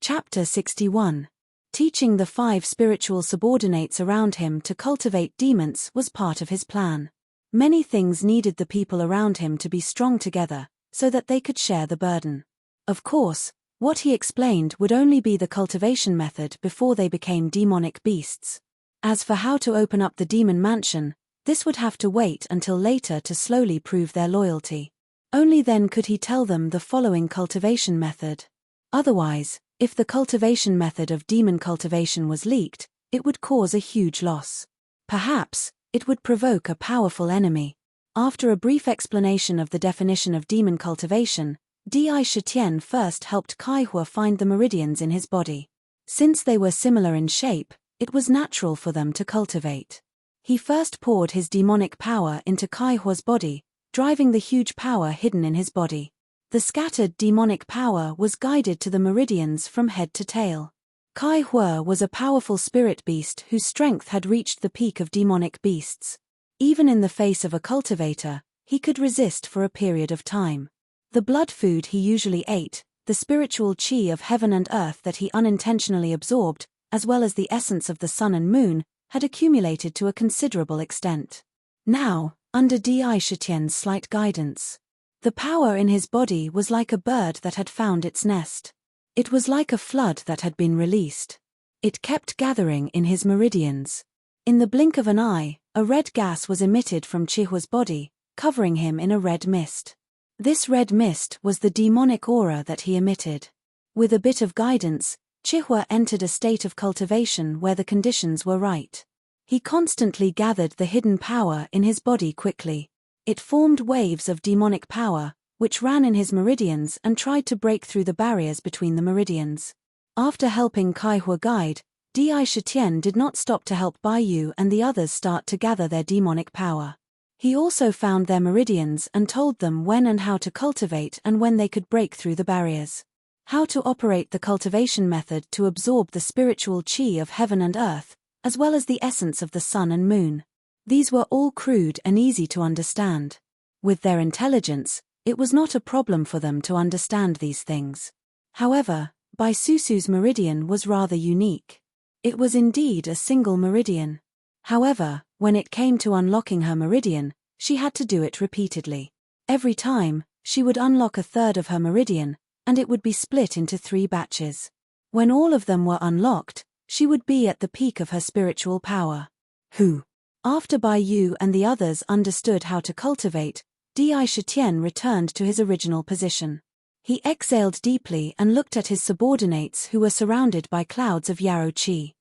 Chapter 61. Teaching the 5 spiritual subordinates around him to cultivate demons was part of his plan. Many things needed the people around him to be strong together, so that they could share the burden. Of course, what he explained would only be the cultivation method before they became demonic beasts. As for how to open up the demon mansion, this would have to wait until later to slowly prove their loyalty. Only then could he tell them the following cultivation method. Otherwise, if the cultivation method of demon cultivation was leaked, it would cause a huge loss. Perhaps, it would provoke a powerful enemy. After a brief explanation of the definition of demon cultivation, Di Shitian first helped Kaihua find the meridians in his body. Since they were similar in shape, it was natural for them to cultivate. He first poured his demonic power into Kaihua's body, driving the huge power hidden in his body. The scattered demonic power was guided to the meridians from head to tail. Kaihua was a powerful spirit beast whose strength had reached the peak of demonic beasts. Even in the face of a cultivator, he could resist for a period of time. The blood food he usually ate, the spiritual chi of heaven and earth that he unintentionally absorbed, as well as the essence of the sun and moon, had accumulated to a considerable extent. Now, under Di Shitian's slight guidance, the power in his body was like a bird that had found its nest. It was like a flood that had been released. It kept gathering in his meridians. In the blink of an eye, a red gas was emitted from Chihua's body, covering him in a red mist. This red mist was the demonic aura that he emitted. With a bit of guidance, Chihua entered a state of cultivation where the conditions were right. He constantly gathered the hidden power in his body quickly. It formed waves of demonic power, which ran in his meridians and tried to break through the barriers between the meridians. After helping Kaihua guide, Di Shitian did not stop to help Baiyu and the others start to gather their demonic power. He also found their meridians and told them when and how to cultivate and when they could break through the barriers. How to operate the cultivation method to absorb the spiritual chi of heaven and earth, as well as the essence of the sun and moon. These were all crude and easy to understand. With their intelligence, it was not a problem for them to understand these things. However, Baisusu's meridian was rather unique. It was indeed a single meridian. However, when it came to unlocking her meridian, she had to do it repeatedly. Every time, she would unlock a third of her meridian, and it would be split into 3 batches. When all of them were unlocked, she would be at the peak of her spiritual power. After Baiyu and the others understood how to cultivate, Di Shitian returned to his original position. He exhaled deeply and looked at his subordinates who were surrounded by clouds of yarrow chi.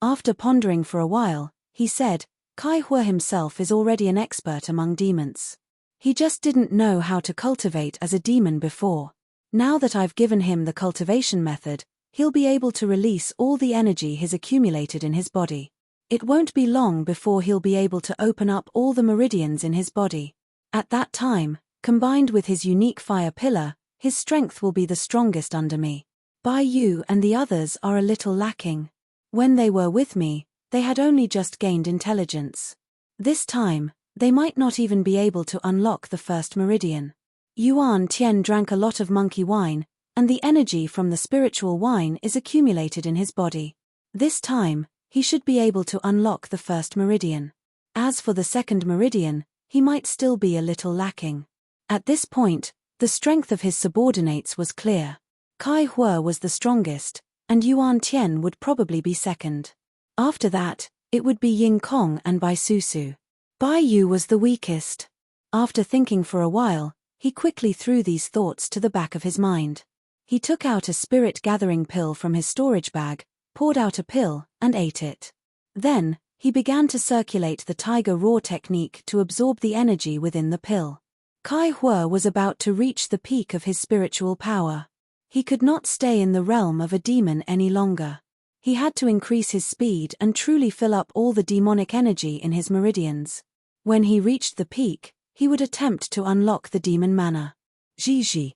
After pondering for a while, he said, Kaihua himself is already an expert among demons. He just didn't know how to cultivate as a demon before. Now that I've given him the cultivation method, he'll be able to release all the energy he's accumulated in his body. It won't be long before he'll be able to open up all the meridians in his body. At that time, combined with his unique fire pillar, his strength will be the strongest under me. Baiyu and the others are a little lacking. When they were with me, they had only just gained intelligence. This time, they might not even be able to unlock the first meridian. Yuan Tian drank a lot of monkey wine, and the energy from the spiritual wine is accumulated in his body. This time, he should be able to unlock the first meridian. As for the second meridian, he might still be a little lacking. At this point, the strength of his subordinates was clear. Kaihua was the strongest, and Yuan Tian would probably be second. After that, it would be Ying Kong and Baisusu. Baiyu was the weakest. After thinking for a while, he quickly threw these thoughts to the back of his mind. He took out a spirit-gathering pill from his storage bag, poured out a pill, and ate it. Then, he began to circulate the Tiger Roar technique to absorb the energy within the pill. Kaihua was about to reach the peak of his spiritual power. He could not stay in the realm of a demon any longer. He had to increase his speed and truly fill up all the demonic energy in his meridians. When he reached the peak, he would attempt to unlock the demon mana. Jiji.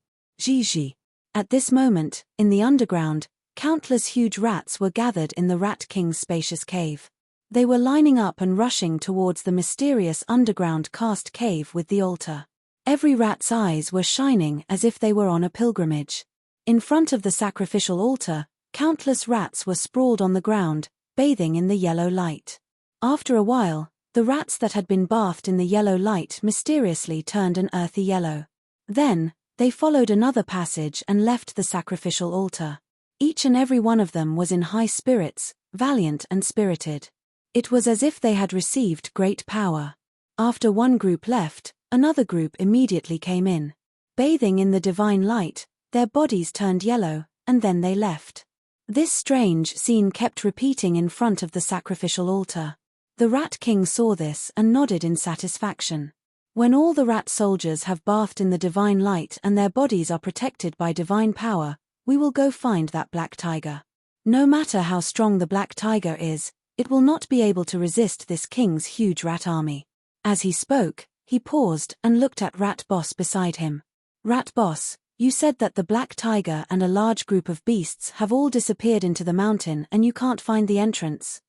At this moment, in the underground, countless huge rats were gathered in the Rat King's spacious cave. They were lining up and rushing towards the mysterious underground cast cave with the altar. Every rat's eyes were shining as if they were on a pilgrimage. In front of the sacrificial altar, countless rats were sprawled on the ground, bathing in the yellow light. After a while, the rats that had been bathed in the yellow light mysteriously turned an earthy yellow. Then, they followed another passage and left the sacrificial altar. Each and every one of them was in high spirits, valiant and spirited. It was as if they had received great power. After one group left, another group immediately came in. Bathing in the divine light, their bodies turned yellow, and then they left. This strange scene kept repeating in front of the sacrificial altar. The Rat King saw this and nodded in satisfaction. When all the rat soldiers have bathed in the divine light and their bodies are protected by divine power, we will go find that black tiger. No matter how strong the black tiger is, it will not be able to resist this king's huge rat army. As he spoke, he paused and looked at Rat Boss beside him. Rat Boss, you said that the black tiger and a large group of beasts have all disappeared into the mountain and you can't find the entrance.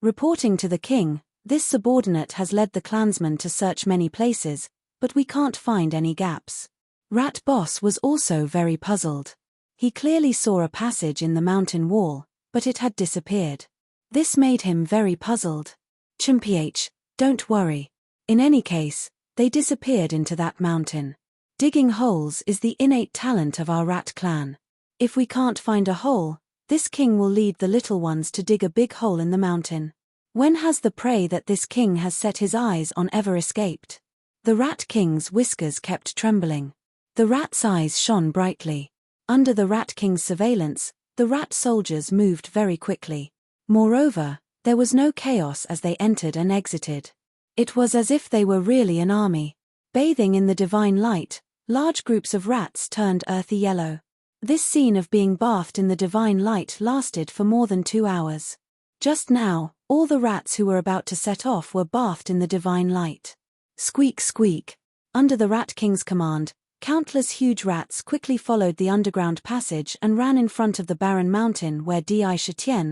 Reporting to the king, this subordinate has led the clansmen to search many places, but we can't find any gaps. Rat Boss was also very puzzled. He clearly saw a passage in the mountain wall, but it had disappeared. This made him very puzzled. Chimph, don't worry. In any case, they disappeared into that mountain. Digging holes is the innate talent of our rat clan. If we can't find a hole, this king will lead the little ones to dig a big hole in the mountain. When has the prey that this king has set his eyes on ever escaped? The Rat King's whiskers kept trembling. The rat's eyes shone brightly. Under the Rat King's surveillance, the rat soldiers moved very quickly. Moreover, there was no chaos as they entered and exited. It was as if they were really an army. Bathing in the divine light, large groups of rats turned earthy yellow. This scene of being bathed in the divine light lasted for more than 2 hours. Just now, all the rats who were about to set off were bathed in the divine light. Squeak squeak. Under the Rat King's command, countless huge rats quickly followed the underground passage and ran in front of the barren mountain where Defy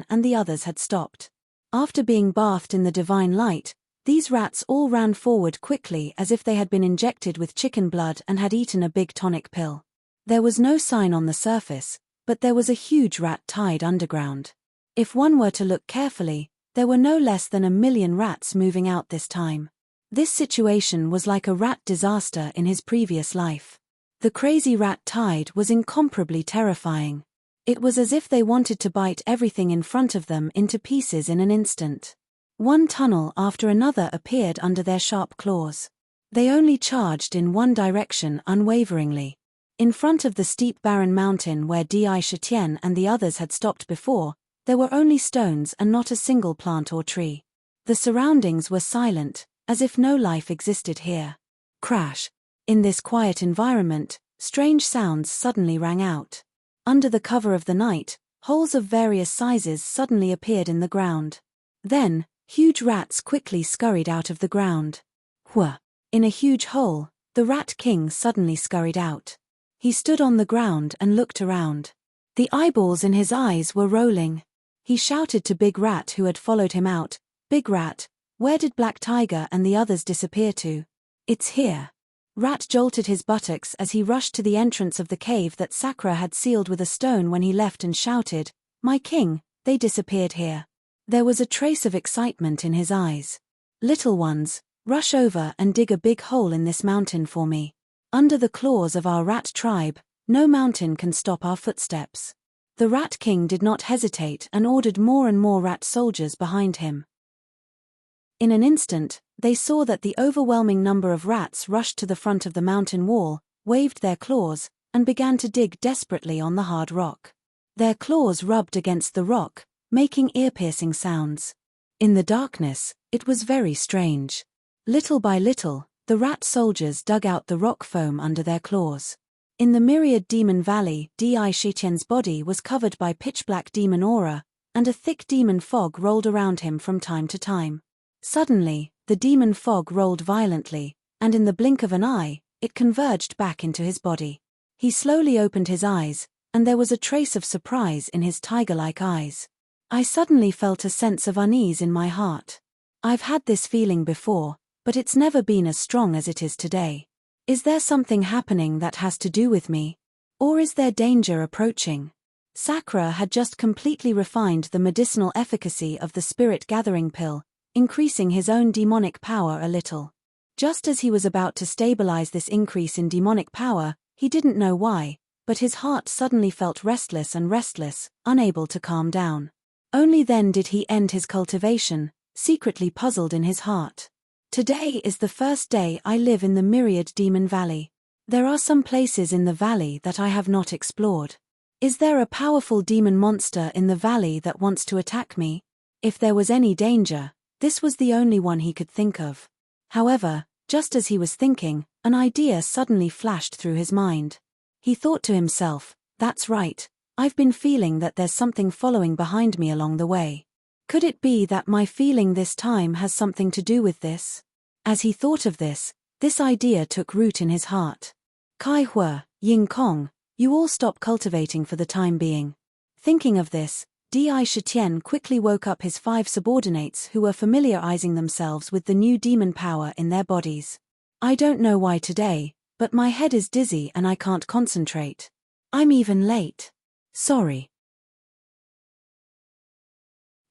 and the others had stopped. After being bathed in the divine light, these rats all ran forward quickly as if they had been injected with chicken blood and had eaten a big tonic pill. There was no sign on the surface, but there was a huge rat tied underground. If one were to look carefully, there were no less than 1 million rats moving out this time. This situation was like a rat disaster in his previous life. The crazy rat tide was incomparably terrifying. It was as if they wanted to bite everything in front of them into pieces in an instant. One tunnel after another appeared under their sharp claws. They only charged in one direction unwaveringly. In front of the steep barren mountain where Defy and the others had stopped before, there were only stones and not a single plant or tree. The surroundings were silent, as if no life existed here. Crash! In this quiet environment, strange sounds suddenly rang out. Under the cover of the night, holes of various sizes suddenly appeared in the ground. Then, huge rats quickly scurried out of the ground. Whoa! In a huge hole, the Rat King suddenly scurried out. He stood on the ground and looked around. The eyeballs in his eyes were rolling. He shouted to Big Rat who had followed him out, "Big Rat, where did Black Tiger and the others disappear to?" "It's here." Rat jolted his buttocks as he rushed to the entrance of the cave that Sakura had sealed with a stone when he left and shouted, "My king, they disappeared here." There was a trace of excitement in his eyes. "Little ones, rush over and dig a big hole in this mountain for me. Under the claws of our rat tribe, no mountain can stop our footsteps." The Rat King did not hesitate and ordered more and more rat soldiers behind him. In an instant, they saw that the overwhelming number of rats rushed to the front of the mountain wall, waved their claws, and began to dig desperately on the hard rock. Their claws rubbed against the rock, making ear-piercing sounds. In the darkness, it was very strange. Little by little, the rat soldiers dug out the rock foam under their claws. In the myriad demon valley, Defy's body was covered by pitch-black demon aura, and a thick demon fog rolled around him from time to time. Suddenly, the demon fog rolled violently, and in the blink of an eye, it converged back into his body. He slowly opened his eyes, and there was a trace of surprise in his tiger-like eyes. I suddenly felt a sense of unease in my heart. I've had this feeling before, but it's never been as strong as it is today. Is there something happening that has to do with me? Or is there danger approaching? Sakura had just completely refined the medicinal efficacy of the spirit-gathering pill, increasing his own demonic power a little. Just as he was about to stabilize this increase in demonic power, he didn't know why, but his heart suddenly felt restless, unable to calm down. Only then did he end his cultivation, secretly puzzled in his heart. Today is the first day I live in the Myriad Demon Valley. There are some places in the valley that I have not explored. Is there a powerful demon monster in the valley that wants to attack me? If there was any danger, this was the only one he could think of. However, just as he was thinking, an idea suddenly flashed through his mind. He thought to himself, that's right, I've been feeling that there's something following behind me along the way. Could it be that my feeling this time has something to do with this? As he thought of this idea took root in his heart. Kai Hua, Ying Kong, you all stop cultivating for the time being. Thinking of this, Di Shitian quickly woke up his 5 subordinates who were familiarizing themselves with the new demon power in their bodies. I don't know why today, but my head is dizzy and I can't concentrate. I'm even late. Sorry.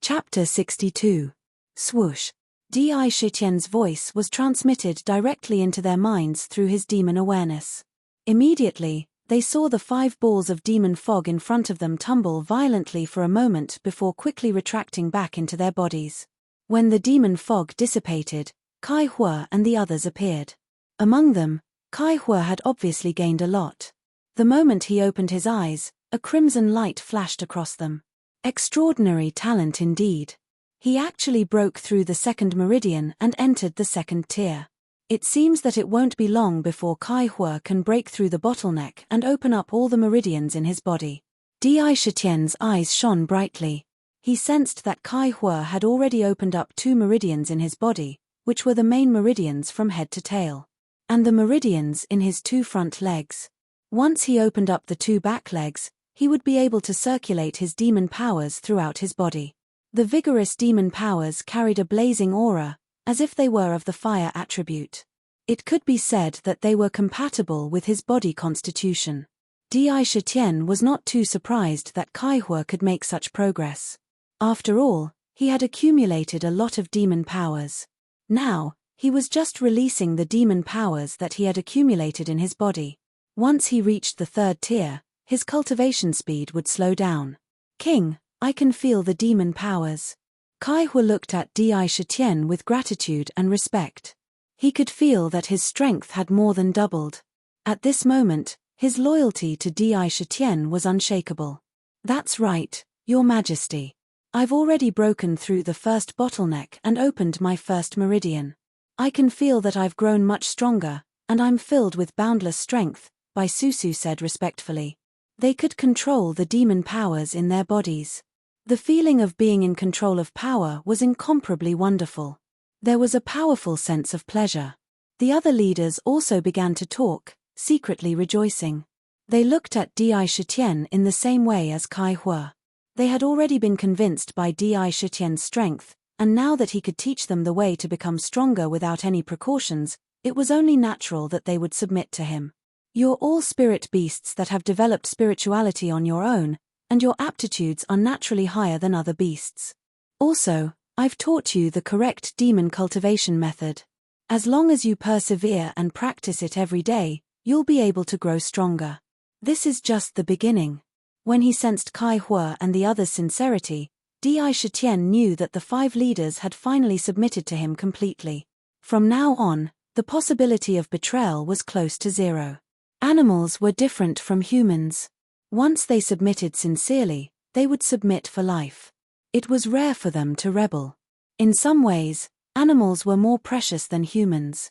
Chapter 62. Swoosh. Di Shitian's voice was transmitted directly into their minds through his demon awareness. Immediately, they saw the 5 balls of demon fog in front of them tumble violently for a moment before quickly retracting back into their bodies. When the demon fog dissipated, Kai Hua and the others appeared. Among them, Kai Hua had obviously gained a lot. The moment he opened his eyes, a crimson light flashed across them. Extraordinary talent indeed. He actually broke through the 2nd meridian and entered the 2nd tier. It seems that it won't be long before Kai Hua can break through the bottleneck and open up all the meridians in his body. Di Shitian's eyes shone brightly. He sensed that Kai Hua had already opened up 2 meridians in his body, which were the main meridians from head to tail, and the meridians in his 2 front legs. Once he opened up the 2 back legs, he would be able to circulate his demon powers throughout his body. The vigorous demon powers carried a blazing aura, as if they were of the fire attribute. It could be said that they were compatible with his body constitution. Di Shitian was not too surprised that Kai Hua could make such progress. After all, he had accumulated a lot of demon powers. Now, he was just releasing the demon powers that he had accumulated in his body. Once he reached the 3rd tier, his cultivation speed would slow down. King, I can feel the demon powers. Kai Hua looked at Di Shitian with gratitude and respect. He could feel that his strength had more than doubled. At this moment, his loyalty to Di Shitian was unshakable. That's right, Your Majesty. I've already broken through the 1st bottleneck and opened my 1st meridian. I can feel that I've grown much stronger, and I'm filled with boundless strength, Bai Susu said respectfully. They could control the demon powers in their bodies. The feeling of being in control of power was incomparably wonderful. There was a powerful sense of pleasure. The other leaders also began to talk, secretly rejoicing. They looked at Di Shitian in the same way as Kai Hua. They had already been convinced by Di Shitian's strength, and now that he could teach them the way to become stronger without any precautions, it was only natural that they would submit to him. You're all spirit beasts that have developed spirituality on your own, and your aptitudes are naturally higher than other beasts. Also, I've taught you the correct demon cultivation method. As long as you persevere and practice it every day, you'll be able to grow stronger. This is just the beginning. When he sensed Kai Hua and the others' sincerity, Di Shitian knew that the 5 leaders had finally submitted to him completely. From now on, the possibility of betrayal was close to 0. Animals were different from humans. Once they submitted sincerely, they would submit for life. It was rare for them to rebel. In some ways, animals were more precious than humans.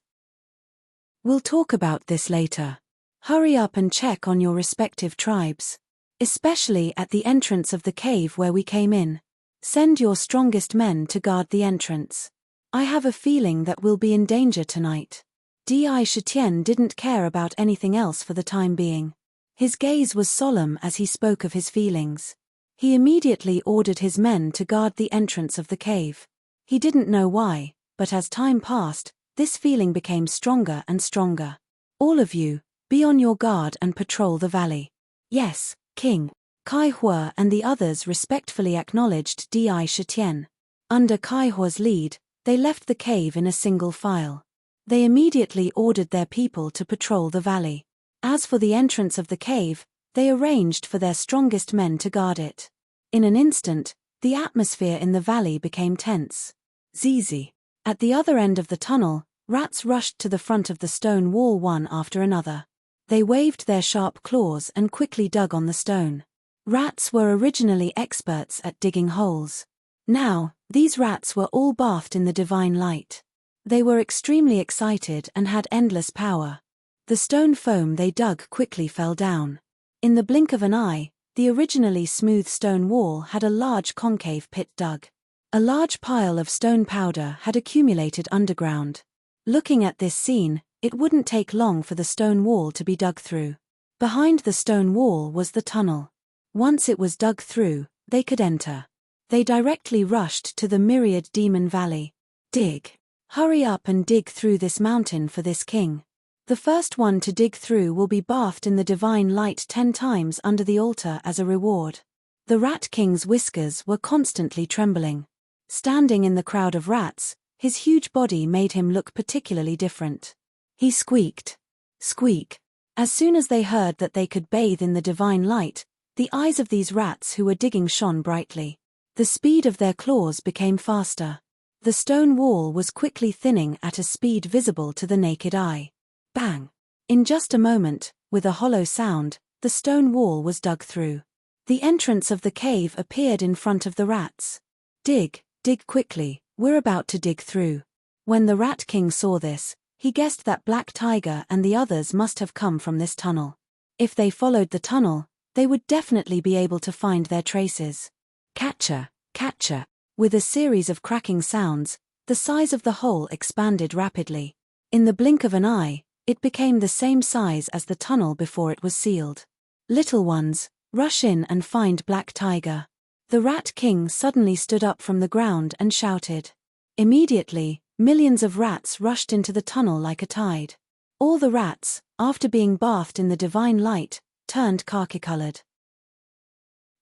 We'll talk about this later. Hurry up and check on your respective tribes. Especially at the entrance of the cave where we came in. Send your strongest men to guard the entrance. I have a feeling that we'll be in danger tonight. Di Shitian didn't care about anything else for the time being. His gaze was solemn as he spoke of his feelings. He immediately ordered his men to guard the entrance of the cave. He didn't know why, but as time passed, this feeling became stronger and stronger. All of you, be on your guard and patrol the valley. Yes, King. Kai Hua and the others respectfully acknowledged Di Shitian. Under Kai Hua's lead, they left the cave in a single file. They immediately ordered their people to patrol the valley. As for the entrance of the cave, they arranged for their strongest men to guard it. In an instant, the atmosphere in the valley became tense. Zizi. At the other end of the tunnel, rats rushed to the front of the stone wall one after another. They waved their sharp claws and quickly dug on the stone. Rats were originally experts at digging holes. Now, these rats were all bathed in the divine light. They were extremely excited and had endless power. The stone foam they dug quickly fell down. In the blink of an eye, the originally smooth stone wall had a large concave pit dug. A large pile of stone powder had accumulated underground. Looking at this scene, it wouldn't take long for the stone wall to be dug through. Behind the stone wall was the tunnel. Once it was dug through, they could enter. They directly rushed to the myriad demon valley. Dig. Hurry up and dig through this mountain for this king. The first one to dig through will be bathed in the divine light 10 times under the altar as a reward. The Rat King's whiskers were constantly trembling. Standing in the crowd of rats, his huge body made him look particularly different. He squeaked. Squeak. As soon as they heard that they could bathe in the divine light, the eyes of these rats who were digging shone brightly. The speed of their claws became faster. The stone wall was quickly thinning at a speed visible to the naked eye. Bang! In just a moment, with a hollow sound, the stone wall was dug through. The entrance of the cave appeared in front of the rats. Dig quickly, we're about to dig through. When the Rat King saw this, he guessed that Black Tiger and the others must have come from this tunnel. If they followed the tunnel, they would definitely be able to find their traces. Catcher, catcher. With a series of cracking sounds, the size of the hole expanded rapidly. In the blink of an eye, it became the same size as the tunnel before it was sealed. Little ones, rush in and find Black Tiger. The Rat King suddenly stood up from the ground and shouted. Immediately, millions of rats rushed into the tunnel like a tide. All the rats, after being bathed in the divine light, turned khaki-colored.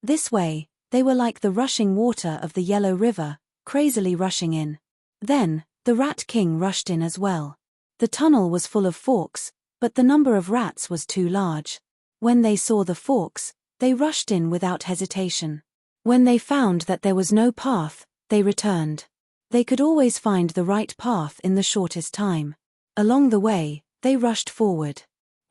This way, they were like the rushing water of the Yellow River, crazily rushing in. Then, the Rat King rushed in as well. The tunnel was full of forks, but the number of rats was too large. When they saw the forks, they rushed in without hesitation. When they found that there was no path, they returned. They could always find the right path in the shortest time. Along the way, they rushed forward.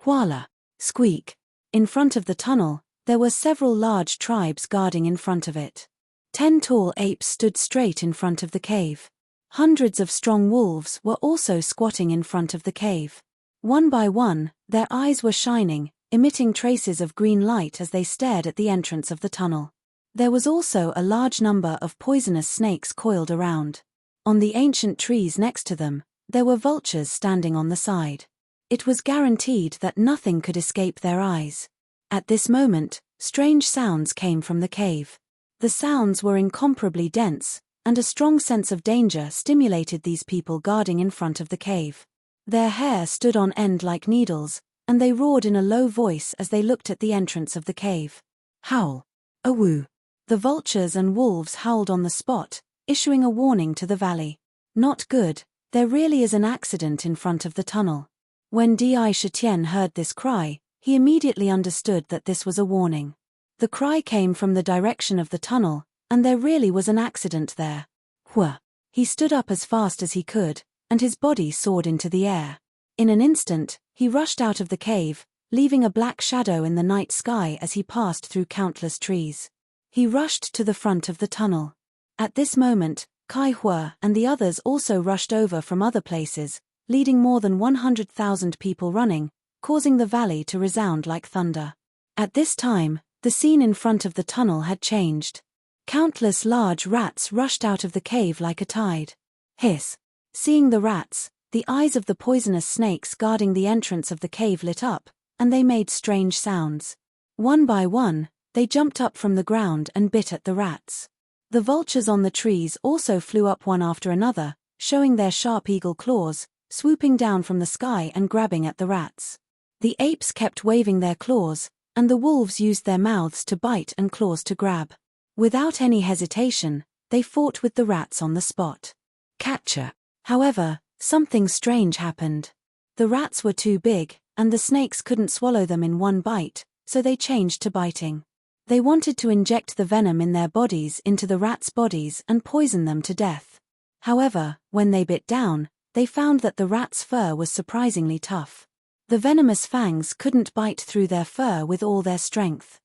Voila! Squeak! In front of the tunnel, there were several large tribes guarding in front of it. 10 tall apes stood straight in front of the cave. Hundreds of strong wolves were also squatting in front of the cave. One by one, their eyes were shining, emitting traces of green light as they stared at the entrance of the tunnel. There was also a large number of poisonous snakes coiled around. On the ancient trees next to them, there were vultures standing on the side. It was guaranteed that nothing could escape their eyes. At this moment, strange sounds came from the cave. The sounds were incomparably dense, and a strong sense of danger stimulated these people guarding in front of the cave. Their hair stood on end like needles, and they roared in a low voice as they looked at the entrance of the cave. Howl! Awoo! The vultures and wolves howled on the spot, issuing a warning to the valley. Not good, there really is an accident in front of the tunnel. When Di Shitian heard this cry, he immediately understood that this was a warning. The cry came from the direction of the tunnel, and there really was an accident there. Hua! He stood up as fast as he could, and his body soared into the air. In an instant, he rushed out of the cave, leaving a black shadow in the night sky as he passed through countless trees. He rushed to the front of the tunnel. At this moment, Kai Hua and the others also rushed over from other places, leading more than 100,000 people running, causing the valley to resound like thunder. At this time, the scene in front of the tunnel had changed. Countless large rats rushed out of the cave like a tide. Hiss! Seeing the rats, the eyes of the poisonous snakes guarding the entrance of the cave lit up, and they made strange sounds. One by one, they jumped up from the ground and bit at the rats. The vultures on the trees also flew up one after another, showing their sharp eagle claws, swooping down from the sky and grabbing at the rats. The apes kept waving their claws, and the wolves used their mouths to bite and claws to grab. Without any hesitation, they fought with the rats on the spot. Catcher. However, something strange happened. The rats were too big, and the snakes couldn't swallow them in one bite, so they changed to biting. They wanted to inject the venom in their bodies into the rats' bodies and poison them to death. However, when they bit down, they found that the rat's fur was surprisingly tough. The venomous fangs couldn't bite through their fur with all their strength.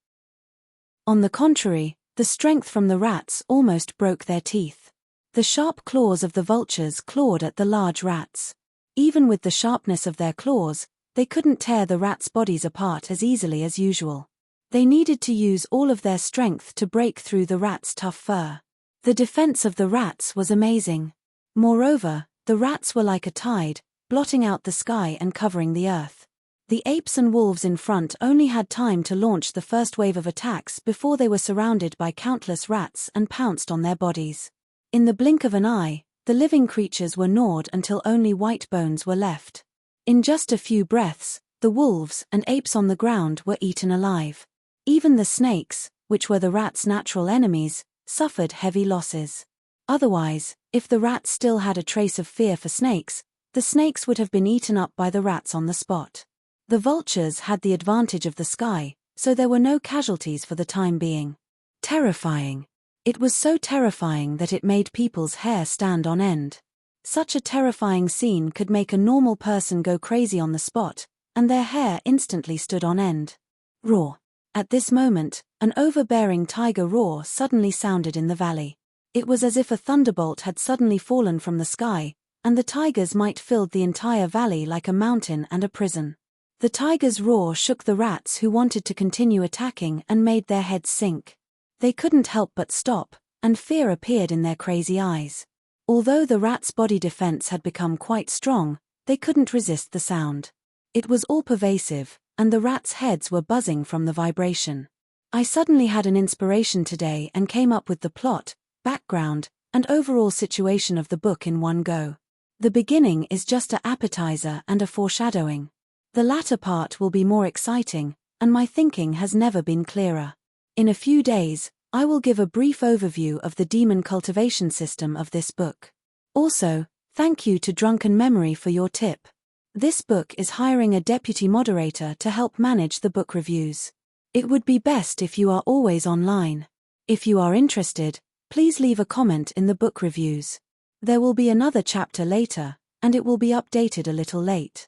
On the contrary, the strength from the rats almost broke their teeth. The sharp claws of the vultures clawed at the large rats. Even with the sharpness of their claws, they couldn't tear the rats' bodies apart as easily as usual. They needed to use all of their strength to break through the rats' tough fur. The defense of the rats was amazing. Moreover, the rats were like a tide, blotting out the sky and covering the earth. The apes and wolves in front only had time to launch the first wave of attacks before they were surrounded by countless rats and pounced on their bodies. In the blink of an eye, the living creatures were gnawed until only white bones were left. In just a few breaths, the wolves and apes on the ground were eaten alive. Even the snakes, which were the rats' natural enemies, suffered heavy losses. Otherwise, if the rats still had a trace of fear for snakes, the snakes would have been eaten up by the rats on the spot. The vultures had the advantage of the sky, so there were no casualties for the time being. Terrifying. It was so terrifying that it made people's hair stand on end. Such a terrifying scene could make a normal person go crazy on the spot, and their hair instantly stood on end. Roar. At this moment, an overbearing tiger roar suddenly sounded in the valley. It was as if a thunderbolt had suddenly fallen from the sky, and the tiger's might filled the entire valley like a mountain and a prison. The tiger's roar shook the rats who wanted to continue attacking and made their heads sink. They couldn't help but stop, and fear appeared in their crazy eyes. Although the rats' body defense had become quite strong, they couldn't resist the sound. It was all-pervasive, and the rats' heads were buzzing from the vibration. I suddenly had an inspiration today and came up with the plot, background, and overall situation of the book in one go. The beginning is just an appetizer and a foreshadowing. The latter part will be more exciting, and my thinking has never been clearer. In a few days, I will give a brief overview of the demon cultivation system of this book. Also, thank you to Drunken Memory for your tip. This book is hiring a deputy moderator to help manage the book reviews. It would be best if you are always online. If you are interested, please leave a comment in the book reviews. There will be another chapter later, and it will be updated a little late.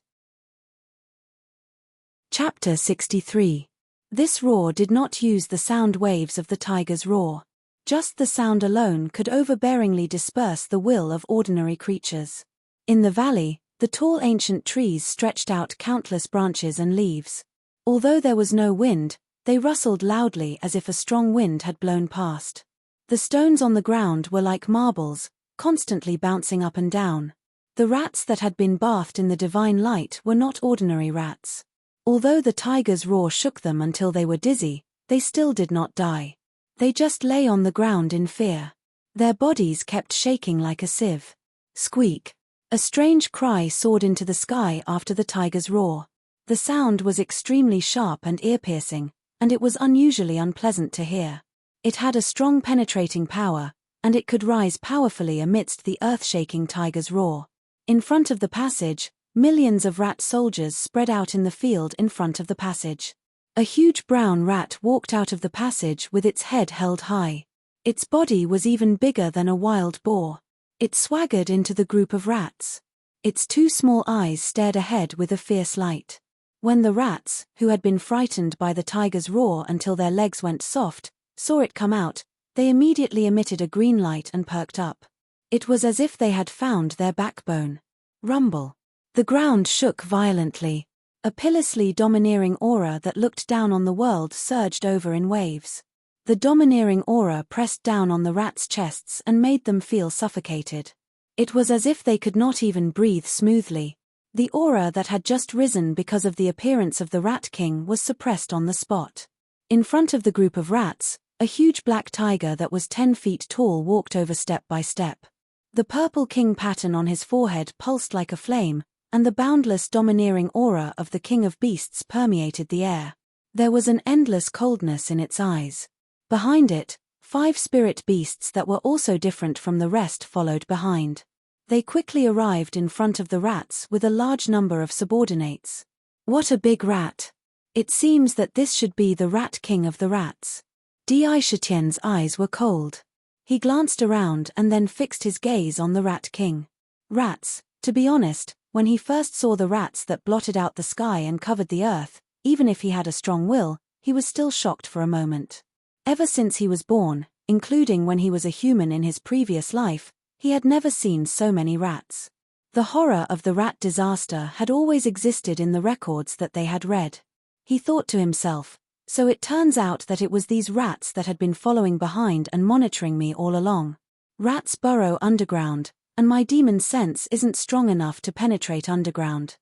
Chapter 63. This roar did not use the sound waves of the tiger's roar. Just the sound alone could overbearingly disperse the will of ordinary creatures. In the valley, the tall ancient trees stretched out countless branches and leaves. Although there was no wind, they rustled loudly as if a strong wind had blown past. The stones on the ground were like marbles, constantly bouncing up and down. The rats that had been bathed in the divine light were not ordinary rats. Although the tiger's roar shook them until they were dizzy, they still did not die. They just lay on the ground in fear. Their bodies kept shaking like a sieve. Squeak. A strange cry soared into the sky after the tiger's roar. The sound was extremely sharp and ear-piercing, and it was unusually unpleasant to hear. It had a strong penetrating power, and it could rise powerfully amidst the earth-shaking tiger's roar. In front of the passage, millions of rat soldiers spread out in the field in front of the passage. A huge brown rat walked out of the passage with its head held high. Its body was even bigger than a wild boar. It swaggered into the group of rats. Its two small eyes stared ahead with a fierce light. When the rats, who had been frightened by the tiger's roar until their legs went soft, saw it come out, they immediately emitted a green light and perked up. It was as if they had found their backbone. Rumble. The ground shook violently. A pitilessly domineering aura that looked down on the world surged over in waves. The domineering aura pressed down on the rats' chests and made them feel suffocated. It was as if they could not even breathe smoothly. The aura that had just risen because of the appearance of the Rat King was suppressed on the spot. In front of the group of rats, a huge black tiger that was 10 feet tall walked over step by step. The purple king pattern on his forehead pulsed like a flame, and the boundless domineering aura of the king of beasts permeated the air. There was an endless coldness in its eyes. Behind it, 5 spirit beasts that were also different from the rest followed behind. They quickly arrived in front of the rats with a large number of subordinates. What a big rat! It seems that this should be the Rat King of the rats. Di Shitian's eyes were cold. He glanced around and then fixed his gaze on the Rat King. Rats, to be honest, when he first saw the rats that blotted out the sky and covered the earth, even if he had a strong will, he was still shocked for a moment. Ever since he was born, including when he was a human in his previous life, he had never seen so many rats. The horror of the rat disaster had always existed in the records that they had read. He thought to himself, so it turns out that it was these rats that had been following behind and monitoring me all along. Rats burrow underground, and my demon sense isn't strong enough to penetrate underground.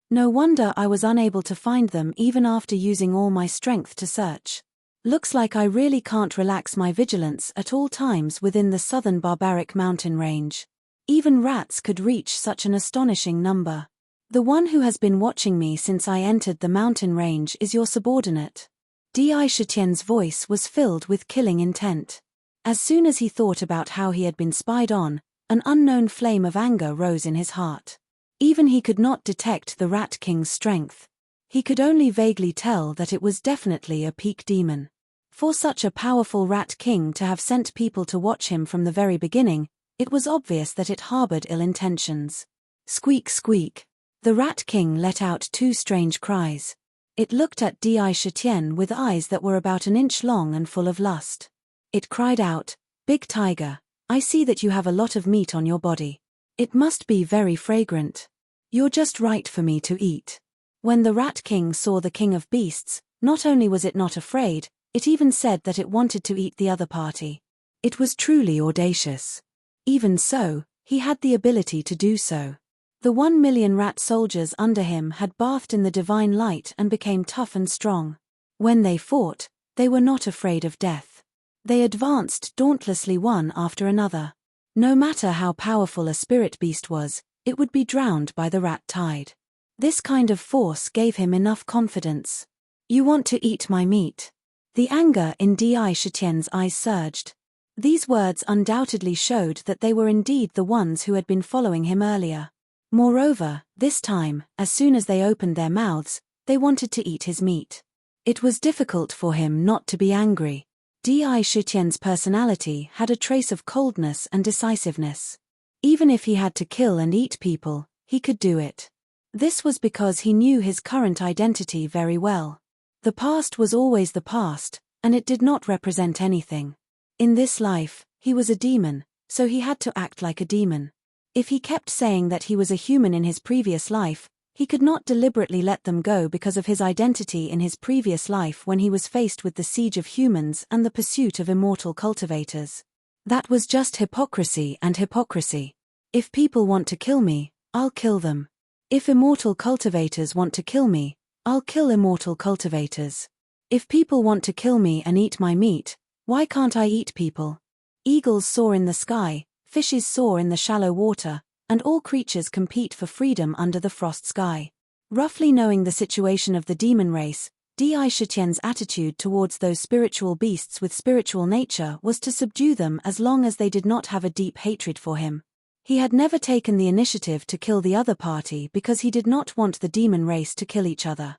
No wonder I was unable to find them even after using all my strength to search. Looks like I really can't relax my vigilance at all times within the southern barbaric mountain range. Even rats could reach such an astonishing number. The one who has been watching me since I entered the mountain range is your subordinate. Di Shitian's voice was filled with killing intent. As soon as he thought about how he had been spied on, an unknown flame of anger rose in his heart. Even he could not detect the Rat King's strength. He could only vaguely tell that it was definitely a peak demon. For such a powerful Rat King to have sent people to watch him from the very beginning, it was obvious that it harbored ill intentions. Squeak squeak. The Rat King let out 2 strange cries. It looked at Di Shitian with eyes that were about an inch long and full of lust. It cried out, "Big tiger, I see that you have a lot of meat on your body. It must be very fragrant. You're just right for me to eat." When the Rat King saw the King of Beasts, not only was it not afraid, it even said that it wanted to eat the other party. It was truly audacious. Even so, he had the ability to do so. The 1 million rat soldiers under him had bathed in the divine light and became tough and strong. When they fought, they were not afraid of death. They advanced dauntlessly one after another. No matter how powerful a spirit beast was, it would be drowned by the rat tide. This kind of force gave him enough confidence. "You want to eat my meat?" The anger in Di Shitian's eyes surged. These words undoubtedly showed that they were indeed the ones who had been following him earlier. Moreover, this time, as soon as they opened their mouths, they wanted to eat his meat. It was difficult for him not to be angry. Di Shitian's personality had a trace of coldness and decisiveness. Even if he had to kill and eat people, he could do it. This was because he knew his current identity very well. The past was always the past, and it did not represent anything. In this life, he was a demon, so he had to act like a demon. If he kept saying that he was a human in his previous life, he could not deliberately let them go because of his identity in his previous life when he was faced with the siege of humans and the pursuit of immortal cultivators. That was just hypocrisy and hypocrisy. If people want to kill me, I'll kill them. If immortal cultivators want to kill me, I'll kill immortal cultivators. If people want to kill me and eat my meat, why can't I eat people? Eagles soar in the sky, fishes soar in the shallow water, and all creatures compete for freedom under the frost sky. Roughly knowing the situation of the demon race, Di Shitian's attitude towards those spiritual beasts with spiritual nature was to subdue them as long as they did not have a deep hatred for him. He had never taken the initiative to kill the other party because he did not want the demon race to kill each other.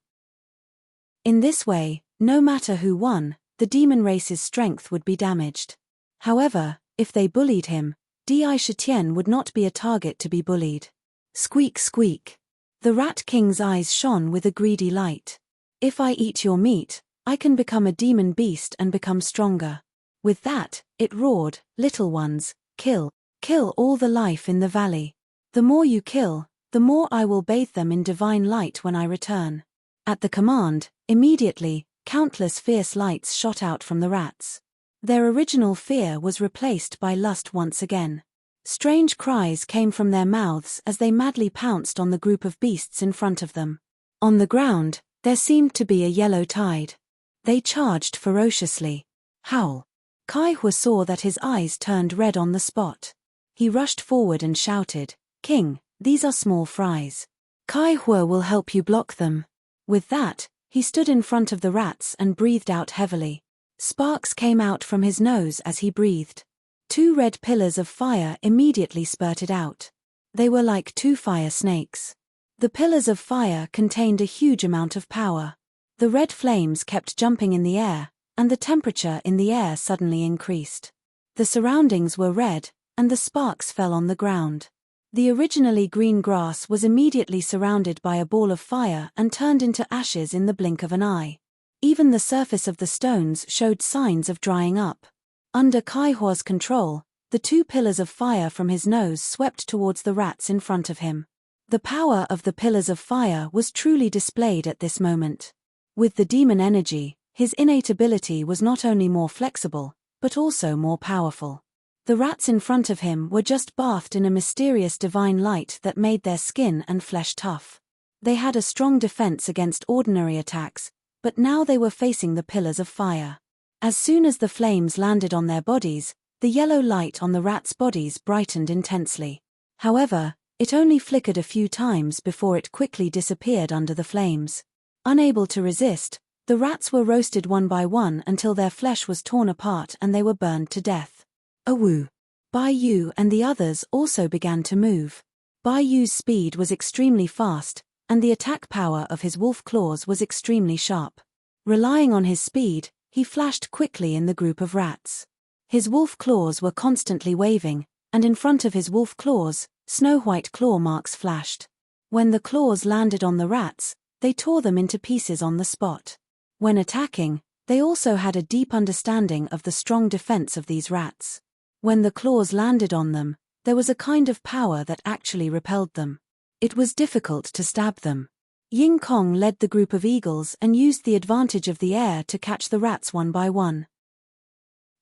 In this way, no matter who won, the demon race's strength would be damaged. However, if they bullied him, Di Shitian would not be a target to be bullied. Squeak squeak. The Rat King's eyes shone with a greedy light. If I eat your meat, I can become a demon beast and become stronger. With that, it roared, "Little ones, kill. Kill all the life in the valley. The more you kill, the more I will bathe them in divine light when I return." At the command, immediately, countless fierce lights shot out from the rats. Their original fear was replaced by lust once again. Strange cries came from their mouths as they madly pounced on the group of beasts in front of them. On the ground, there seemed to be a yellow tide. They charged ferociously. Howl. Kai Hua saw that his eyes turned red on the spot. He rushed forward and shouted, "King, these are small fries. Kai Hua will help you block them." With that, He stood in front of the rats and breathed out heavily. Sparks came out from his nose as he breathed. 2 red pillars of fire immediately spurted out. They were like 2 fire snakes. The pillars of fire contained a huge amount of power. The red flames kept jumping in the air, and the temperature in the air suddenly increased. The surroundings were red, and the sparks fell on the ground. The originally green grass was immediately surrounded by a ball of fire and turned into ashes in the blink of an eye. Even the surface of the stones showed signs of drying up. Under Kai Hua's control, the 2 pillars of fire from his nose swept towards the rats in front of him. The power of the pillars of fire was truly displayed at this moment. With the demon energy, his innate ability was not only more flexible, but also more powerful. The rats in front of him were just bathed in a mysterious divine light that made their skin and flesh tough. They had a strong defense against ordinary attacks, but now they were facing the pillars of fire. As soon as the flames landed on their bodies, the yellow light on the rats' bodies brightened intensely. However, it only flickered a few times before it quickly disappeared under the flames. Unable to resist, the rats were roasted one by one until their flesh was torn apart and they were burned to death. Awu. Bai Yu and the others also began to move. Bai Yu's speed was extremely fast, and the attack power of his wolf claws was extremely sharp. Relying on his speed, he flashed quickly in the group of rats. His wolf claws were constantly waving, and in front of his wolf claws, snow-white claw marks flashed. When the claws landed on the rats, they tore them into pieces on the spot. When attacking, they also had a deep understanding of the strong defense of these rats. When the claws landed on them, there was a kind of power that actually repelled them. It was difficult to stab them. Ying Kong led the group of eagles and used the advantage of the air to catch the rats one by one.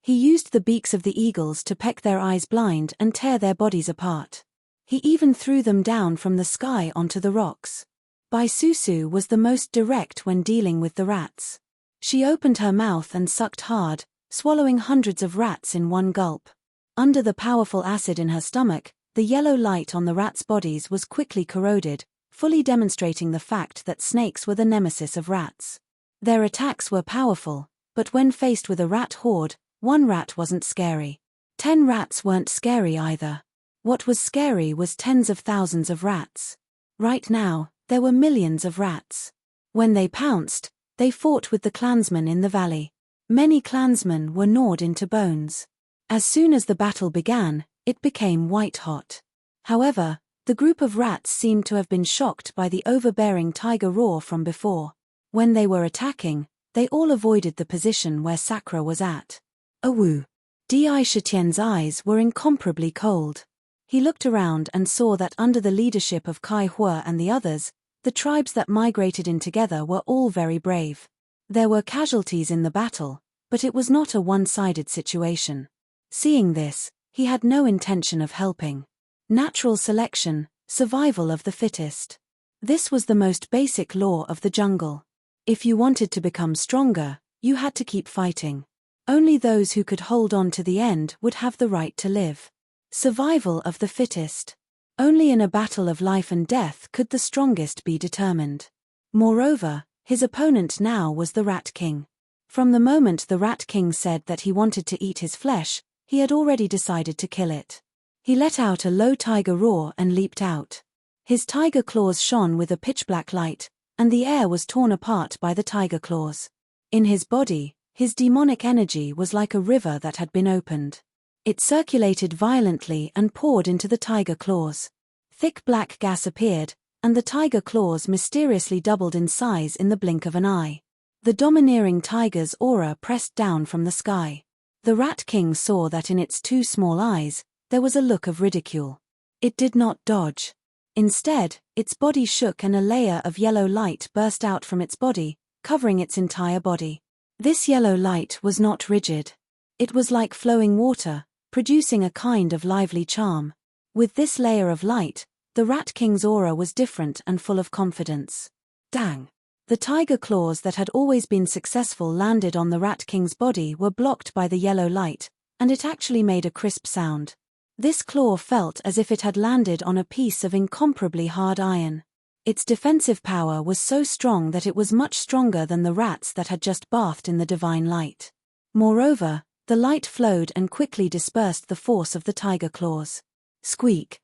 He used the beaks of the eagles to peck their eyes blind and tear their bodies apart. He even threw them down from the sky onto the rocks. Bai Susu was the most direct when dealing with the rats. She opened her mouth and sucked hard, swallowing hundreds of rats in one gulp. Under the powerful acid in her stomach, the yellow light on the rats' bodies was quickly corroded, fully demonstrating the fact that snakes were the nemesis of rats. Their attacks were powerful, but when faced with a rat horde, 1 rat wasn't scary. 10 rats weren't scary either. What was scary was tens of thousands of rats. Right now, there were millions of rats. When they pounced, they fought with the clansmen in the valley. Many clansmen were gnawed into bones. As soon as the battle began, it became white-hot. However, the group of rats seemed to have been shocked by the overbearing tiger roar from before. When they were attacking, they all avoided the position where Sakura was at. Awu. Di Shitian's eyes were incomparably cold. He looked around and saw that under the leadership of Kai Hua and the others, the tribes that migrated in together were all very brave. There were casualties in the battle, but it was not a one-sided situation. Seeing this, he had no intention of helping. Natural selection, survival of the fittest. This was the most basic law of the jungle. If you wanted to become stronger, you had to keep fighting. Only those who could hold on to the end would have the right to live. Survival of the fittest. Only in a battle of life and death could the strongest be determined. Moreover, his opponent now was the Rat King. From the moment the Rat King said that he wanted to eat his flesh, he had already decided to kill it. He let out a low tiger roar and leaped out. His tiger claws shone with a pitch-black light, and the air was torn apart by the tiger claws. In his body, his demonic energy was like a river that had been opened. It circulated violently and poured into the tiger claws. Thick black gas appeared, and the tiger claws mysteriously doubled in size in the blink of an eye. The domineering tiger's aura pressed down from the sky. The Rat King saw that in its 2 small eyes, there was a look of ridicule. It did not dodge. Instead, its body shook and a layer of yellow light burst out from its body, covering its entire body. This yellow light was not rigid. It was like flowing water, producing a kind of lively charm. With this layer of light, the Rat King's aura was different and full of confidence. Dang! The tiger claws that had always been successful landed on the Rat King's body were blocked by the yellow light, and it actually made a crisp sound. This claw felt as if it had landed on a piece of incomparably hard iron. Its defensive power was so strong that it was much stronger than the rats that had just bathed in the divine light. Moreover, the light flowed and quickly dispersed the force of the tiger claws. Squeak.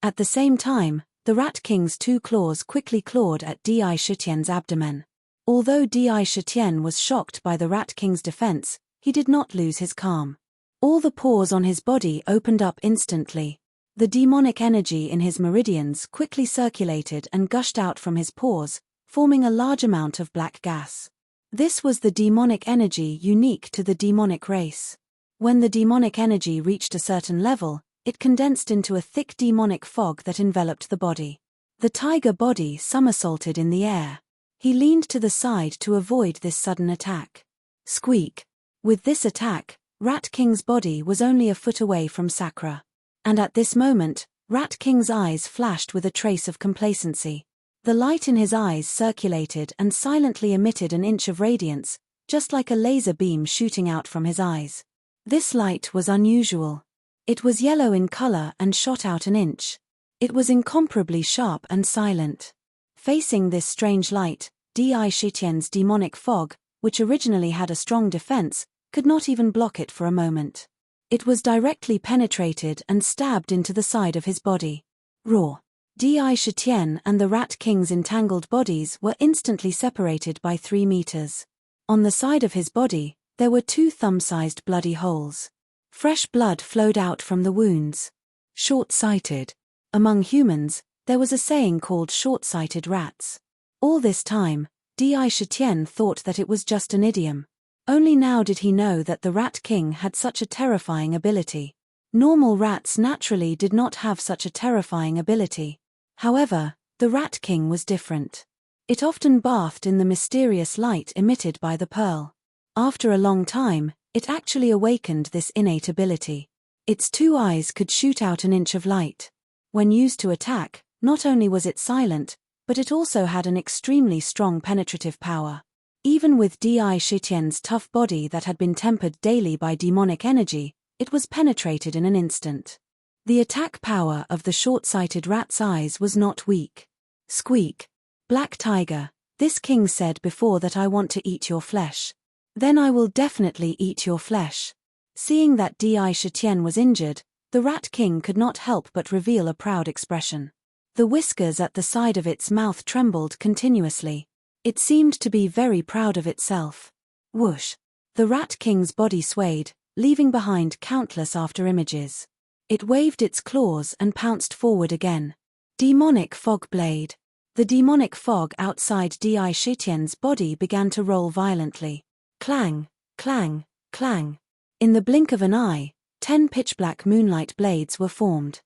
At the same time, the Rat King's 2 claws quickly clawed at Di Shitien's abdomen. Although Di Shitien was shocked by the Rat King's defense, he did not lose his calm. All the pores on his body opened up instantly. The demonic energy in his meridians quickly circulated and gushed out from his pores, forming a large amount of black gas. This was the demonic energy unique to the demonic race. When the demonic energy reached a certain level, it condensed into a thick demonic fog that enveloped the body. The tiger body somersaulted in the air. He leaned to the side to avoid this sudden attack. Squeak. With this attack, Rat King's body was only a foot away from Sakura. And at this moment, Rat King's eyes flashed with a trace of complacency. The light in his eyes circulated and silently emitted an inch of radiance, just like a laser beam shooting out from his eyes. This light was unusual. It was yellow in color and shot out an inch. It was incomparably sharp and silent. Facing this strange light, Di Shitien's demonic fog, which originally had a strong defense, could not even block it for a moment. It was directly penetrated and stabbed into the side of his body. Raw. Di Shitien and the Rat King's entangled bodies were instantly separated by 3 meters. On the side of his body, there were 2 thumb-sized bloody holes. Fresh blood flowed out from the wounds. Short-sighted. Among humans, there was a saying called short-sighted rats. All this time, Di Shitien thought that it was just an idiom. Only now did he know that the Rat King had such a terrifying ability. Normal rats naturally did not have such a terrifying ability. However, the Rat King was different. It often bathed in the mysterious light emitted by the pearl. After a long time, it actually awakened this innate ability. Its 2 eyes could shoot out an inch of light. When used to attack, not only was it silent, but it also had an extremely strong penetrative power. Even with Di Shitien's tough body that had been tempered daily by demonic energy, it was penetrated in an instant. The attack power of the short-sighted rat's eyes was not weak. Squeak. Black Tiger, this king said before that I want to eat your flesh. Then I will definitely eat your flesh. Seeing that Di Shitien was injured, the Rat King could not help but reveal a proud expression. The whiskers at the side of its mouth trembled continuously. It seemed to be very proud of itself. Whoosh! The Rat King's body swayed, leaving behind countless after-images. It waved its claws and pounced forward again. Demonic Fog Blade. The demonic fog outside Di Shitien's body began to roll violently. Clang, clang, clang. In the blink of an eye, 10 pitch-black moonlight blades were formed.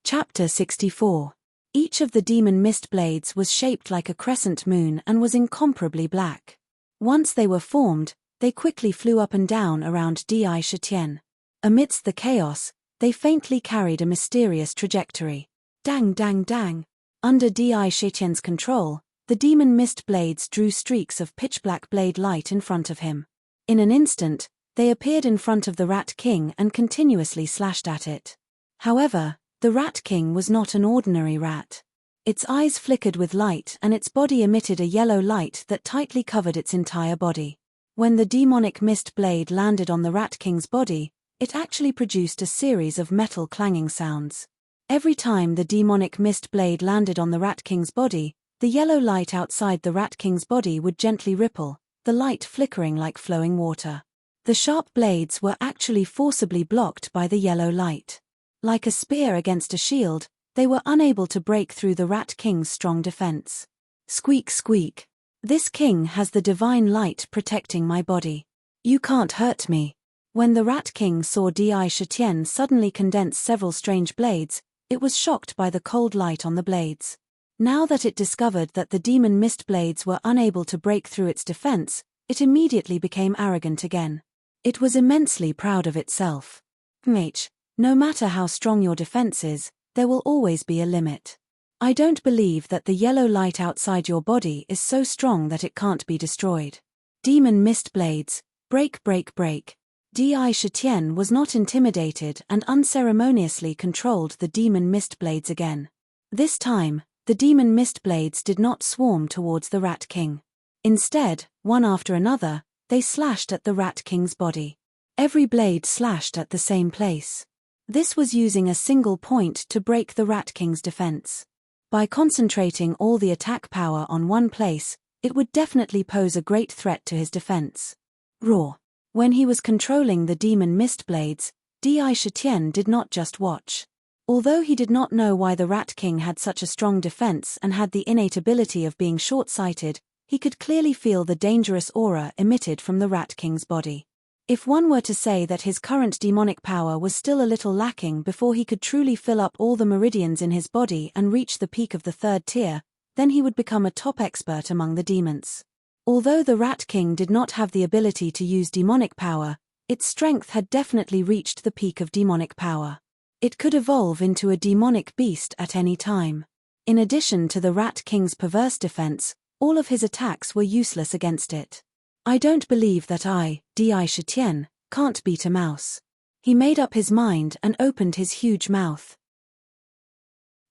Chapter 64. Each of the demon mist blades was shaped like a crescent moon and was incomparably black. Once they were formed, they quickly flew up and down around Di Shitien. Amidst the chaos, they faintly carried a mysterious trajectory. Dang dang dang. Under Di Shitien's control, the demon mist blades drew streaks of pitch-black blade light in front of him. In an instant, they appeared in front of the Rat King and continuously slashed at it. However, the Rat King was not an ordinary rat. Its eyes flickered with light and its body emitted a yellow light that tightly covered its entire body. When the demonic mist blade landed on the Rat King's body, it actually produced a series of metal clanging sounds. Every time the demonic mist blade landed on the Rat King's body, the yellow light outside the Rat King's body would gently ripple, the light flickering like flowing water. The sharp blades were actually forcibly blocked by the yellow light. Like a spear against a shield, they were unable to break through the Rat King's strong defense. Squeak squeak. This king has the divine light protecting my body. You can't hurt me. When the Rat King saw Di Shitien suddenly condense several strange blades, it was shocked by the cold light on the blades. Now that it discovered that the demon mist blades were unable to break through its defense, it immediately became arrogant again. It was immensely proud of itself. No matter how strong your defense is, there will always be a limit. I don't believe that the yellow light outside your body is so strong that it can't be destroyed. Demon mist blades, break break break. Di Shitian was not intimidated and unceremoniously controlled the demon mist blades again. This time, the demon mist blades did not swarm towards the Rat King. Instead, one after another, they slashed at the Rat King's body. Every blade slashed at the same place. This was using a single point to break the Rat King's defense. By concentrating all the attack power on one place, it would definitely pose a great threat to his defense. Roar. When he was controlling the demon mist blades, Di Shitian did not just watch. Although he did not know why the Rat King had such a strong defense and had the innate ability of being short-sighted, he could clearly feel the dangerous aura emitted from the Rat King's body. If one were to say that his current demonic power was still a little lacking before he could truly fill up all the meridians in his body and reach the peak of the 3rd tier, then he would become a top expert among the demons. Although the Rat King did not have the ability to use demonic power, its strength had definitely reached the peak of demonic power. It could evolve into a demonic beast at any time. In addition to the Rat King's perverse defense, all of his attacks were useless against it. I don't believe that Di Shitian, can't beat a mouse. He made up his mind and opened his huge mouth.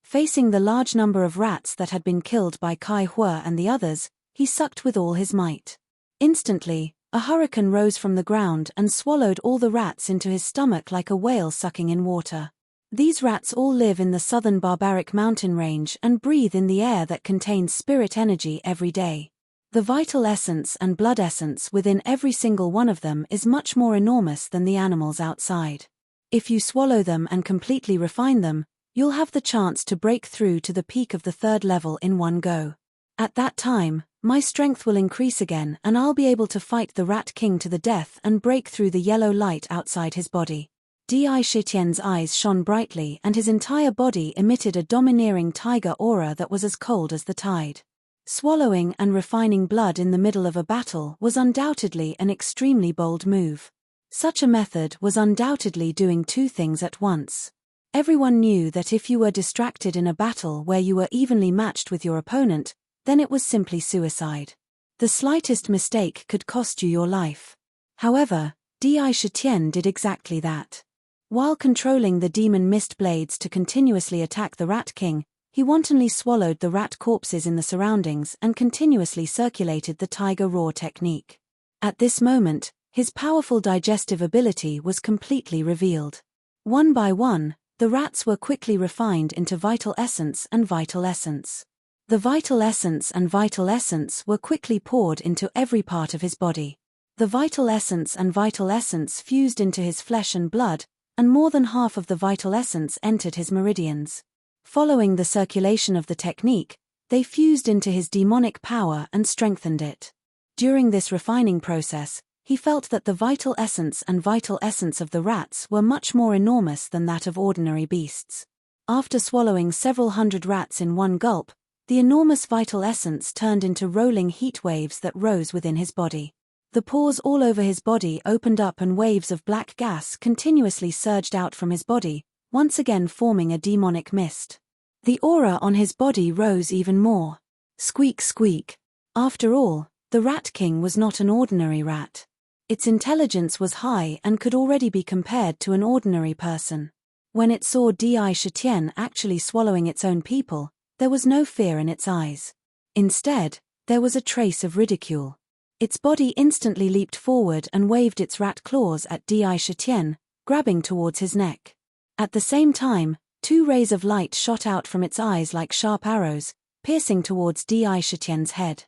Facing the large number of rats that had been killed by Kai Hua and the others, he sucked with all his might. Instantly, a hurricane rose from the ground and swallowed all the rats into his stomach like a whale sucking in water. These rats all live in the southern barbaric mountain range and breathe in the air that contains spirit energy every day. The vital essence and blood essence within every single one of them is much more enormous than the animals outside. If you swallow them and completely refine them, you'll have the chance to break through to the peak of the 3rd level in one go. At that time, my strength will increase again and I'll be able to fight the Rat King to the death and break through the yellow light outside his body. Di Shitian's eyes shone brightly and his entire body emitted a domineering tiger aura that was as cold as the tide. Swallowing and refining blood in the middle of a battle was undoubtedly an extremely bold move. Such a method was undoubtedly doing two things at once. Everyone knew that if you were distracted in a battle where you were evenly matched with your opponent, then it was simply suicide. The slightest mistake could cost you your life. However, Di Shitian did exactly that. While controlling the demon mist blades to continuously attack the Rat King, he wantonly swallowed the rat corpses in the surroundings and continuously circulated the tiger roar technique. At this moment, his powerful digestive ability was completely revealed. One by one, the rats were quickly refined into vital essence and vital essence. The vital essence and vital essence were quickly poured into every part of his body. The vital essence and vital essence fused into his flesh and blood, and more than half of the vital essence entered his meridians. Following the circulation of the technique, they fused into his demonic power and strengthened it. During this refining process, he felt that the vital essence and vital essence of the rats were much more enormous than that of ordinary beasts. After swallowing several hundred rats in one gulp, the enormous vital essence turned into rolling heat waves that rose within his body. The pores all over his body opened up and waves of black gas continuously surged out from his body, once again forming a demonic mist. The aura on his body rose even more. Squeak squeak. After all, the Rat King was not an ordinary rat. Its intelligence was high and could already be compared to an ordinary person. When it saw Di Shitian actually swallowing its own people, there was no fear in its eyes. Instead, there was a trace of ridicule. Its body instantly leaped forward and waved its rat claws at Di Shitian, grabbing towards his neck. At the same time, two rays of light shot out from its eyes like sharp arrows, piercing towards Di Shitian's head.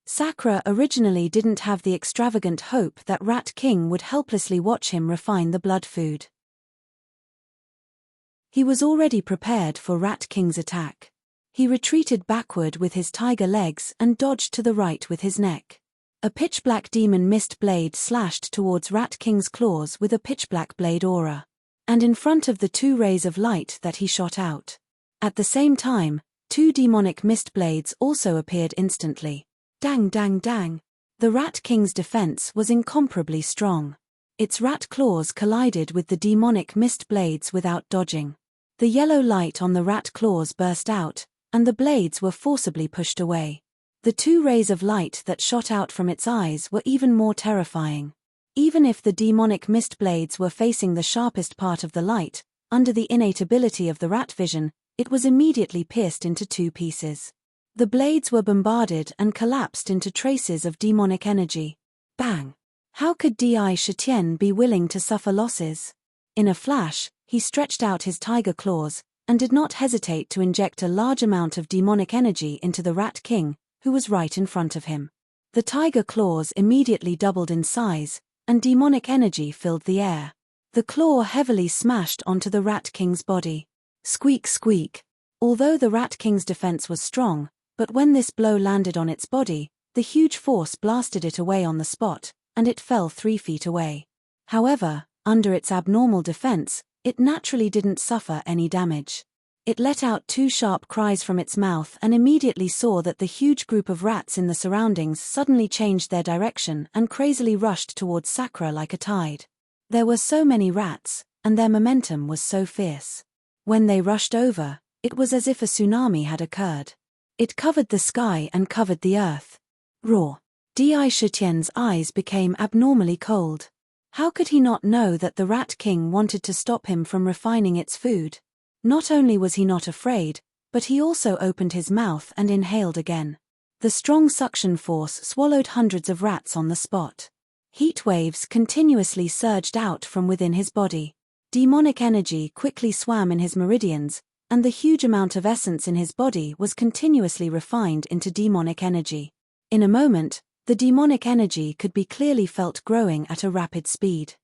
Sakura originally didn't have the extravagant hope that Rat King would helplessly watch him refine the blood food. He was already prepared for Rat King's attack. He retreated backward with his tiger legs and dodged to the right with his neck. A pitch-black demon mist blade slashed towards Rat King's claws with a pitch-black blade aura. And in front of the two rays of light that he shot out. At the same time, two demonic mist blades also appeared instantly. Dang dang dang. The Rat King's defense was incomparably strong. Its rat claws collided with the demonic mist blades without dodging. The yellow light on the rat claws burst out, and the blades were forcibly pushed away. The two rays of light that shot out from its eyes were even more terrifying. Even if the demonic mist blades were facing the sharpest part of the light, under the innate ability of the rat vision, it was immediately pierced into two pieces. The blades were bombarded and collapsed into traces of demonic energy. Bang! How could Di Shitian be willing to suffer losses? In a flash, he stretched out his tiger claws, and did not hesitate to inject a large amount of demonic energy into the Rat King, who was right in front of him. The tiger claws immediately doubled in size, and demonic energy filled the air. The claw heavily smashed onto the Rat King's body. Squeak squeak. Although the Rat King's defense was strong, but when this blow landed on its body, the huge force blasted it away on the spot, and it fell 3 feet away. However, under its abnormal defense, it naturally didn't suffer any damage. It let out 2 sharp cries from its mouth and immediately saw that the huge group of rats in the surroundings suddenly changed their direction and crazily rushed towards Sakura like a tide. There were so many rats, and their momentum was so fierce. When they rushed over, it was as if a tsunami had occurred. It covered the sky and covered the earth. Roar! Di Shitian's eyes became abnormally cold. How could he not know that the Rat King wanted to stop him from refining its food? Not only was he not afraid, but he also opened his mouth and inhaled again. The strong suction force swallowed hundreds of rats on the spot. Heat waves continuously surged out from within his body. Demonic energy quickly swam in his meridians, and the huge amount of essence in his body was continuously refined into demonic energy. In a moment, the demonic energy could be clearly felt growing at a rapid speed.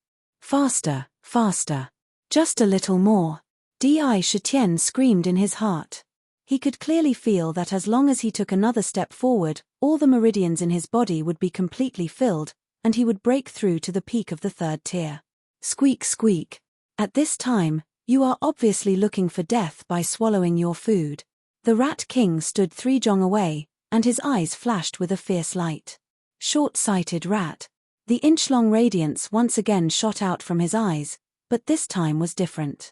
Faster, faster. Just a little more. Di Shitian screamed in his heart. He could clearly feel that as long as he took another step forward, all the meridians in his body would be completely filled, and he would break through to the peak of the 3rd tier. Squeak squeak. At this time, you are obviously looking for death by swallowing your food. The Rat King stood 3 jong away, and his eyes flashed with a fierce light. Short-sighted rat. The inch-long radiance once again shot out from his eyes, but this time was different.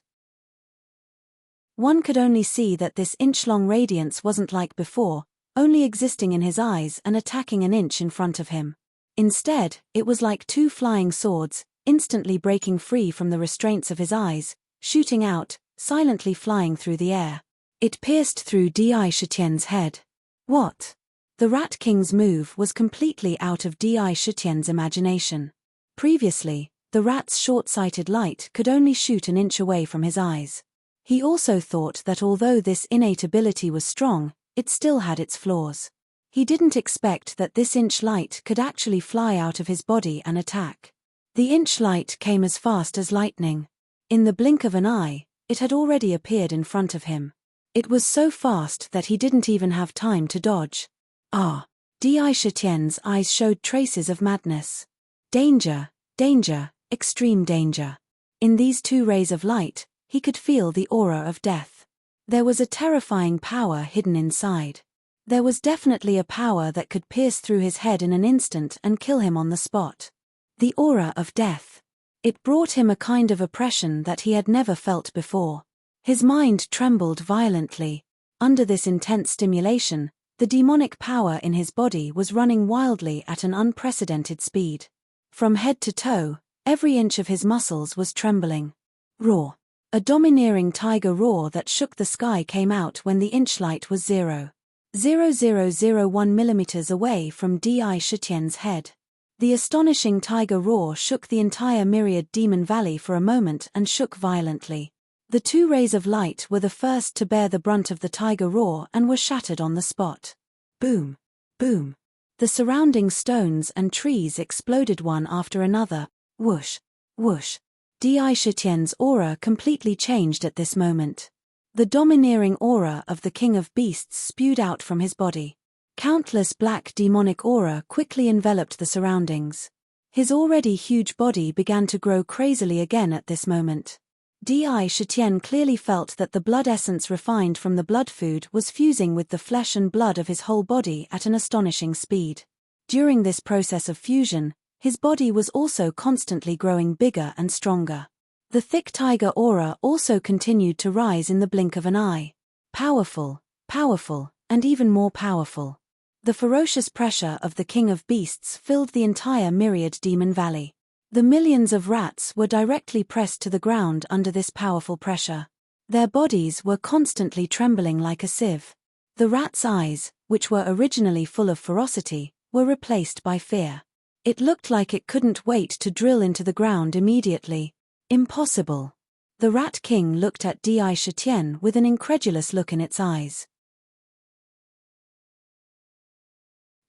One could only see that this inch-long radiance wasn't like before, only existing in his eyes and attacking an inch in front of him. Instead, it was like 2 flying swords, instantly breaking free from the restraints of his eyes, shooting out, silently flying through the air. It pierced through Di Shitian's head. What? The Rat King's move was completely out of Di Shitian's imagination. Previously, the rat's short-sighted light could only shoot an inch away from his eyes. He also thought that although this innate ability was strong, it still had its flaws. He didn't expect that this inch light could actually fly out of his body and attack. The inch light came as fast as lightning. In the blink of an eye, it had already appeared in front of him. It was so fast that he didn't even have time to dodge. Ah! Di Shitian's eyes showed traces of madness. Danger, danger, extreme danger. In these 2 rays of light, he could feel the aura of death. There was a terrifying power hidden inside. There was definitely a power that could pierce through his head in an instant and kill him on the spot. The aura of death. It brought him a kind of oppression that he had never felt before. His mind trembled violently. Under this intense stimulation, the demonic power in his body was running wildly at an unprecedented speed. From head to toe, every inch of his muscles was trembling. Roar. A domineering tiger roar that shook the sky came out when the inch light was 0.0001 millimeters away from Di Shitian's head. The astonishing tiger roar shook the entire Myriad Demon Valley for a moment and shook violently. The 2 rays of light were the first to bear the brunt of the tiger roar and were shattered on the spot. Boom! Boom! The surrounding stones and trees exploded one after another. Whoosh! Whoosh! Di Shitian's aura completely changed at this moment. The domineering aura of the King of Beasts spewed out from his body. Countless black demonic aura quickly enveloped the surroundings. His already huge body began to grow crazily again at this moment. Di Shitian clearly felt that the blood essence refined from the blood food was fusing with the flesh and blood of his whole body at an astonishing speed. During this process of fusion, his body was also constantly growing bigger and stronger. The thick tiger aura also continued to rise in the blink of an eye. Powerful, powerful, and even more powerful. The ferocious pressure of the King of Beasts filled the entire Myriad Demon Valley. The millions of rats were directly pressed to the ground under this powerful pressure. Their bodies were constantly trembling like a sieve. The rats' eyes, which were originally full of ferocity, were replaced by fear. It looked like it couldn't wait to drill into the ground immediately. Impossible. The Rat King looked at Di Shitian with an incredulous look in its eyes.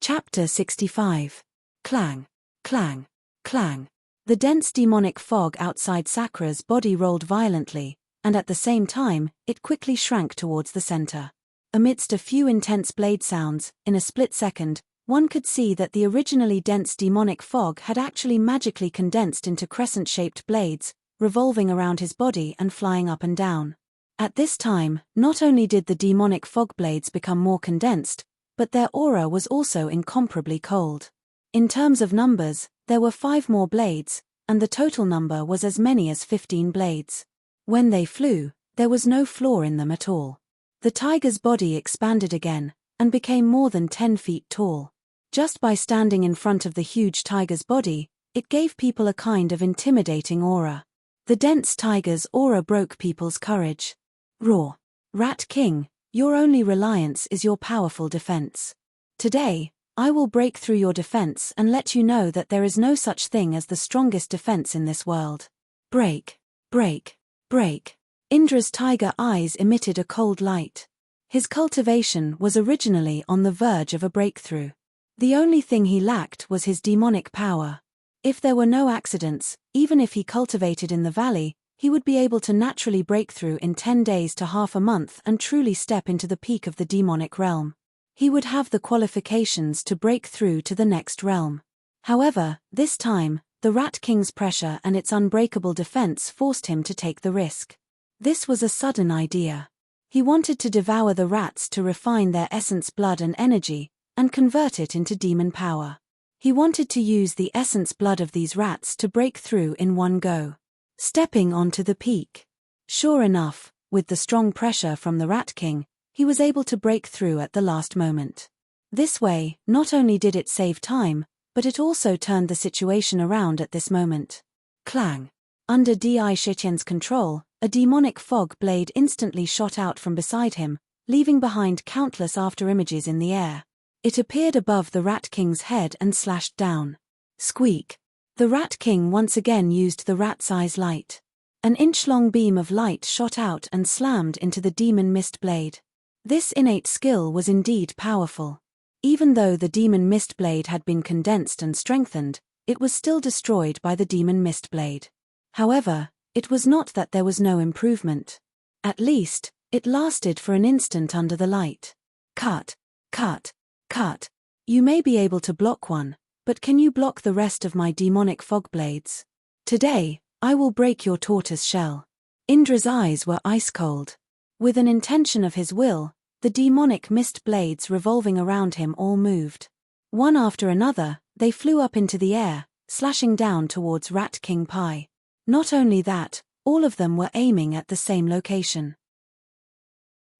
Chapter 65. Clang, clang, clang. The dense demonic fog outside Sakra's body rolled violently, and at the same time, it quickly shrank towards the center. Amidst a few intense blade sounds, in a split second, one could see that the originally dense demonic fog had actually magically condensed into crescent-shaped blades, revolving around his body and flying up and down. At this time, not only did the demonic fog blades become more condensed, but their aura was also incomparably cold. In terms of numbers, there were 5 more blades, and the total number was as many as 15 blades. When they flew, there was no flaw in them at all. The tiger's body expanded again, and became more than 10 feet tall. Just by standing in front of the huge tiger's body, it gave people a kind of intimidating aura. The dense tiger's aura broke people's courage. Roar. Rat King, your only reliance is your powerful defense. Today, I will break through your defense and let you know that there is no such thing as the strongest defense in this world. Break, break, break. Indra's tiger eyes emitted a cold light. His cultivation was originally on the verge of a breakthrough. The only thing he lacked was his demonic power. If there were no accidents, even if he cultivated in the valley, he would be able to naturally break through in 10 days to half a month and truly step into the peak of the demonic realm. He would have the qualifications to break through to the next realm. However, this time, the Rat King's pressure and its unbreakable defense forced him to take the risk. This was a sudden idea. He wanted to devour the rats to refine their essence, blood and energy, and convert it into demon power. He wanted to use the essence blood of these rats to break through in one go. Stepping onto the peak. Sure enough, with the strong pressure from the Rat King, he was able to break through at the last moment. This way, not only did it save time, but it also turned the situation around at this moment. Clang. Under Di Shitian's control, a demonic fog blade instantly shot out from beside him, leaving behind countless afterimages in the air. It appeared above the Rat King's head and slashed down. Squeak. The Rat King once again used the rat's eyes light. An inch-long beam of light shot out and slammed into the demon mist blade. This innate skill was indeed powerful. Even though the demon mist blade had been condensed and strengthened, it was still destroyed by the demon mist blade. However, it was not that there was no improvement. At least, it lasted for an instant under the light. Cut, cut, cut. You may be able to block one, but can you block the rest of my demonic fog blades? Today, I will break your tortoise shell. Indra's eyes were ice cold. With an intention of his will, the demonic mist blades revolving around him all moved. One after another, they flew up into the air, slashing down towards Rat King Pai. Not only that, all of them were aiming at the same location.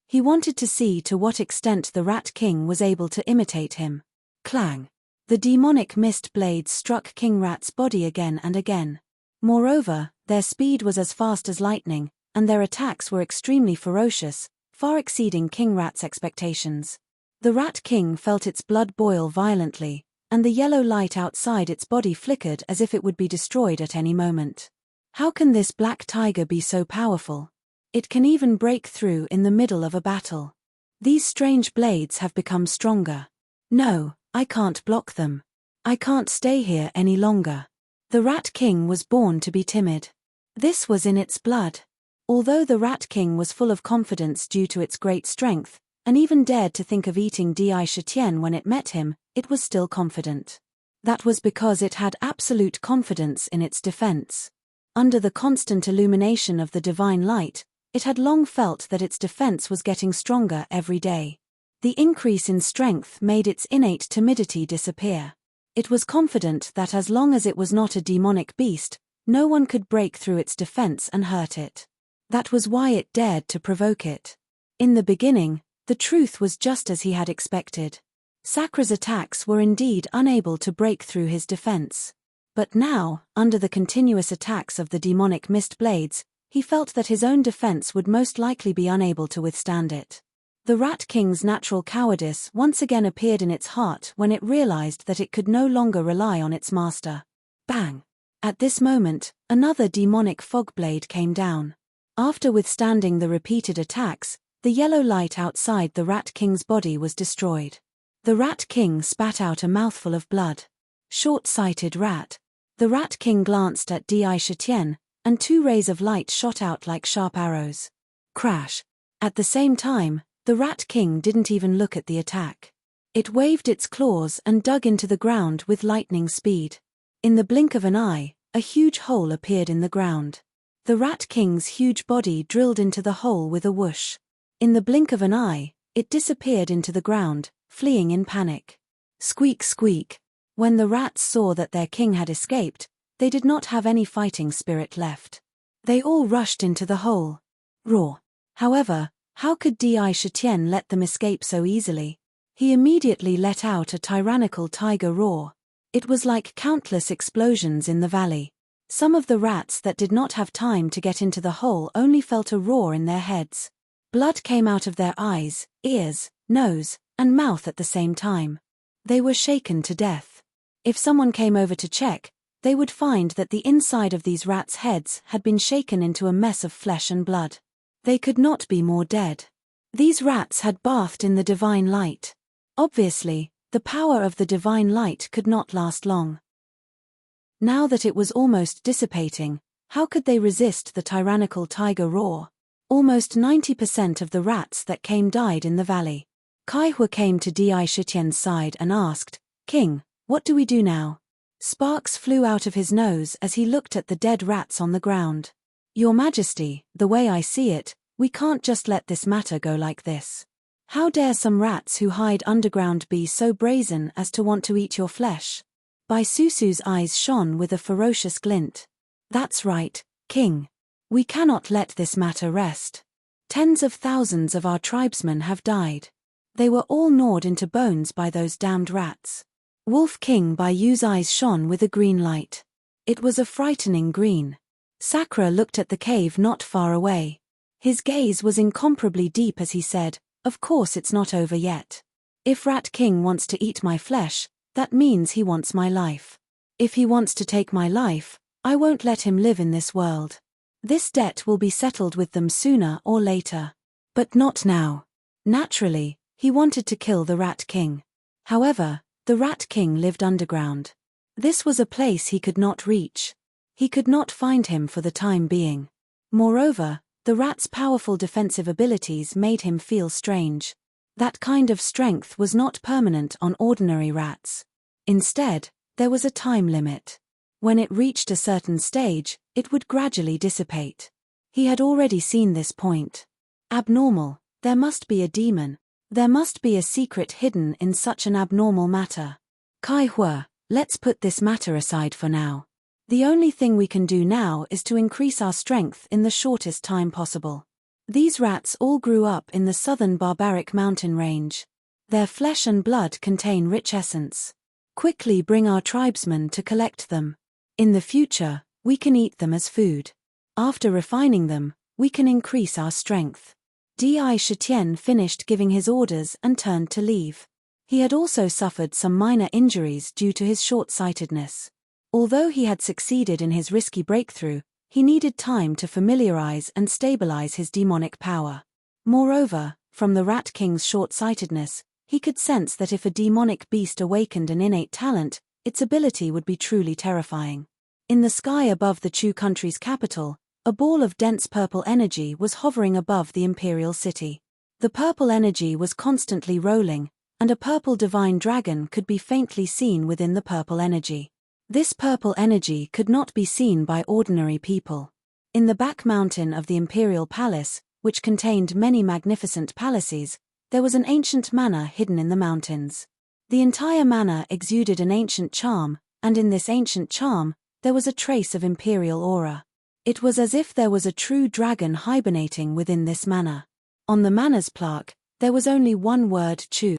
He wanted to see to what extent the Rat King was able to imitate him. Clang. The demonic mist blades struck King Rat's body again and again. Moreover, their speed was as fast as lightning, and their attacks were extremely ferocious, far exceeding King Rat's expectations. The Rat King felt its blood boil violently, and the yellow light outside its body flickered as if it would be destroyed at any moment. How can this black tiger be so powerful? It can even break through in the middle of a battle. These strange blades have become stronger. No, I can't block them. I can't stay here any longer. The Rat King was born to be timid. This was in its blood. Although the Rat King was full of confidence due to its great strength, and even dared to think of eating Di Shitian when it met him, it was still confident. That was because it had absolute confidence in its defense. Under the constant illumination of the divine light, it had long felt that its defense was getting stronger every day. The increase in strength made its innate timidity disappear. It was confident that as long as it was not a demonic beast, no one could break through its defense and hurt it. That was why it dared to provoke it. In the beginning, the truth was just as he had expected. Sakra's attacks were indeed unable to break through his defense. But now, under the continuous attacks of the demonic mist blades, he felt that his own defense would most likely be unable to withstand it. The Rat King's natural cowardice once again appeared in its heart when it realized that it could no longer rely on its master. Bang! At this moment, another demonic fog blade came down. After withstanding the repeated attacks, the yellow light outside the Rat King's body was destroyed. The Rat King spat out a mouthful of blood. Short-sighted rat. The Rat King glanced at Di Shitian, and 2 rays of light shot out like sharp arrows. Crash! At the same time, the Rat King didn't even look at the attack. It waved its claws and dug into the ground with lightning speed. In the blink of an eye, a huge hole appeared in the ground. The Rat King's huge body drilled into the hole with a whoosh. In the blink of an eye, it disappeared into the ground, fleeing in panic. Squeak, squeak. When the rats saw that their king had escaped, they did not have any fighting spirit left. They all rushed into the hole. Roar. However, how could Di Shitian let them escape so easily? He immediately let out a tyrannical tiger roar. It was like countless explosions in the valley. Some of the rats that did not have time to get into the hole only felt a roar in their heads. Blood came out of their eyes, ears, nose, and mouth at the same time. They were shaken to death. If someone came over to check, they would find that the inside of these rats' heads had been shaken into a mess of flesh and blood. They could not be more dead. These rats had bathed in the divine light. Obviously, the power of the divine light could not last long. Now that it was almost dissipating, how could they resist the tyrannical tiger roar? Almost 90% of the rats that came died in the valley. Kaihua came to Di Shitian's side and asked, "King, what do we do now?" Sparks flew out of his nose as he looked at the dead rats on the ground. "Your Majesty, the way I see it, we can't just let this matter go like this. How dare some rats who hide underground be so brazen as to want to eat your flesh?" Bai Susu's eyes shone with a ferocious glint. "That's right, King. We cannot let this matter rest. Tens of thousands of our tribesmen have died. They were all gnawed into bones by those damned rats." Wolf King Bai Yu's eyes shone with a green light. It was a frightening green. Sakura looked at the cave not far away. His gaze was incomparably deep as he said, "Of course it's not over yet. If Rat King wants to eat my flesh, that means he wants my life. If he wants to take my life, I won't let him live in this world. This debt will be settled with them sooner or later. But not now." Naturally, he wanted to kill the Rat King. However, the Rat King lived underground. This was a place he could not reach. He could not find him for the time being. Moreover, the rat's powerful defensive abilities made him feel strange. That kind of strength was not permanent on ordinary rats. Instead, there was a time limit. When it reached a certain stage, it would gradually dissipate. He had already seen this point. Abnormal, there must be a demon. There must be a secret hidden in such an abnormal matter. Kaihua, let's put this matter aside for now. The only thing we can do now is to increase our strength in the shortest time possible. These rats all grew up in the southern barbaric mountain range. Their flesh and blood contain rich essence. Quickly bring our tribesmen to collect them. In the future, we can eat them as food. After refining them, we can increase our strength. Di Shitian finished giving his orders and turned to leave. He had also suffered some minor injuries due to his short-sightedness. Although he had succeeded in his risky breakthrough, he needed time to familiarize and stabilize his demonic power. Moreover, from the Rat King's short-sightedness, he could sense that if a demonic beast awakened an innate talent, its ability would be truly terrifying. In the sky above the Chu country's capital, a ball of dense purple energy was hovering above the imperial city. The purple energy was constantly rolling, and a purple divine dragon could be faintly seen within the purple energy. This purple energy could not be seen by ordinary people. In the back mountain of the imperial palace, which contained many magnificent palaces, there was an ancient manor hidden in the mountains. The entire manor exuded an ancient charm, and in this ancient charm, there was a trace of imperial aura. It was as if there was a true dragon hibernating within this manor. On the manor's plaque, there was only one word, Chu.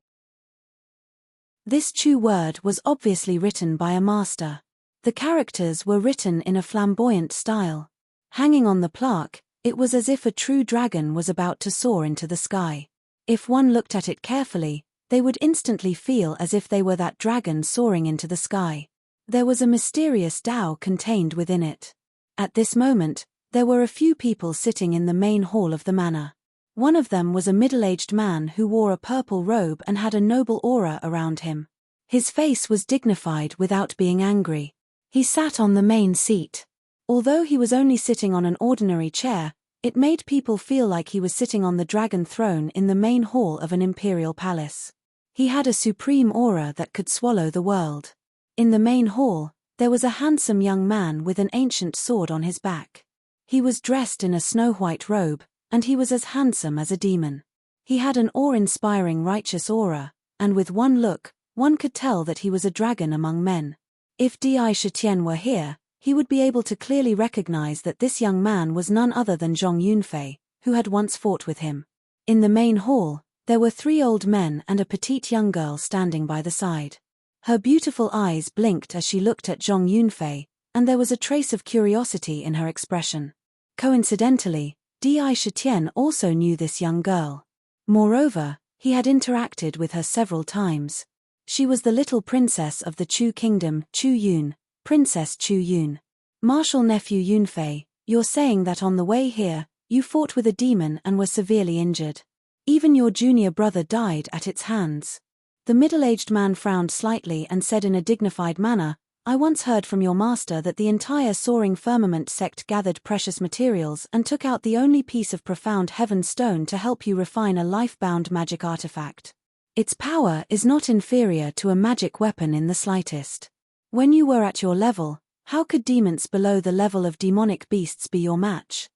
This Chu word was obviously written by a master. The characters were written in a flamboyant style. Hanging on the plaque, it was as if a true dragon was about to soar into the sky. If one looked at it carefully, they would instantly feel as if they were that dragon soaring into the sky. There was a mysterious Tao contained within it. At this moment, there were a few people sitting in the main hall of the manor. One of them was a middle-aged man who wore a purple robe and had a noble aura around him. His face was dignified without being angry. He sat on the main seat. Although he was only sitting on an ordinary chair, it made people feel like he was sitting on the dragon throne in the main hall of an imperial palace. He had a supreme aura that could swallow the world. In the main hall, there was a handsome young man with an ancient sword on his back. He was dressed in a snow-white robe, and he was as handsome as a demon. He had an awe-inspiring righteous aura, and with one look, one could tell that he was a dragon among men. If Di Shitian were here, he would be able to clearly recognize that this young man was none other than Zhong Yunfei, who had once fought with him. In the main hall, there were 3 old men and a petite young girl standing by the side. Her beautiful eyes blinked as she looked at Zhong Yunfei, and there was a trace of curiosity in her expression. Coincidentally, Di Shitian also knew this young girl. Moreover, he had interacted with her several times. She was the little princess of the Chu kingdom, Chu Yun, Princess Chu Yun. Martial nephew Yunfei, you're saying that on the way here, you fought with a demon and were severely injured. Even your junior brother died at its hands. The middle-aged man frowned slightly and said in a dignified manner, I once heard from your master that the entire soaring firmament sect gathered precious materials and took out the only piece of profound heaven stone to help you refine a life-bound magic artifact. Its power is not inferior to a magic weapon in the slightest. When you were at your level, how could demons below the level of demonic beasts be your match?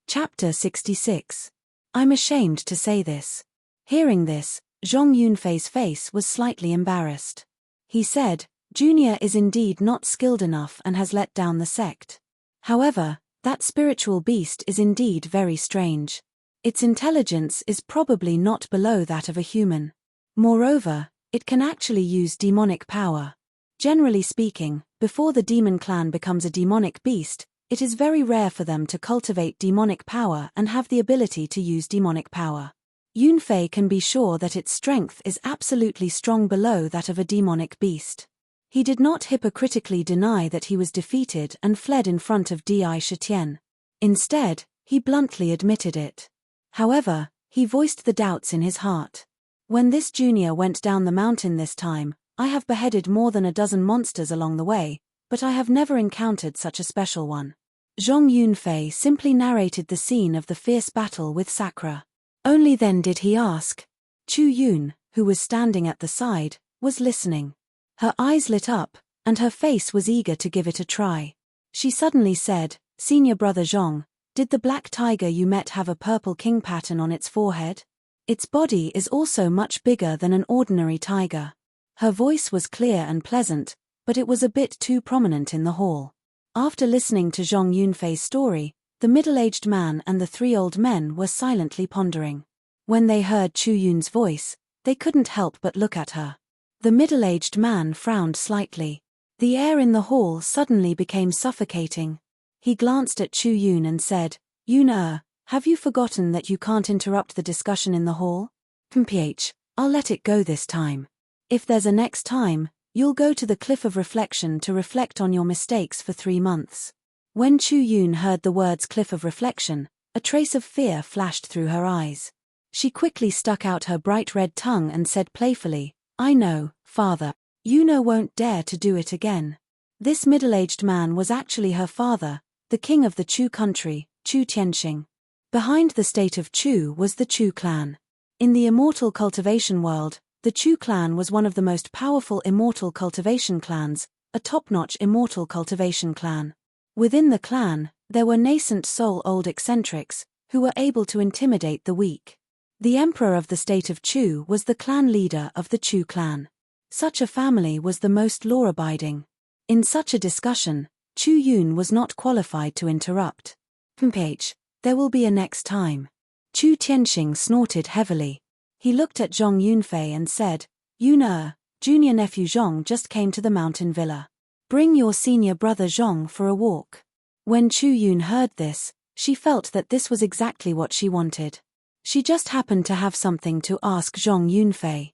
Chapter 66. I'm ashamed to say this. Hearing this, Zhong Yunfei's face was slightly embarrassed. He said, Junior is indeed not skilled enough and has let down the sect. However, that spiritual beast is indeed very strange. Its intelligence is probably not below that of a human. Moreover, it can actually use demonic power. Generally speaking, before the demon clan becomes a demonic beast, it is very rare for them to cultivate demonic power and have the ability to use demonic power. Yunfei can be sure that its strength is absolutely strong below that of a demonic beast. He did not hypocritically deny that he was defeated and fled in front of Di Shitian. Instead, he bluntly admitted it. However, he voiced the doubts in his heart. When this junior went down the mountain this time, I have beheaded more than a dozen monsters along the way, but I have never encountered such a special one. Zhong Yunfei simply narrated the scene of the fierce battle with Sakura. Only then did he ask. Chu Yun, who was standing at the side, was listening. Her eyes lit up, and her face was eager to give it a try. She suddenly said, Senior brother Zhong, did the black tiger you met have a purple king pattern on its forehead? Its body is also much bigger than an ordinary tiger. Her voice was clear and pleasant, but it was a bit too prominent in the hall. After listening to Zhong Yunfei's story, the middle-aged man and the 3 old men were silently pondering. When they heard Chu Yun's voice, they couldn't help but look at her. The middle-aged man frowned slightly. The air in the hall suddenly became suffocating. He glanced at Chu Yun and said, Yun, have you forgotten that you can't interrupt the discussion in the hall? PH, I'll let it go this time. If there's a next time, you'll go to the Cliff of Reflection to reflect on your mistakes for 3 months. When Chu Yun heard the words Cliff of Reflection, a trace of fear flashed through her eyes. She quickly stuck out her bright red tongue and said playfully, I know, father. Yun won't dare to do it again. This middle-aged man was actually her father, the king of the Chu country, Chu Tianxing. Behind the state of Chu was the Chu clan. In the immortal cultivation world, the Chu clan was one of the most powerful immortal cultivation clans, a top-notch immortal cultivation clan. Within the clan, there were nascent soul-old eccentrics, who were able to intimidate the weak. The emperor of the state of Chu was the clan leader of the Chu clan. Such a family was the most law-abiding. In such a discussion, Chu Yun was not qualified to interrupt. PH, there will be a next time. Chu Tianxing snorted heavily. He looked at Zhong Yunfei and said, Yun, junior nephew Zhong just came to the mountain villa. Bring your senior brother Zhong for a walk. When Chu Yun heard this, she felt that this was exactly what she wanted. She just happened to have something to ask Zhong Yunfei.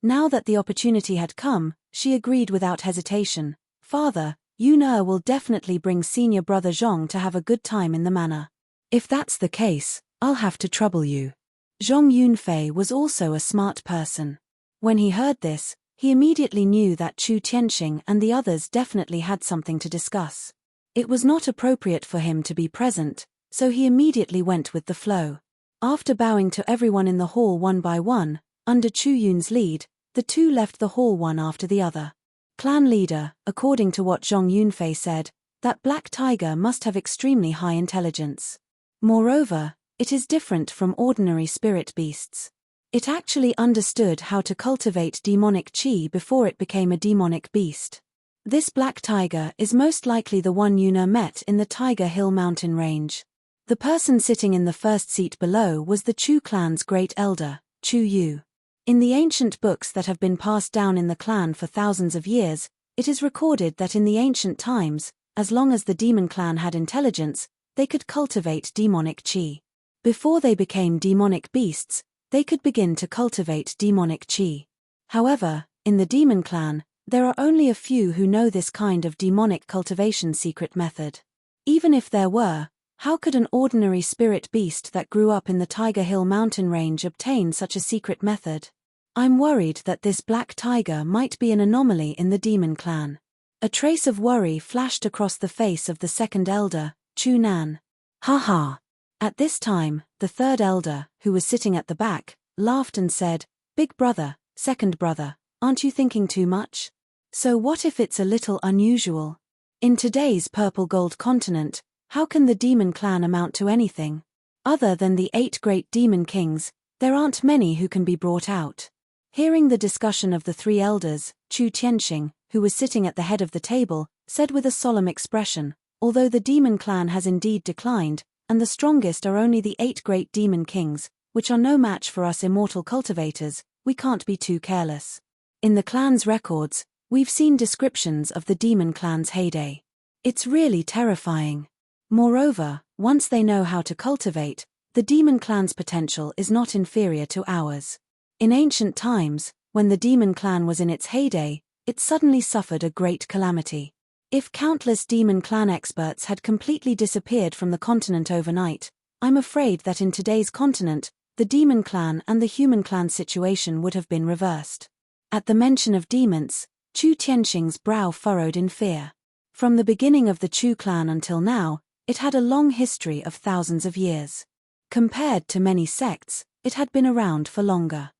Now that the opportunity had come, she agreed without hesitation. Father, Yun will definitely bring senior brother Zhong to have a good time in the manor. If that's the case, I'll have to trouble you. Zhong Yunfei was also a smart person. When he heard this, he immediately knew that Chu Tianxing and the others definitely had something to discuss. It was not appropriate for him to be present, so he immediately went with the flow. After bowing to everyone in the hall one by one, under Chu Yun's lead, the two left the hall one after the other. Clan leader, according to what Zhong Yunfei said, that black tiger must have extremely high intelligence. Moreover, it is different from ordinary spirit beasts. It actually understood how to cultivate demonic qi before it became a demonic beast. This black tiger is most likely the one Yuna met in the Tiger Hill mountain range. The person sitting in the first seat below was the Chu clan's great elder, Chu Yu. In the ancient books that have been passed down in the clan for thousands of years, it is recorded that in the ancient times, as long as the demon clan had intelligence, they could cultivate demonic qi. Before they became demonic beasts, they could begin to cultivate demonic qi. However, in the demon clan, there are only a few who know this kind of demonic cultivation secret method. Even if there were, how could an ordinary spirit beast that grew up in the Tiger Hill mountain range obtain such a secret method? I'm worried that this black tiger might be an anomaly in the demon clan. A trace of worry flashed across the face of the second elder, Chu Nan. Ha. At this time, the third elder, who was sitting at the back, laughed and said, Big brother, second brother, aren't you thinking too much? So what if it's a little unusual? In today's purple gold continent, how can the demon clan amount to anything? Other than the 8 great demon kings, there aren't many who can be brought out. Hearing the discussion of the 3 elders, Chu Tianxing, who was sitting at the head of the table, said with a solemn expression, although the demon clan has indeed declined, and the strongest are only the 8 great demon kings, which are no match for us immortal cultivators, we can't be too careless. In the clan's records, we've seen descriptions of the demon clan's heyday. It's really terrifying. Moreover, once they know how to cultivate, the demon clan's potential is not inferior to ours. In ancient times, when the demon clan was in its heyday, it suddenly suffered a great calamity. If countless demon clan experts had completely disappeared from the continent overnight, I'm afraid that in today's continent, the demon clan and the human clan situation would have been reversed. At the mention of demons, Chu Tianxing's brow furrowed in fear. From the beginning of the Chu clan until now, it had a long history of thousands of years. Compared to many sects, it had been around for longer.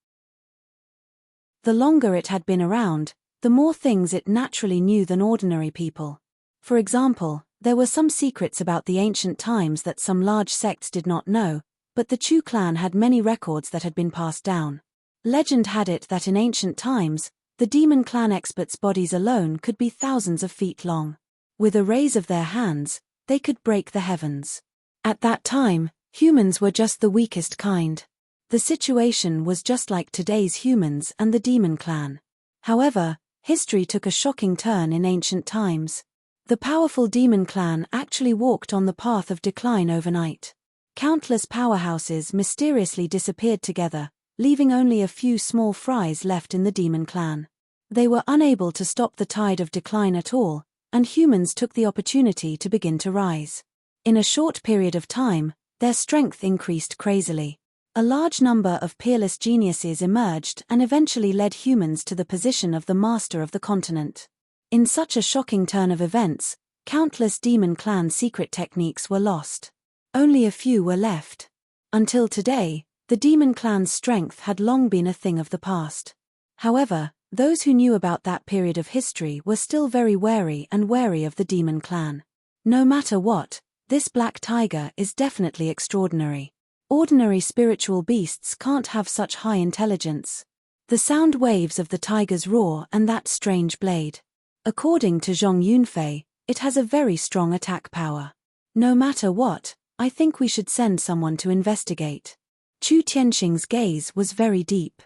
The longer it had been around, the more things it naturally knew than ordinary people. For example, there were some secrets about the ancient times that some large sects did not know, but the Chu clan had many records that had been passed down. Legend had it that in ancient times, the demon clan experts' bodies alone could be thousands of feet long. With a raise of their hands, they could break the heavens. At that time, humans were just the weakest kind. The situation was just like today's humans and the demon clan. However, history took a shocking turn in ancient times. The powerful demon clan actually walked on the path of decline overnight. Countless powerhouses mysteriously disappeared together, leaving only a few small fries left in the demon clan. They were unable to stop the tide of decline at all, and humans took the opportunity to begin to rise. In a short period of time, their strength increased crazily. A large number of peerless geniuses emerged and eventually led humans to the position of the master of the continent. In such a shocking turn of events, countless demon clan secret techniques were lost. Only a few were left. Until today, the demon clan's strength had long been a thing of the past. However, those who knew about that period of history were still very wary of the demon clan. No matter what, this black tiger is definitely extraordinary. Ordinary spiritual beasts can't have such high intelligence. The sound waves of the tiger's roar and that strange blade. According to Zhong Yunfei, it has a very strong attack power. No matter what, I think we should send someone to investigate. Chu Tianxing's gaze was very deep.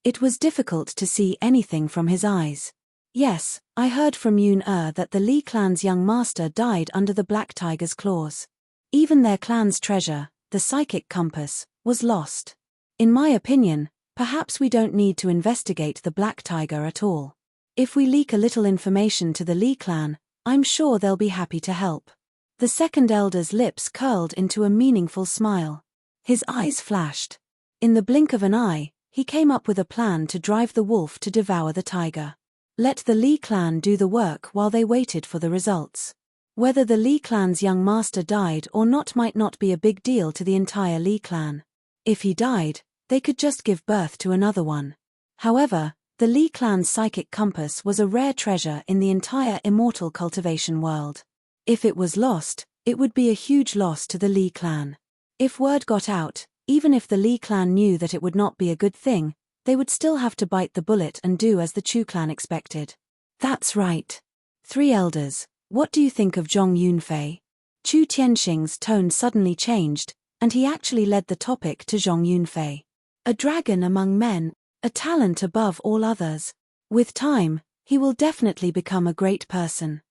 It was difficult to see anything from his eyes. Yes, I heard from Yoon that the Lee clan's young master died under the Black Tiger's claws. Even their clan's treasure, the psychic compass, was lost. In my opinion, perhaps we don't need to investigate the Black Tiger at all. If we leak a little information to the Lee clan, I'm sure they'll be happy to help. The second elder's lips curled into a meaningful smile. His eyes flashed. In the blink of an eye, he came up with a plan to drive the wolf to devour the tiger. Let the Lee clan do the work while they waited for the results. Whether the Lee clan's young master died or not might not be a big deal to the entire Lee clan. If he died, they could just give birth to another one. However, the Lee clan's psychic compass was a rare treasure in the entire immortal cultivation world. If it was lost, it would be a huge loss to the Lee clan. If word got out, even if the Lee clan knew that it would not be a good thing, they would still have to bite the bullet and do as the Chu clan expected. That's right. 3 elders, what do you think of Zhong Yunfei? Chu Tianxing's tone suddenly changed, and he actually led the topic to Zhong Yunfei. A dragon among men, a talent above all others. With time, he will definitely become a great person.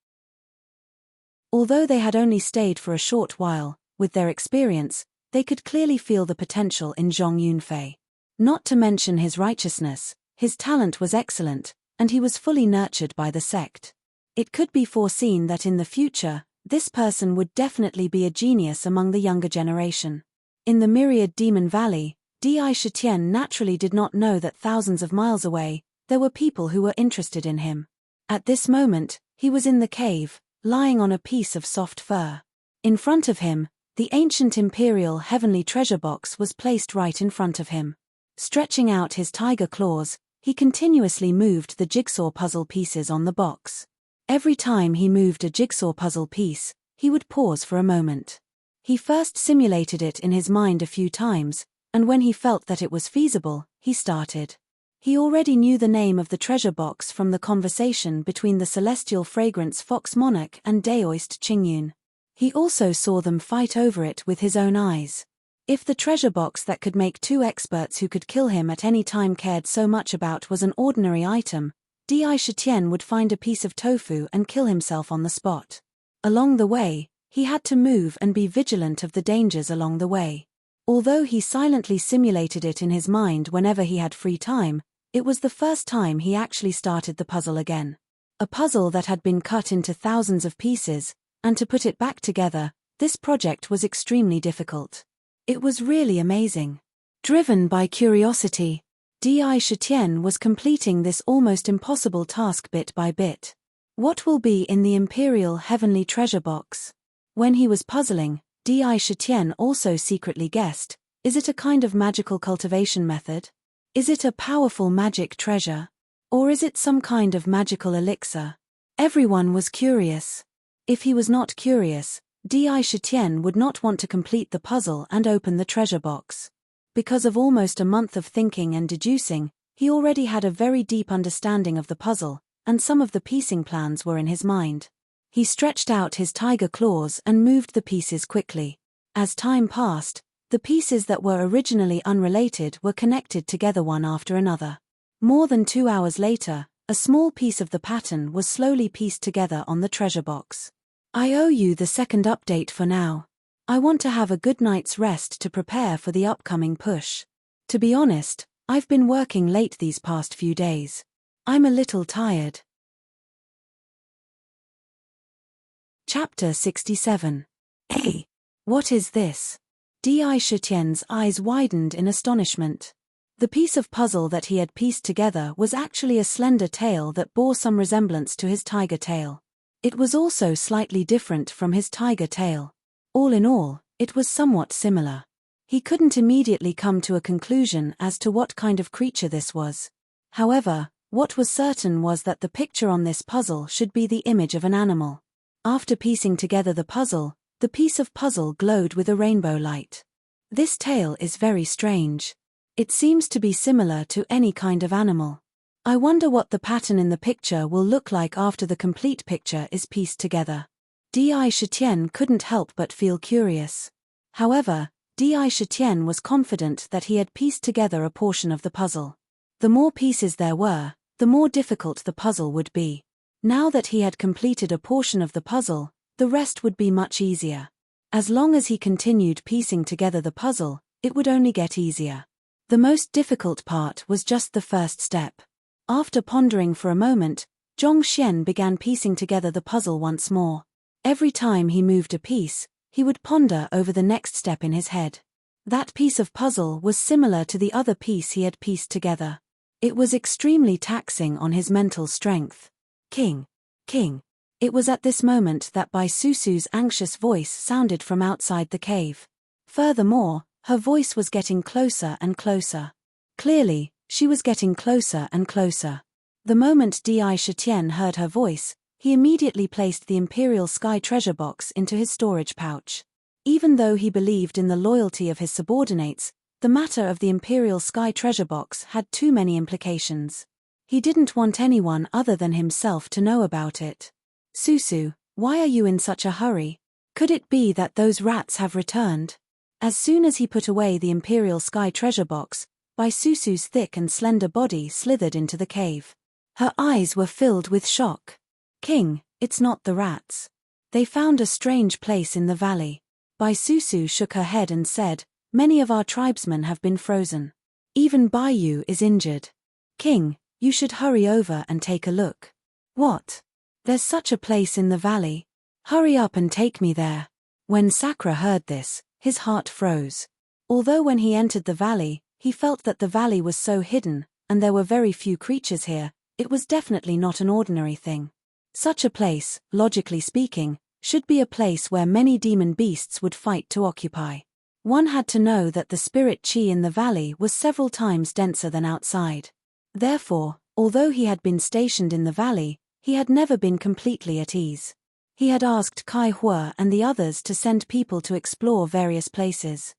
Although they had only stayed for a short while, with their experience, they could clearly feel the potential in Zhong Yunfei. Not to mention his righteousness, his talent was excellent, and he was fully nurtured by the sect. It could be foreseen that in the future, this person would definitely be a genius among the younger generation. In the myriad Demon Valley, Di Shitian naturally did not know that thousands of miles away, there were people who were interested in him. At this moment, he was in the cave, lying on a piece of soft fur. In front of him, the ancient imperial heavenly treasure box was placed right in front of him. Stretching out his tiger claws, he continuously moved the jigsaw puzzle pieces on the box. Every time he moved a jigsaw puzzle piece, he would pause for a moment. He first simulated it in his mind a few times, and when he felt that it was feasible, he started. He already knew the name of the treasure box from the conversation between the celestial fragrance Fox Monarch and Daoist Qingyun. He also saw them fight over it with his own eyes. If the treasure box that could make 2 experts who could kill him at any time cared so much about was an ordinary item, Di Shitian would find a piece of tofu and kill himself on the spot. Along the way, he had to move and be vigilant of the dangers along the way. Although he silently simulated it in his mind whenever he had free time, it was the first time he actually started the puzzle again. A puzzle that had been cut into thousands of pieces, and to put it back together, this project was extremely difficult. It was really amazing. Driven by curiosity, Di Shitian was completing this almost impossible task bit by bit. What will be in the Imperial Heavenly Treasure Box? When he was puzzling, Di Shitian also secretly guessed, is it a kind of magical cultivation method? Is it a powerful magic treasure? Or is it some kind of magical elixir? Everyone was curious. If he was not curious, Di Shitian would not want to complete the puzzle and open the treasure box. Because of almost a month of thinking and deducing, he already had a very deep understanding of the puzzle, and some of the piecing plans were in his mind. He stretched out his tiger claws and moved the pieces quickly. As time passed, the pieces that were originally unrelated were connected together one after another. More than 2 hours later, a small piece of the pattern was slowly pieced together on the treasure box. I owe you the second update for now. I want to have a good night's rest to prepare for the upcoming push. To be honest, I've been working late these past few days. I'm a little tired. Chapter 67. Hey, what is this? Di Shitian's eyes widened in astonishment. The piece of puzzle that he had pieced together was actually a slender tail that bore some resemblance to his tiger tail. It was also slightly different from his tiger tail. All in all, it was somewhat similar. He couldn't immediately come to a conclusion as to what kind of creature this was. However, what was certain was that the picture on this puzzle should be the image of an animal. After piecing together the puzzle, the piece of puzzle glowed with a rainbow light. This tail is very strange. It seems to be similar to any kind of animal. I wonder what the pattern in the picture will look like after the complete picture is pieced together. Di Shitian couldn't help but feel curious. However, Di Shitian was confident that he had pieced together a portion of the puzzle. The more pieces there were, the more difficult the puzzle would be. Now that he had completed a portion of the puzzle, the rest would be much easier. As long as he continued piecing together the puzzle, it would only get easier. The most difficult part was just the first step. After pondering for a moment, Zhong Xian began piecing together the puzzle once more. Every time he moved a piece, he would ponder over the next step in his head. That piece of puzzle was similar to the other piece he had pieced together. It was extremely taxing on his mental strength. King. King. It was at this moment that Bai Susu's anxious voice sounded from outside the cave. Furthermore, her voice was getting closer and closer. Clearly, she was getting closer and closer. The moment Di Shitian heard her voice, he immediately placed the Imperial Sky treasure box into his storage pouch. Even though he believed in the loyalty of his subordinates, the matter of the Imperial Sky treasure box had too many implications. He didn't want anyone other than himself to know about it. Susu, why are you in such a hurry? Could it be that those rats have returned? As soon as he put away the Imperial Sky treasure box, Bai Susu's thick and slender body slithered into the cave. Her eyes were filled with shock. King, it's not the rats. They found a strange place in the valley. Bai Susu shook her head and said, many of our tribesmen have been frozen. Even Baiyu is injured. King, you should hurry over and take a look. What? There's such a place in the valley. Hurry up and take me there. When Sakura heard this, his heart froze. Although when he entered the valley, he felt that the valley was so hidden, and there were very few creatures here, it was definitely not an ordinary thing. Such a place, logically speaking, should be a place where many demon beasts would fight to occupy. One had to know that the spirit chi in the valley was several times denser than outside. Therefore, although he had been stationed in the valley, he had never been completely at ease. He had asked Kai Hua and the others to send people to explore various places.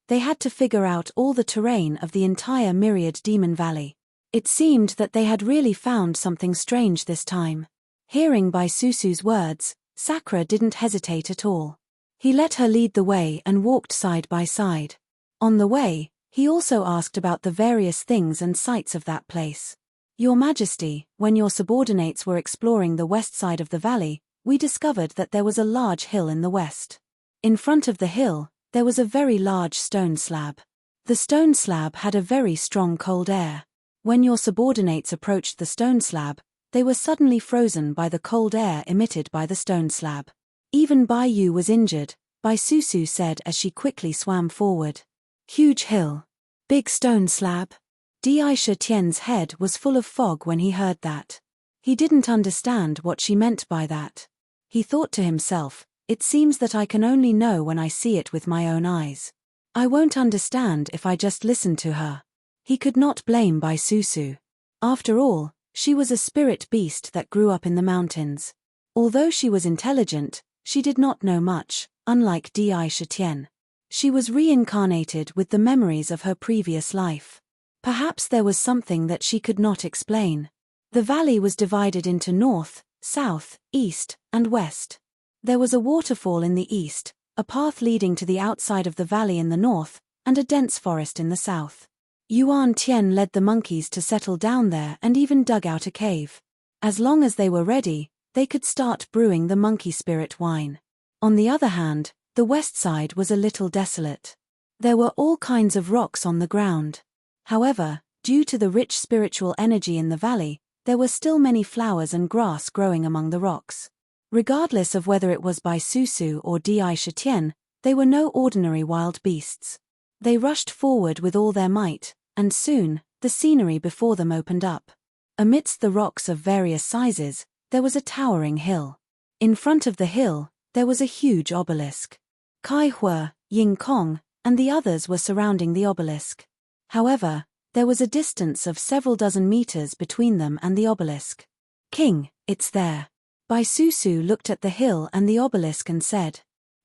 They had to figure out all the terrain of the entire Myriad Demon Valley. It seemed that they had really found something strange this time. Hearing Bai Susu's words, Sakura didn't hesitate at all. He let her lead the way and walked side by side. On the way, he also asked about the various things and sights of that place. Your Majesty, when your subordinates were exploring the west side of the valley, we discovered that there was a large hill in the west. In front of the hill, there was a very large stone slab. The stone slab had a very strong cold air. When your subordinates approached the stone slab, they were suddenly frozen by the cold air emitted by the stone slab. Even Baiyu was injured, Bai Susu said as she quickly swam forward. Huge hill. Big stone slab. Di Shitian's head was full of fog when he heard that. He didn't understand what she meant by that. He thought to himself, it seems that I can only know when I see it with my own eyes. I won't understand if I just listen to her. He could not blame Bai Susu. After all, she was a spirit beast that grew up in the mountains. Although she was intelligent, she did not know much, unlike Di Shitian. She was reincarnated with the memories of her previous life. Perhaps there was something that she could not explain. The valley was divided into north, south, east, and west. There was a waterfall in the east, a path leading to the outside of the valley in the north, and a dense forest in the south. Yuan Tian led the monkeys to settle down there and even dug out a cave. As long as they were ready, they could start brewing the monkey spirit wine. On the other hand, the west side was a little desolate. There were all kinds of rocks on the ground. However, due to the rich spiritual energy in the valley, there were still many flowers and grass growing among the rocks. Regardless of whether it was Bai Susu or Di Shitian, they were no ordinary wild beasts. They rushed forward with all their might, and soon, the scenery before them opened up. Amidst the rocks of various sizes, there was a towering hill. In front of the hill, there was a huge obelisk. Kai Hua, Ying Kong, and the others were surrounding the obelisk. However, there was a distance of several dozen meters between them and the obelisk. King, it's there. Bai Susu looked at the hill and the obelisk and said,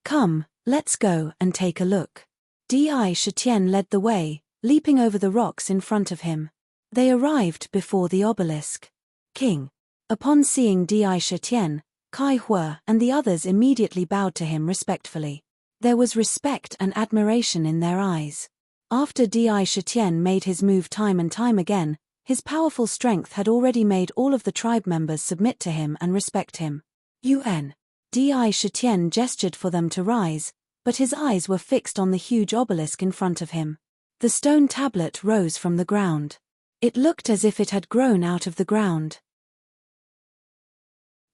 come, let's go and take a look. Di Shitian led the way, leaping over the rocks in front of him. They arrived before the obelisk. King. Upon seeing Di Shitian, Kai Hua and the others immediately bowed to him respectfully. There was respect and admiration in their eyes. After Di Shitian made his move time and time again, his powerful strength had already made all of the tribe members submit to him and respect him. UN. Di Shitian gestured for them to rise, but his eyes were fixed on the huge obelisk in front of him. The stone tablet rose from the ground. It looked as if it had grown out of the ground.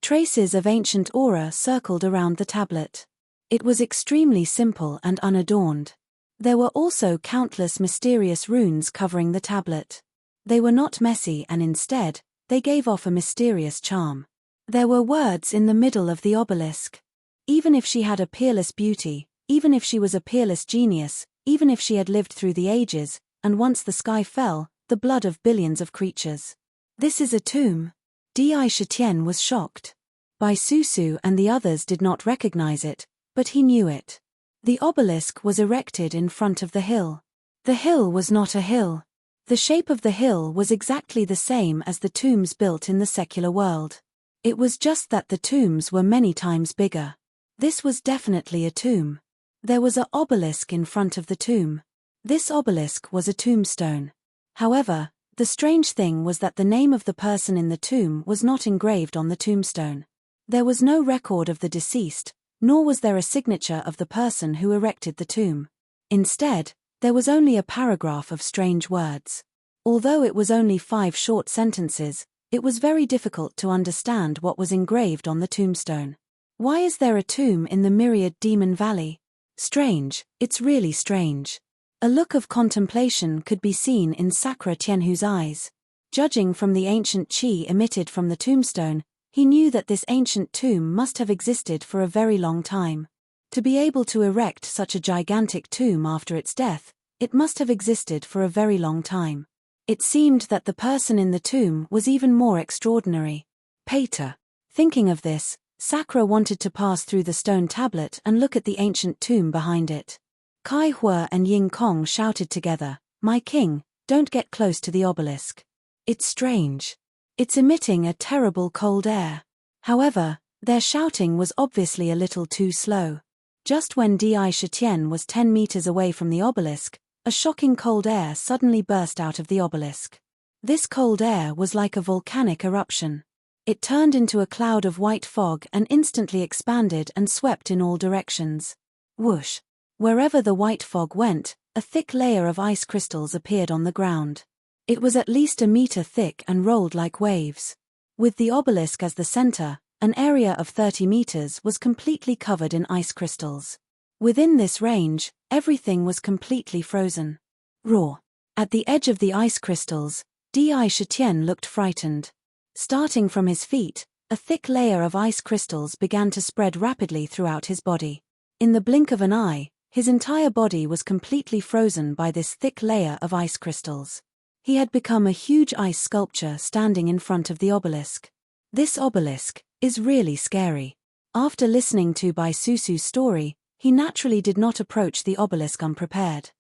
Traces of ancient aura circled around the tablet. It was extremely simple and unadorned. There were also countless mysterious runes covering the tablet. They were not messy and instead, they gave off a mysterious charm. There were words in the middle of the obelisk. Even if she had a peerless beauty, even if she was a peerless genius, even if she had lived through the ages, and once the sky fell, the blood of billions of creatures. This is a tomb. Di Shitian was shocked. Bai Susu and the others did not recognize it, but he knew it. The obelisk was erected in front of the hill. The hill was not a hill. The shape of the hill was exactly the same as the tombs built in the secular world. It was just that the tombs were many times bigger. This was definitely a tomb. There was an obelisk in front of the tomb. This obelisk was a tombstone. However, the strange thing was that the name of the person in the tomb was not engraved on the tombstone. There was no record of the deceased, nor was there a signature of the person who erected the tomb. Instead, there was only a paragraph of strange words. Although it was only 5 short sentences, it was very difficult to understand what was engraved on the tombstone. Why is there a tomb in the Myriad Demon Valley? Strange, it's really strange. A look of contemplation could be seen in Sakura Tianhu's eyes. Judging from the ancient qi emitted from the tombstone, he knew that this ancient tomb must have existed for a very long time. To be able to erect such a gigantic tomb after its death, it must have existed for a very long time. It seemed that the person in the tomb was even more extraordinary. Pater. Thinking of this, Sakura wanted to pass through the stone tablet and look at the ancient tomb behind it. Kai Hua and Ying Kong shouted together, "My king, don't get close to the obelisk. It's strange. It's emitting a terrible cold air." However, their shouting was obviously a little too slow. Just when Di Shitian was 10 meters away from the obelisk, a shocking cold air suddenly burst out of the obelisk. This cold air was like a volcanic eruption. It turned into a cloud of white fog and instantly expanded and swept in all directions. Whoosh! Wherever the white fog went, a thick layer of ice crystals appeared on the ground. It was at least a meter thick and rolled like waves. With the obelisk as the center, an area of 30 meters was completely covered in ice crystals. Within this range, everything was completely frozen. Raw. At the edge of the ice crystals, Di Shitian looked frightened. Starting from his feet, a thick layer of ice crystals began to spread rapidly throughout his body. In the blink of an eye, his entire body was completely frozen by this thick layer of ice crystals. He had become a huge ice sculpture standing in front of the obelisk. This obelisk is really scary. After listening to Bai Susu's story, he naturally did not approach the obelisk unprepared.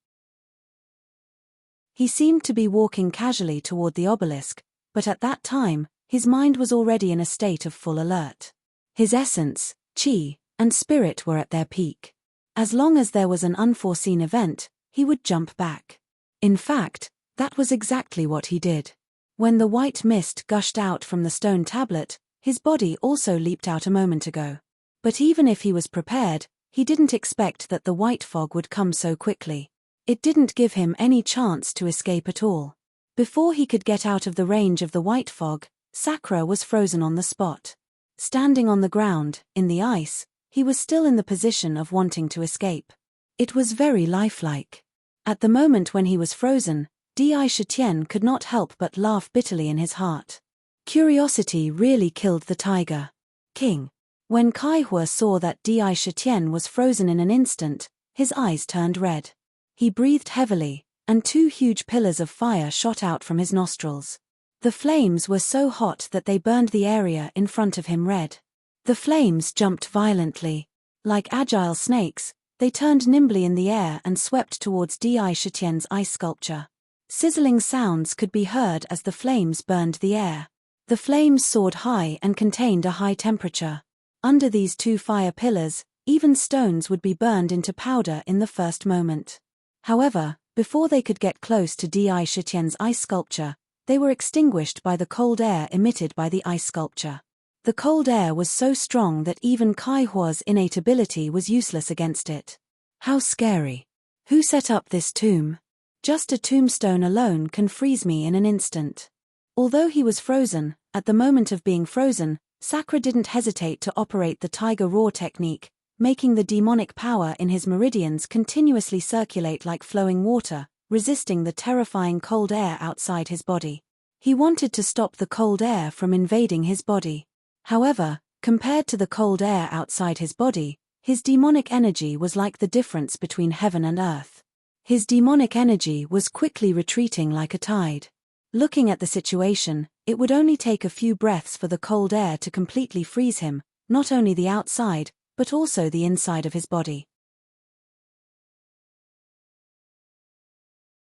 He seemed to be walking casually toward the obelisk, but at that time, his mind was already in a state of full alert. His essence, qi, and spirit were at their peak. As long as there was an unforeseen event, he would jump back. In fact, that was exactly what he did. When the white mist gushed out from the stone tablet, his body also leaped out a moment ago. But even if he was prepared, he didn't expect that the white fog would come so quickly. It didn't give him any chance to escape at all. Before he could get out of the range of the white fog, Sakura was frozen on the spot. Standing on the ground, in the ice, he was still in the position of wanting to escape. It was very lifelike. At the moment when he was frozen, Di Shitian could not help but laugh bitterly in his heart. Curiosity really killed the tiger. King. When Kai Hua saw that Di Shitian was frozen in an instant, his eyes turned red. He breathed heavily, and 2 huge pillars of fire shot out from his nostrils. The flames were so hot that they burned the area in front of him red. The flames jumped violently. Like agile snakes, they turned nimbly in the air and swept towards Di Shitian's ice sculpture. Sizzling sounds could be heard as the flames burned the air. The flames soared high and contained a high temperature. Under these 2 fire pillars, even stones would be burned into powder in the first moment. However, Before they could get close to Di Shitian's ice sculpture, they were extinguished by the cold air emitted by the ice sculpture. The cold air was so strong that even Kai Hua's innate ability was useless against it. How scary. Who set up this tomb? Just a tombstone alone can freeze me in an instant. Although he was frozen, at the moment of being frozen, Sakura didn't hesitate to operate the Tiger Roar technique, making the demonic power in his meridians continuously circulate like flowing water, resisting the terrifying cold air outside his body. He wanted to stop the cold air from invading his body. However, compared to the cold air outside his body, his demonic energy was like the difference between heaven and earth. His demonic energy was quickly retreating like a tide. Looking at the situation, it would only take a few breaths for the cold air to completely freeze him, not only the outside, but also the inside of his body.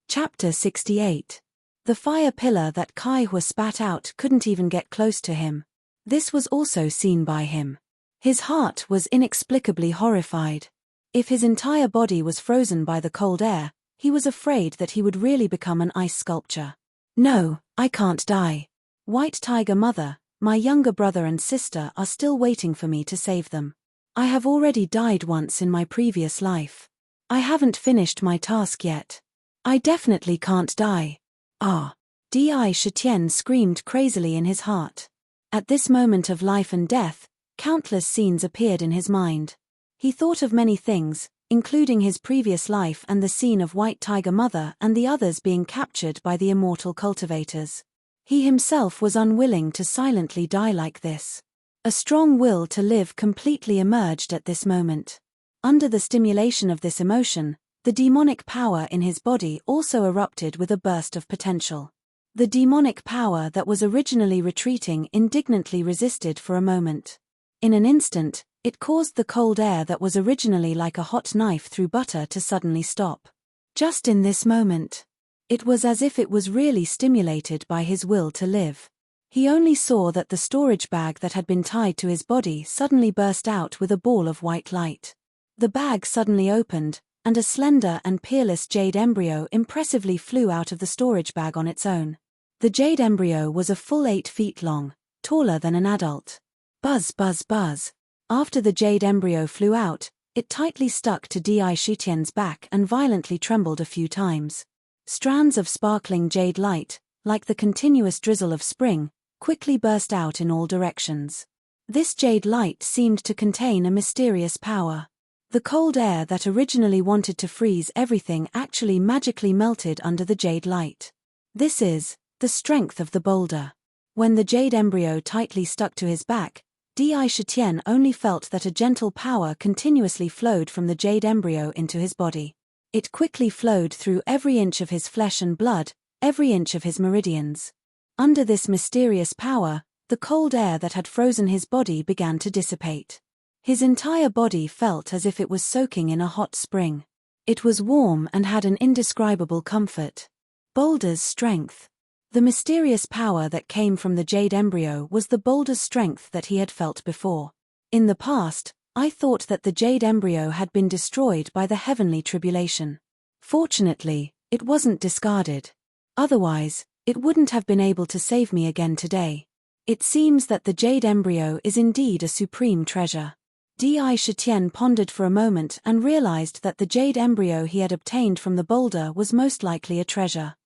Chapter 68. The fire pillar that Kai Hua spat out couldn't even get close to him. This was also seen by him. His heart was inexplicably horrified. If his entire body was frozen by the cold air, he was afraid that he would really become an ice sculpture. No, I can't die. White Tiger Mother, my younger brother and sister are still waiting for me to save them. I have already died once in my previous life. I haven't finished my task yet. I definitely can't die. Ah! Di Shitian screamed crazily in his heart. At this moment of life and death, countless scenes appeared in his mind. He thought of many things, including his previous life and the scene of White Tiger Mother and the others being captured by the immortal cultivators. He himself was unwilling to silently die like this. A strong will to live completely emerged at this moment. Under the stimulation of this emotion, the demonic power in his body also erupted with a burst of potential. The demonic power that was originally retreating indignantly resisted for a moment. In an instant, it caused the cold air that was originally like a hot knife through butter to suddenly stop. Just in this moment. It was as if it was really stimulated by his will to live. He only saw that the storage bag that had been tied to his body suddenly burst out with a ball of white light. The bag suddenly opened, and a slender and peerless jade embryo impressively flew out of the storage bag on its own. The jade embryo was a full 8 feet long, taller than an adult. Buzz buzz buzz. After the jade embryo flew out, it tightly stuck to Di Shitian's back and violently trembled a few times. Strands of sparkling jade light, like the continuous drizzle of spring, quickly burst out in all directions. This jade light seemed to contain a mysterious power. The cold air that originally wanted to freeze everything actually magically melted under the jade light. This is the strength of the boulder. When the jade embryo tightly stuck to his back, Di Shitian only felt that a gentle power continuously flowed from the jade embryo into his body. It quickly flowed through every inch of his flesh and blood, every inch of his meridians. Under this mysterious power, the cold air that had frozen his body began to dissipate. His entire body felt as if it was soaking in a hot spring. It was warm and had an indescribable comfort. Boulder's strength. The mysterious power that came from the jade embryo was the boulder's strength that he had felt before. In the past, I thought that the jade embryo had been destroyed by the heavenly tribulation. Fortunately, it wasn't discarded. Otherwise, it wouldn't have been able to save me again today. It seems that the jade embryo is indeed a supreme treasure. Di Shitian pondered for a moment and realized that the jade embryo he had obtained from the boulder was most likely a treasure.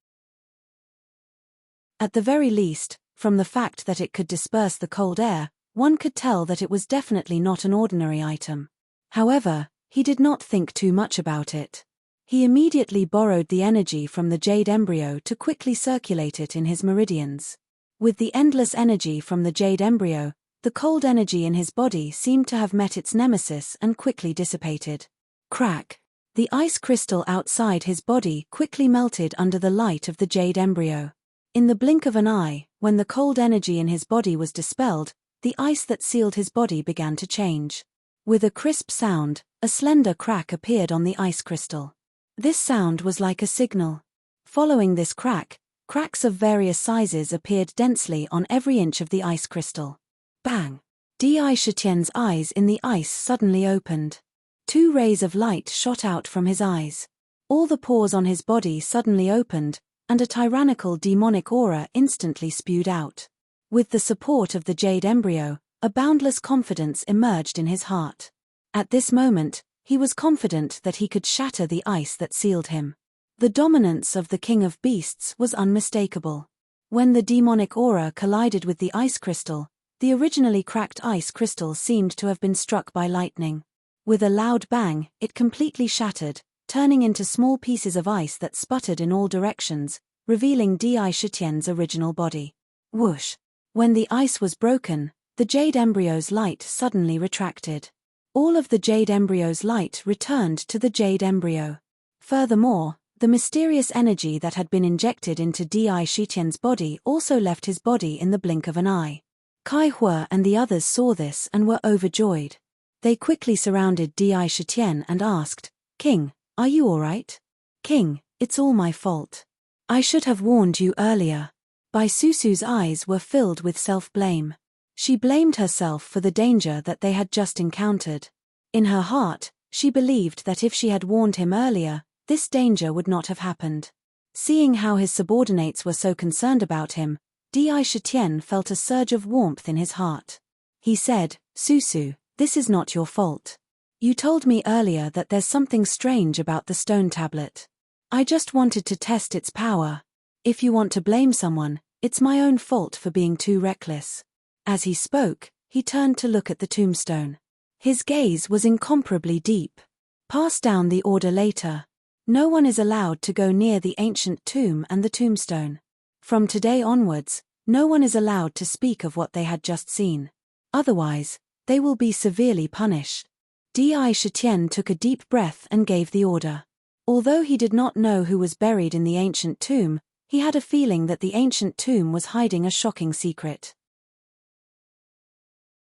At the very least, from the fact that it could disperse the cold air, one could tell that it was definitely not an ordinary item. However, he did not think too much about it. He immediately borrowed the energy from the jade embryo to quickly circulate it in his meridians. With the endless energy from the jade embryo, the cold energy in his body seemed to have met its nemesis and quickly dissipated. Crack! The ice crystal outside his body quickly melted under the light of the jade embryo. In the blink of an eye, when the cold energy in his body was dispelled, the ice that sealed his body began to change. With a crisp sound, a slender crack appeared on the ice crystal. This sound was like a signal. Following this crack, cracks of various sizes appeared densely on every inch of the ice crystal. Bang! Di Shitian's eyes in the ice suddenly opened. 2 rays of light shot out from his eyes. All the pores on his body suddenly opened, and a tyrannical demonic aura instantly spewed out. With the support of the jade embryo, a boundless confidence emerged in his heart. At this moment, he was confident that he could shatter the ice that sealed him. The dominance of the king of beasts was unmistakable. When the demonic aura collided with the ice crystal, the originally cracked ice crystal seemed to have been struck by lightning. With a loud bang, it completely shattered, turning into small pieces of ice that sputtered in all directions, revealing Di Shitian's original body. Whoosh! When the ice was broken, the jade embryo's light suddenly retracted. All of the jade embryo's light returned to the jade embryo. Furthermore, the mysterious energy that had been injected into Di Shitian's body also left his body in the blink of an eye. Kai Hua and the others saw this and were overjoyed. They quickly surrounded Di Shitian and asked, "King, are you alright?" "King, it's all my fault. I should have warned you earlier." Bai Susu's eyes were filled with self-blame. She blamed herself for the danger that they had just encountered. In her heart, she believed that if she had warned him earlier, this danger would not have happened. Seeing how his subordinates were so concerned about him, Di Shitian felt a surge of warmth in his heart. He said, "Susu, this is not your fault. You told me earlier that there's something strange about the stone tablet. I just wanted to test its power. If you want to blame someone, it's my own fault for being too reckless." As he spoke, he turned to look at the tombstone. His gaze was incomparably deep. "Pass down the order later. No one is allowed to go near the ancient tomb and the tombstone. From today onwards, no one is allowed to speak of what they had just seen. Otherwise, they will be severely punished." Di Shitian took a deep breath and gave the order. Although he did not know who was buried in the ancient tomb, he had a feeling that the ancient tomb was hiding a shocking secret.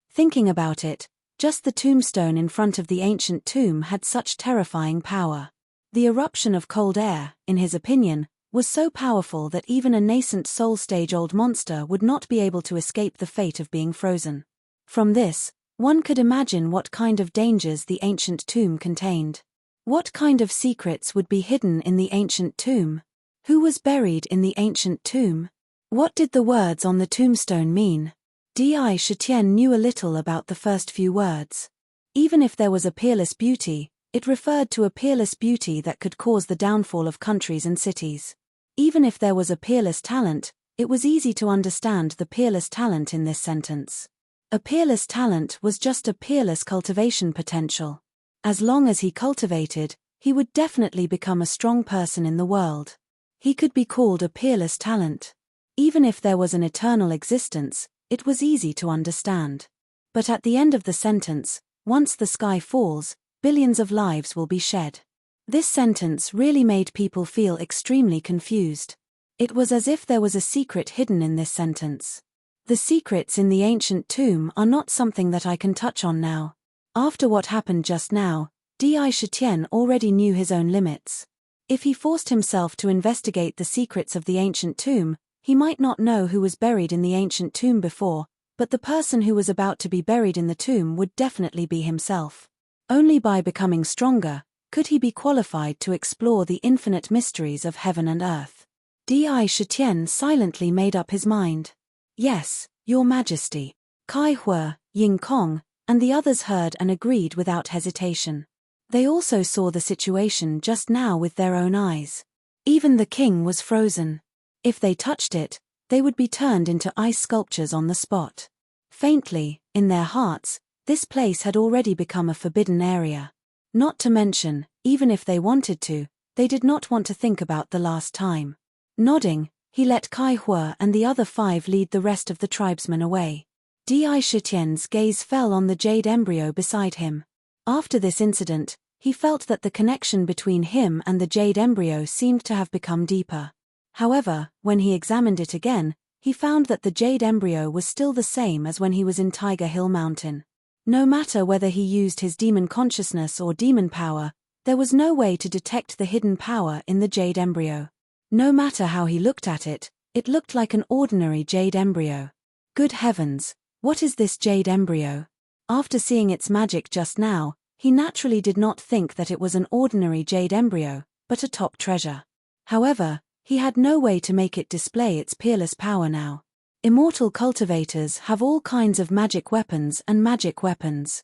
Thinking about it, just the tombstone in front of the ancient tomb had such terrifying power. The eruption of cold air, in his opinion, was so powerful that even a nascent soul-stage-old monster would not be able to escape the fate of being frozen. From this, one could imagine what kind of dangers the ancient tomb contained. What kind of secrets would be hidden in the ancient tomb? Who was buried in the ancient tomb? What did the words on the tombstone mean? Di Shitian knew a little about the first few words. Even if there was a peerless beauty, it referred to a peerless beauty that could cause the downfall of countries and cities. Even if there was a peerless talent, it was easy to understand the peerless talent in this sentence. A peerless talent was just a peerless cultivation potential. As long as he cultivated, he would definitely become a strong person in the world. He could be called a peerless talent. Even if there was an eternal existence, it was easy to understand. But at the end of the sentence, once the sky falls, billions of lives will be shed. This sentence really made people feel extremely confused. It was as if there was a secret hidden in this sentence. The secrets in the ancient tomb are not something that I can touch on now. After what happened just now, Di Shitian already knew his own limits. If he forced himself to investigate the secrets of the ancient tomb, he might not know who was buried in the ancient tomb before, but the person who was about to be buried in the tomb would definitely be himself. Only by becoming stronger could he be qualified to explore the infinite mysteries of heaven and earth. Di Shitian silently made up his mind. "Yes, Your Majesty." Kai Hua, Ying Kong, and the others heard and agreed without hesitation. They also saw the situation just now with their own eyes. Even the king was frozen. If they touched it, they would be turned into ice sculptures on the spot. Faintly, in their hearts, this place had already become a forbidden area. Not to mention, even if they wanted to, they did not want to think about the last time. Nodding, he let Kai Hua and the other 5 lead the rest of the tribesmen away. Di Shitian's gaze fell on the jade embryo beside him. After this incident, he felt that the connection between him and the jade embryo seemed to have become deeper. However, when he examined it again, he found that the jade embryo was still the same as when he was in Tiger Hill Mountain. No matter whether he used his demon consciousness or demon power, there was no way to detect the hidden power in the jade embryo. No matter how he looked at it, it looked like an ordinary jade embryo. Good heavens, what is this jade embryo? After seeing its magic just now, he naturally did not think that it was an ordinary jade embryo, but a top treasure. However, he had no way to make it display its peerless power now. Immortal cultivators have all kinds of magic weapons and magic weapons.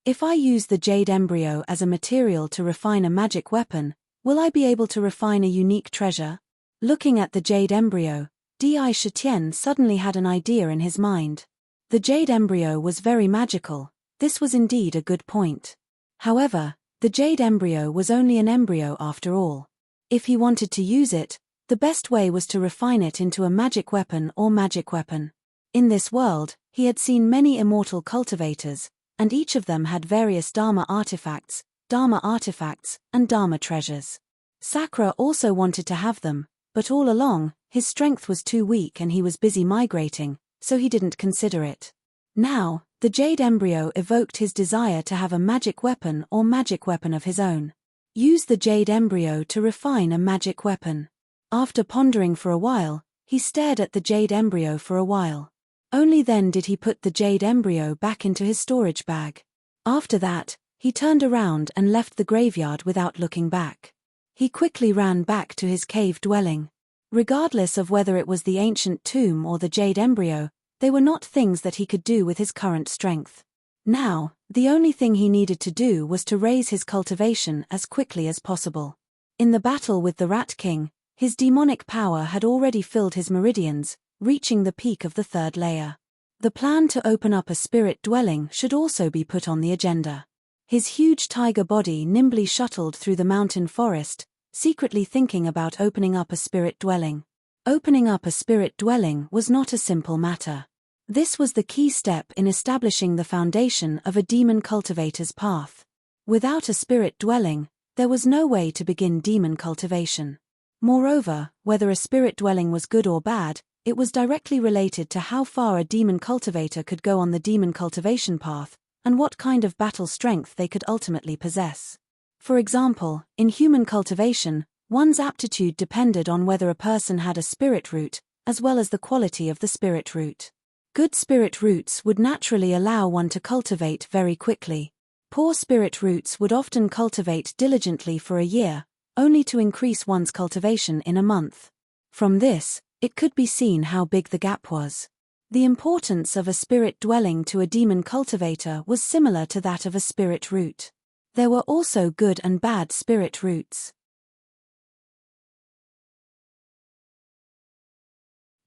If I use the jade embryo as a material to refine a magic weapon, will I be able to refine a unique treasure? Looking at the jade embryo, Di Shitian suddenly had an idea in his mind. The jade embryo was very magical. This was indeed a good point. However, the jade embryo was only an embryo after all. If he wanted to use it, the best way was to refine it into a magic weapon or magic weapon. In this world, he had seen many immortal cultivators, and each of them had various Dharma artifacts, and Dharma treasures. Sakura also wanted to have them, but all along, his strength was too weak and he was busy migrating, so he didn't consider it. Now, the jade embryo evoked his desire to have a magic weapon or magic weapon of his own. Use the jade embryo to refine a magic weapon. After pondering for a while, he stared at the jade embryo for a while. Only then did he put the jade embryo back into his storage bag. After that, he turned around and left the graveyard without looking back. He quickly ran back to his cave dwelling. Regardless of whether it was the ancient tomb or the jade embryo, they were not things that he could do with his current strength. Now, the only thing he needed to do was to raise his cultivation as quickly as possible. In the battle with the Rat King, his demonic power had already filled his meridians, reaching the peak of the third layer. The plan to open up a spirit dwelling should also be put on the agenda. His huge tiger body nimbly shuttled through the mountain forest, secretly thinking about opening up a spirit dwelling. Opening up a spirit dwelling was not a simple matter. This was the key step in establishing the foundation of a demon cultivator's path. Without a spirit dwelling, there was no way to begin demon cultivation. Moreover, whether a spirit dwelling was good or bad, it was directly related to how far a demon cultivator could go on the demon cultivation path, and what kind of battle strength they could ultimately possess. For example, in human cultivation, one's aptitude depended on whether a person had a spirit root, as well as the quality of the spirit root. Good spirit roots would naturally allow one to cultivate very quickly. Poor spirit roots would often cultivate diligently for a year, only to increase one's cultivation in a month. From this, it could be seen how big the gap was. The importance of a spirit dwelling to a demon cultivator was similar to that of a spirit root. There were also good and bad spirit roots.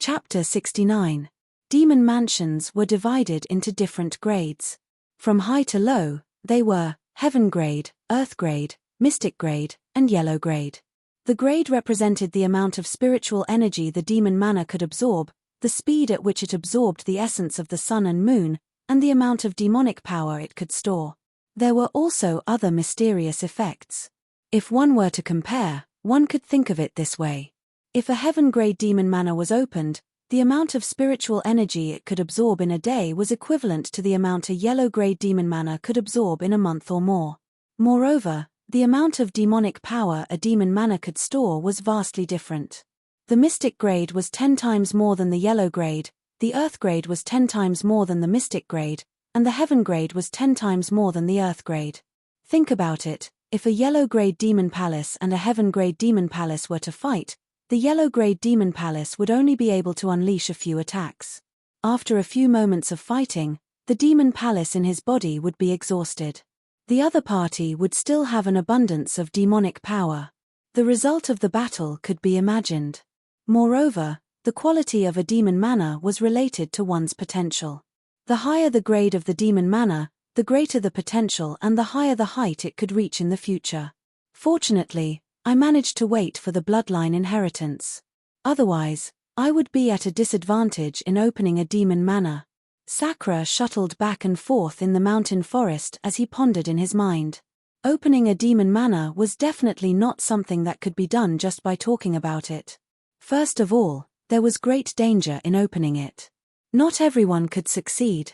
Chapter 69. Demon mansions were divided into different grades. From high to low, they were heaven grade, earth grade, mystic grade, and yellow grade. The grade represented the amount of spiritual energy the demon mana could absorb, the speed at which it absorbed the essence of the sun and moon, and the amount of demonic power it could store. There were also other mysterious effects. If one were to compare, one could think of it this way. If a heaven-grade demon mana was opened, the amount of spiritual energy it could absorb in a day was equivalent to the amount a yellow-grade demon mana could absorb in a month or more. Moreover, the amount of demonic power a demon mana could store was vastly different. The mystic grade was 10 times more than the yellow grade, the earth grade was 10 times more than the mystic grade, and the heaven grade was 10 times more than the earth grade. Think about it, if a yellow grade demon palace and a heaven grade demon palace were to fight, the yellow grade demon palace would only be able to unleash a few attacks. After a few moments of fighting, the demon palace in his body would be exhausted. The other party would still have an abundance of demonic power. The result of the battle could be imagined. Moreover, the quality of a demon mana was related to one's potential. The higher the grade of the demon mana, the greater the potential and the higher the height it could reach in the future. Fortunately, I managed to wait for the bloodline inheritance. Otherwise, I would be at a disadvantage in opening a demon mana. Sakura shuttled back and forth in the mountain forest as he pondered in his mind. Opening a demon mana was definitely not something that could be done just by talking about it. First of all, there was great danger in opening it. Not everyone could succeed.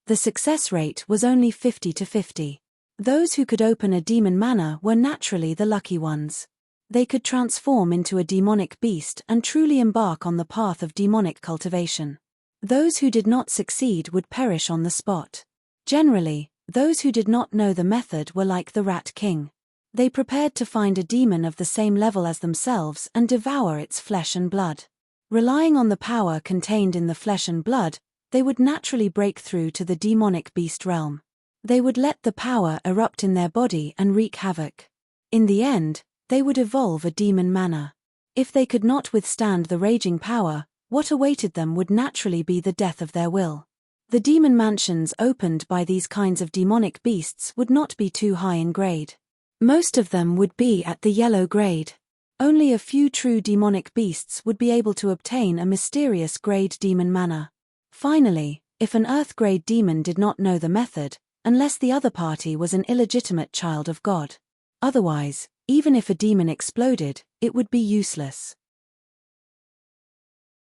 The success rate was only 50 to 50. Those who could open a demon mana were naturally the lucky ones. They could transform into a demonic beast and truly embark on the path of demonic cultivation. Those who did not succeed would perish on the spot. Generally, those who did not know the method were like the Rat King. They prepared to find a demon of the same level as themselves and devour its flesh and blood. Relying on the power contained in the flesh and blood, they would naturally break through to the demonic beast realm. They would let the power erupt in their body and wreak havoc. In the end, they would evolve a demon manner. If they could not withstand the raging power, what awaited them would naturally be the death of their will. The demon mansions opened by these kinds of demonic beasts would not be too high in grade. Most of them would be at the yellow grade. Only a few true demonic beasts would be able to obtain a mysterious grade demon manner. Finally, if an earth grade demon did not know the method, unless the other party was an illegitimate child of God. Otherwise, even if a demon exploded, it would be useless.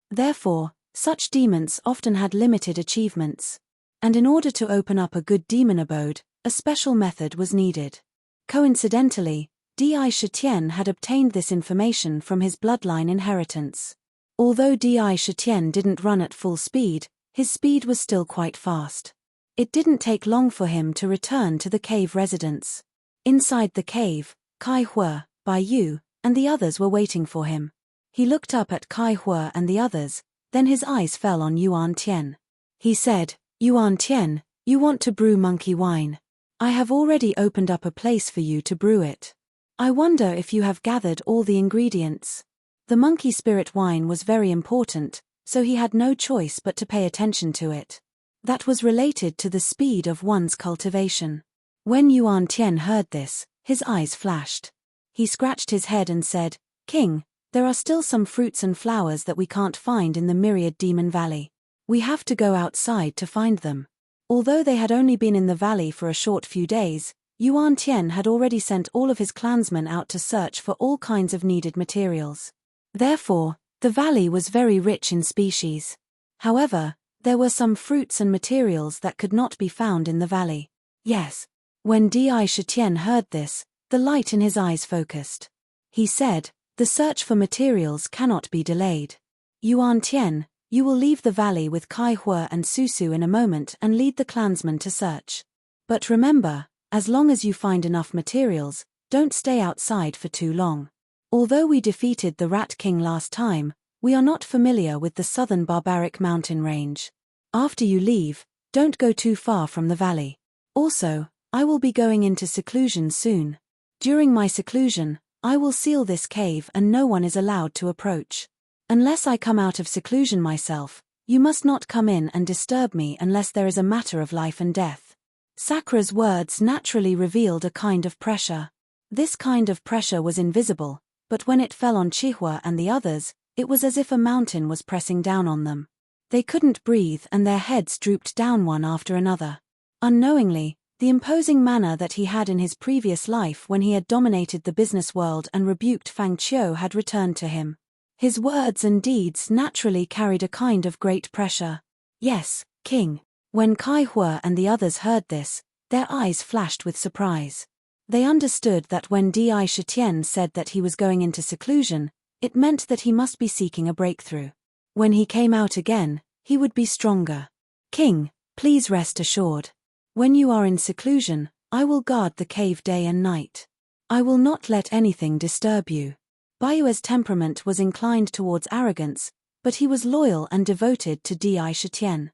Therefore, such demons often had limited achievements. And in order to open up a good demon abode, a special method was needed. Coincidentally, Di Shitian had obtained this information from his bloodline inheritance. Although Di Shitian didn't run at full speed, his speed was still quite fast. It didn't take long for him to return to the cave residence. Inside the cave, Kai Hua, Bai Yu, and the others were waiting for him. He looked up at Kai Hua and the others, then his eyes fell on Yuan Tian. He said, "Yuan Tian, you want to brew monkey wine. I have already opened up a place for you to brew it. I wonder if you have gathered all the ingredients." The monkey spirit wine was very important, so he had no choice but to pay attention to it. That was related to the speed of one's cultivation. When Yuan Tian heard this, his eyes flashed. He scratched his head and said, "King, there are still some fruits and flowers that we can't find in the myriad demon valley. We have to go outside to find them." Although they had only been in the valley for a short few days, Yuan Tian had already sent all of his clansmen out to search for all kinds of needed materials. Therefore, the valley was very rich in species. However, there were some fruits and materials that could not be found in the valley. Yes. When Di Shitian heard this, the light in his eyes focused. He said, "The search for materials cannot be delayed. Yuan Tian, you will leave the valley with Kai Hua and Susu in a moment and lead the clansmen to search. But remember, as long as you find enough materials, don't stay outside for too long. Although we defeated the Rat King last time, we are not familiar with the southern barbaric mountain range. After you leave, don't go too far from the valley. Also, I will be going into seclusion soon. During my seclusion, I will seal this cave and no one is allowed to approach. Unless I come out of seclusion myself, you must not come in and disturb me unless there is a matter of life and death." Sakra's words naturally revealed a kind of pressure. This kind of pressure was invisible, but when it fell on Chihua and the others, it was as if a mountain was pressing down on them. They couldn't breathe and their heads drooped down one after another. Unknowingly, the imposing manner that he had in his previous life when he had dominated the business world and rebuked Fang Qiu had returned to him. His words and deeds naturally carried a kind of great pressure. "Yes, King." When Kai Hua and the others heard this, their eyes flashed with surprise. They understood that when Di Shitian said that he was going into seclusion, it meant that he must be seeking a breakthrough. When he came out again, he would be stronger. "King, please rest assured. When you are in seclusion, I will guard the cave day and night. I will not let anything disturb you." Baiyue's temperament was inclined towards arrogance, but he was loyal and devoted to Di Shitian.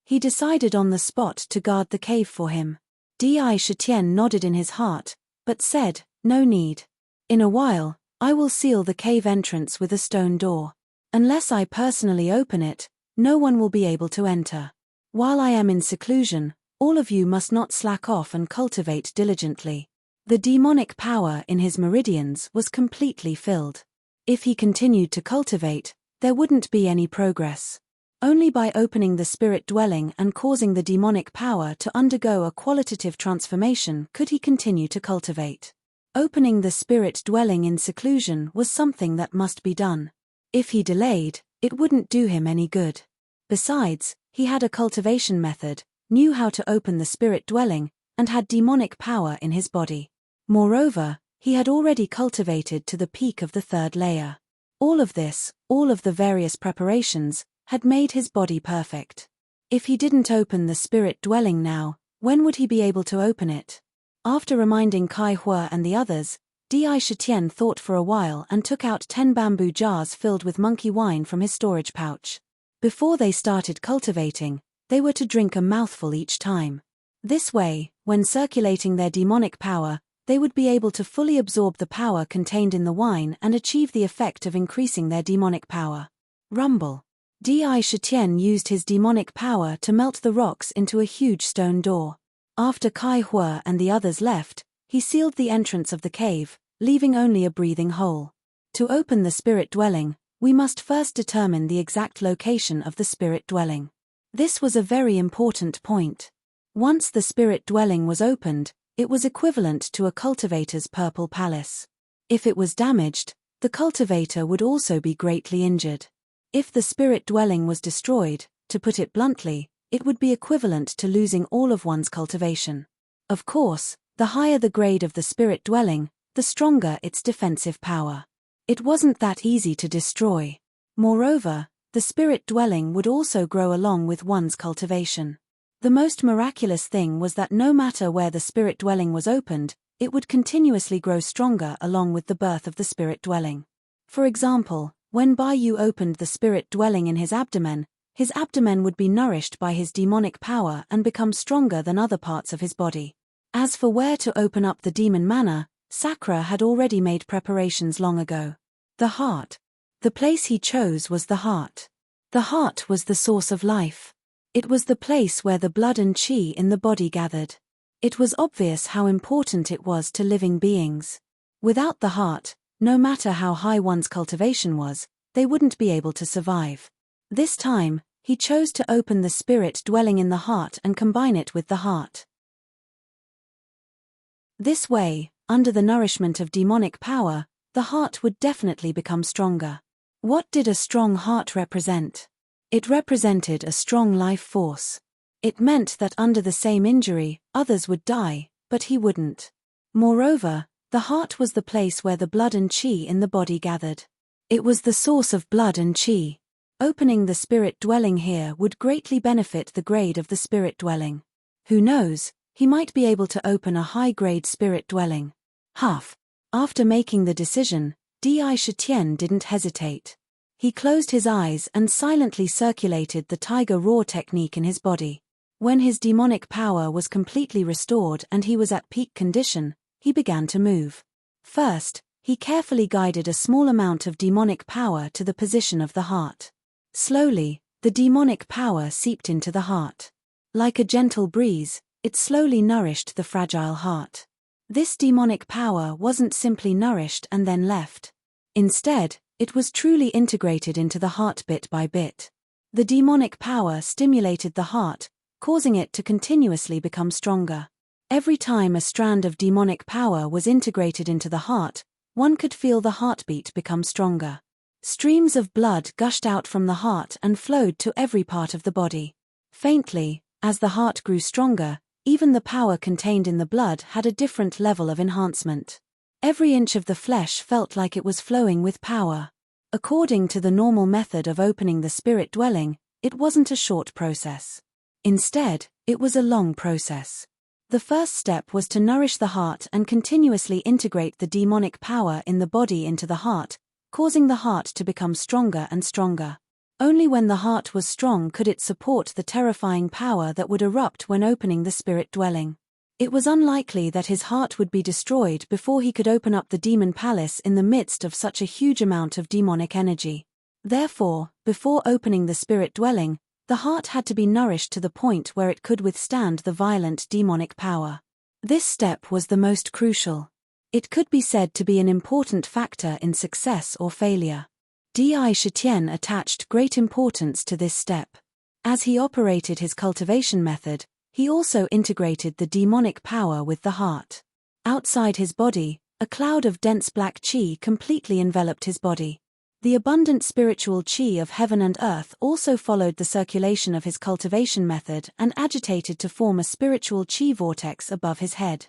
He decided on the spot to guard the cave for him. Di Shitian nodded in his heart, but said, "No need. In a while, I will seal the cave entrance with a stone door. Unless I personally open it, no one will be able to enter. While I am in seclusion, all of you must not slack off and cultivate diligently." The demonic power in his meridians was completely filled. If he continued to cultivate, there wouldn't be any progress. Only by opening the spirit dwelling and causing the demonic power to undergo a qualitative transformation could he continue to cultivate. Opening the spirit dwelling in seclusion was something that must be done. If he delayed, it wouldn't do him any good. Besides, he had a cultivation method, knew how to open the spirit dwelling, and had demonic power in his body. Moreover, he had already cultivated to the peak of the third layer. All of this, all of the various preparations, had made his body perfect. If he didn't open the spirit dwelling now, when would he be able to open it? After reminding Kai Hua and the others, Di Shitian thought for a while and took out 10 bamboo jars filled with monkey wine from his storage pouch. Before they started cultivating, they were to drink a mouthful each time. This way, when circulating their demonic power, they would be able to fully absorb the power contained in the wine and achieve the effect of increasing their demonic power. Rumble. Di Shitian used his demonic power to melt the rocks into a huge stone door. After Kai Hua and the others left, he sealed the entrance of the cave, leaving only a breathing hole. To open the spirit dwelling, we must first determine the exact location of the spirit dwelling. This was a very important point. Once the spirit dwelling was opened, it was equivalent to a cultivator's purple palace. If it was damaged, the cultivator would also be greatly injured. If the spirit dwelling was destroyed, to put it bluntly, it would be equivalent to losing all of one's cultivation. Of course, the higher the grade of the spirit dwelling, the stronger its defensive power. It wasn't that easy to destroy. Moreover, the spirit dwelling would also grow along with one's cultivation. The most miraculous thing was that no matter where the spirit dwelling was opened, it would continuously grow stronger along with the birth of the spirit dwelling. For example, when Bai opened the spirit dwelling in his abdomen would be nourished by his demonic power and become stronger than other parts of his body. As for where to open up the demon manor, Sakura had already made preparations long ago. The heart. The place he chose was the heart. The heart was the source of life. It was the place where the blood and chi in the body gathered. It was obvious how important it was to living beings. Without the heart, no matter how high one's cultivation was, they wouldn't be able to survive. This time, he chose to open the spirit dwelling in the heart and combine it with the heart. This way, under the nourishment of demonic power, the heart would definitely become stronger. What did a strong heart represent? It represented a strong life force. It meant that under the same injury, others would die, but he wouldn't. Moreover, the heart was the place where the blood and chi in the body gathered. It was the source of blood and chi. Opening the spirit dwelling here would greatly benefit the grade of the spirit dwelling. Who knows, he might be able to open a high-grade spirit dwelling. After making the decision, Di Shitian didn't hesitate. He closed his eyes and silently circulated the tiger roar technique in his body. When his demonic power was completely restored and he was at peak condition, he began to move. First, he carefully guided a small amount of demonic power to the position of the heart. Slowly, the demonic power seeped into the heart. Like a gentle breeze, it slowly nourished the fragile heart. This demonic power wasn't simply nourished and then left. Instead, it was truly integrated into the heart bit by bit. The demonic power stimulated the heart, causing it to continuously become stronger. Every time a strand of demonic power was integrated into the heart, one could feel the heartbeat become stronger. Streams of blood gushed out from the heart and flowed to every part of the body. Faintly, as the heart grew stronger, even the power contained in the blood had a different level of enhancement. Every inch of the flesh felt like it was flowing with power. According to the normal method of opening the spirit dwelling, it wasn't a short process. Instead, it was a long process. The first step was to nourish the heart and continuously integrate the demonic power in the body into the heart, causing the heart to become stronger and stronger. Only when the heart was strong could it support the terrifying power that would erupt when opening the spirit dwelling. It was unlikely that his heart would be destroyed before he could open up the demon palace in the midst of such a huge amount of demonic energy. Therefore, before opening the spirit dwelling, the heart had to be nourished to the point where it could withstand the violent demonic power. This step was the most crucial. It could be said to be an important factor in success or failure. Di Shitian attached great importance to this step. As he operated his cultivation method, he also integrated the demonic power with the heart. Outside his body, a cloud of dense black chi completely enveloped his body. The abundant spiritual chi of heaven and earth also followed the circulation of his cultivation method and agitated to form a spiritual chi vortex above his head.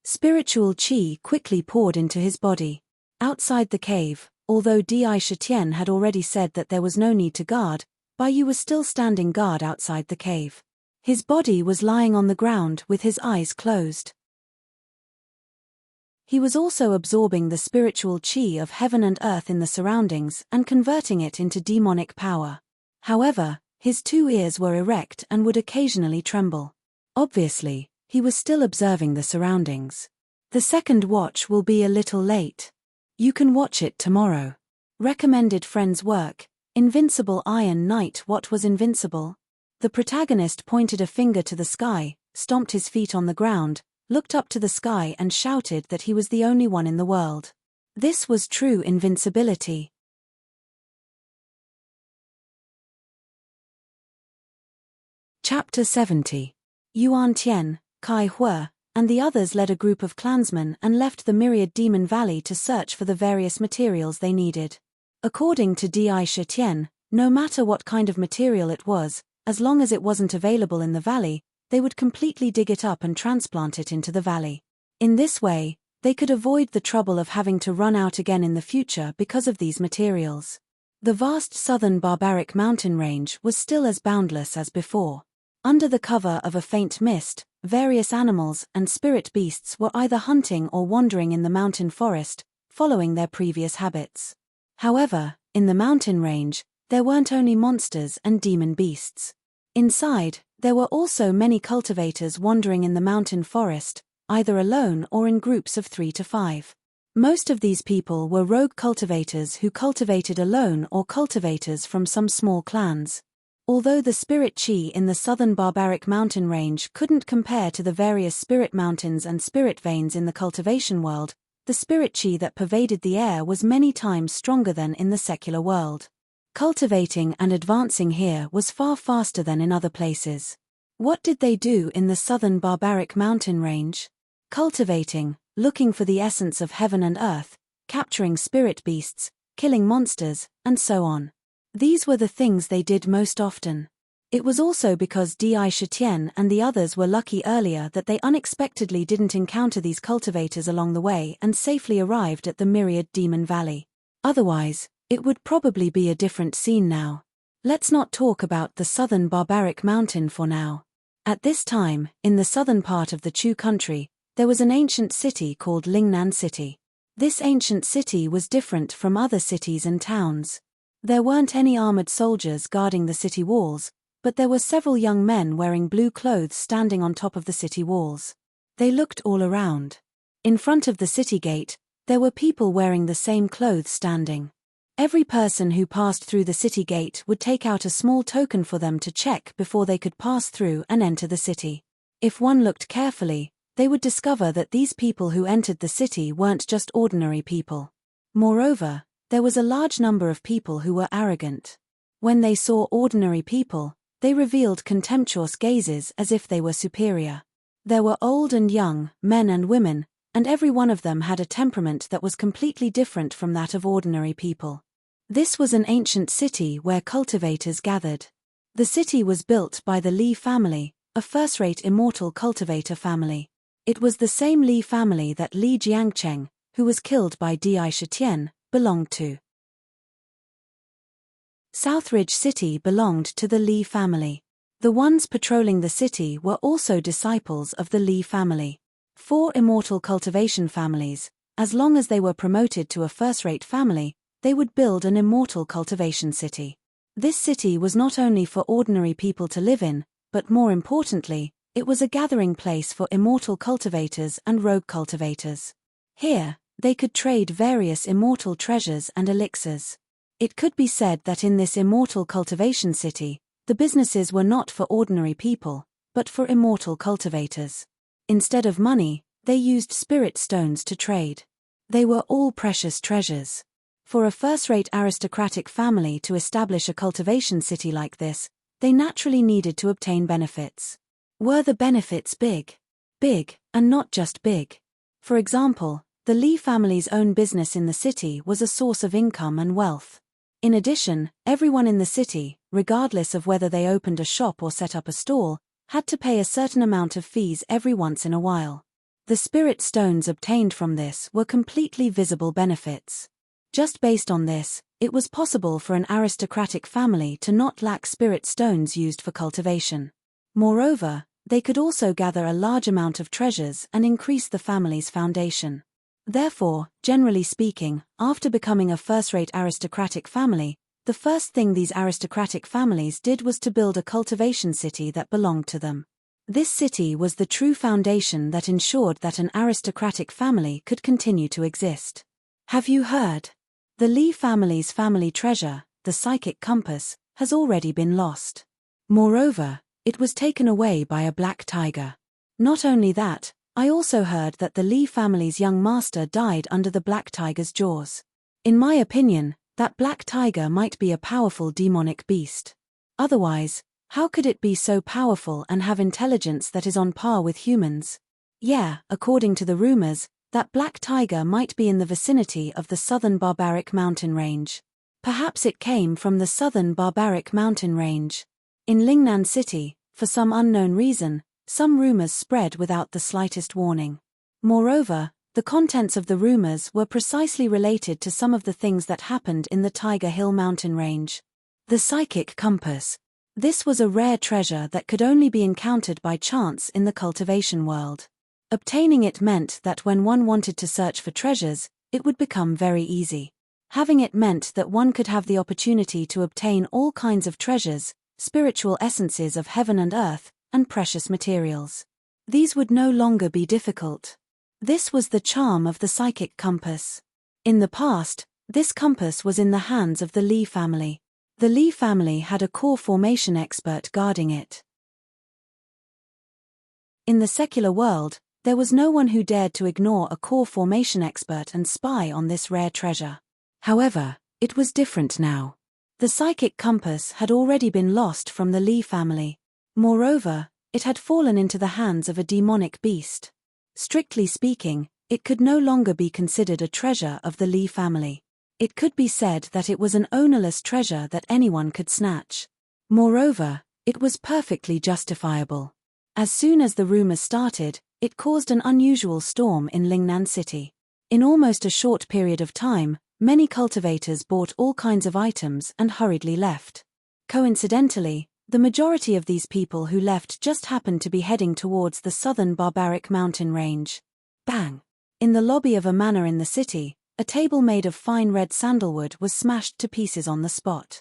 Spiritual chi quickly poured into his body. Outside the cave, although Di Shitian had already said that there was no need to guard, Bai was still standing guard outside the cave. His body was lying on the ground with his eyes closed. He was also absorbing the spiritual chi of heaven and earth in the surroundings and converting it into demonic power. However, his 2 ears were erect and would occasionally tremble. Obviously, he was still observing the surroundings. The second watch will be a little late. You can watch it tomorrow. Recommended friend's work, Invincible Iron Knight. What was invincible? The protagonist pointed a finger to the sky, stomped his feet on the ground, looked up to the sky and shouted that he was the only one in the world. This was true invincibility. Chapter 70. Yuan Tian, Kai Hua, and the others led a group of clansmen and left the myriad Demon Valley to search for the various materials they needed. According to Dai Tian, no matter what kind of material it was, as long as it wasn't available in the valley, they would completely dig it up and transplant it into the valley. In this way, they could avoid the trouble of having to run out again in the future because of these materials. The vast southern barbaric mountain range was still as boundless as before. Under the cover of a faint mist, various animals and spirit beasts were either hunting or wandering in the mountain forest, following their previous habits. However, in the mountain range, there weren't only monsters and demon beasts. Inside, there were also many cultivators wandering in the mountain forest, either alone or in groups of 3 to 5. Most of these people were rogue cultivators who cultivated alone or cultivators from some small clans. Although the spirit chi in the southern barbaric mountain range couldn't compare to the various spirit mountains and spirit veins in the cultivation world, the spirit chi that pervaded the air was many times stronger than in the secular world. Cultivating and advancing here was far faster than in other places. What did they do in the southern barbaric mountain range? Cultivating, looking for the essence of heaven and earth, capturing spirit beasts, killing monsters, and so on. These were the things they did most often. It was also because Dai Tian and the others were lucky earlier that they unexpectedly didn't encounter these cultivators along the way and safely arrived at the myriad Demon Valley. Otherwise, it would probably be a different scene now. Let's not talk about the southern barbaric mountain for now. At this time, in the southern part of the Chu country, there was an ancient city called Lingnan City. This ancient city was different from other cities and towns. There weren't any armored soldiers guarding the city walls, but there were several young men wearing blue clothes standing on top of the city walls. They looked all around. In front of the city gate, there were people wearing the same clothes standing. Every person who passed through the city gate would take out a small token for them to check before they could pass through and enter the city. If one looked carefully, they would discover that these people who entered the city weren't just ordinary people. Moreover, there was a large number of people who were arrogant. When they saw ordinary people, they revealed contemptuous gazes as if they were superior. There were old and young, men and women, and every one of them had a temperament that was completely different from that of ordinary people. This was an ancient city where cultivators gathered. The city was built by the Li family, a first-rate immortal cultivator family. It was the same Li family that Li Jiangcheng, who was killed by Dai Tian, belonged to. Southridge City belonged to the Li family. The ones patrolling the city were also disciples of the Li family. 4 immortal cultivation families, as long as they were promoted to a first-rate family, they would build an immortal cultivation city. This city was not only for ordinary people to live in, but more importantly, it was a gathering place for immortal cultivators and rogue cultivators. Here, they could trade various immortal treasures and elixirs. It could be said that in this immortal cultivation city, the businesses were not for ordinary people, but for immortal cultivators. Instead of money, they used spirit stones to trade. They were all precious treasures. For a first-rate aristocratic family to establish a cultivation city like this, they naturally needed to obtain benefits. Were the benefits big? Big, and not just big. For example, the Li family's own business in the city was a source of income and wealth. In addition, everyone in the city, regardless of whether they opened a shop or set up a stall, had to pay a certain amount of fees every once in a while. The spirit stones obtained from this were completely visible benefits. Just based on this, it was possible for an aristocratic family to not lack spirit stones used for cultivation. Moreover, they could also gather a large amount of treasures and increase the family's foundation. Therefore, generally speaking, after becoming a first-rate aristocratic family, the first thing these aristocratic families did was to build a cultivation city that belonged to them. This city was the true foundation that ensured that an aristocratic family could continue to exist. Have you heard? The Lee family's family treasure, the psychic compass, has already been lost. Moreover, it was taken away by a black tiger. Not only that, I also heard that the Lee family's young master died under the black tiger's jaws. In my opinion, that black tiger might be a powerful demonic beast. Otherwise, how could it be so powerful and have intelligence that is on par with humans? Yeah, according to the rumors, that black tiger might be in the vicinity of the southern barbaric mountain range. Perhaps it came from the southern barbaric mountain range. In Lingnan City, for some unknown reason, some rumors spread without the slightest warning. Moreover, the contents of the rumors were precisely related to some of the things that happened in the Tiger Hill mountain range. The psychic compass. This was a rare treasure that could only be encountered by chance in the cultivation world. Obtaining it meant that when one wanted to search for treasures, it would become very easy. Having it meant that one could have the opportunity to obtain all kinds of treasures, spiritual essences of heaven and earth, and precious materials. These would no longer be difficult. This was the charm of the psychic compass. In the past, this compass was in the hands of the Lee family. The Lee family had a core formation expert guarding it. In the secular world, there was no one who dared to ignore a core formation expert and spy on this rare treasure. However, it was different now. The psychic compass had already been lost from the Lee family. Moreover, it had fallen into the hands of a demonic beast. Strictly speaking, it could no longer be considered a treasure of the Lee family. It could be said that it was an ownerless treasure that anyone could snatch. Moreover, it was perfectly justifiable. As soon as the rumors started, it caused an unusual storm in Lingnan City. In almost a short period of time, many cultivators bought all kinds of items and hurriedly left. Coincidentally, the majority of these people who left just happened to be heading towards the southern barbaric mountain range. Bang! In the lobby of a manor in the city, a table made of fine red sandalwood was smashed to pieces on the spot.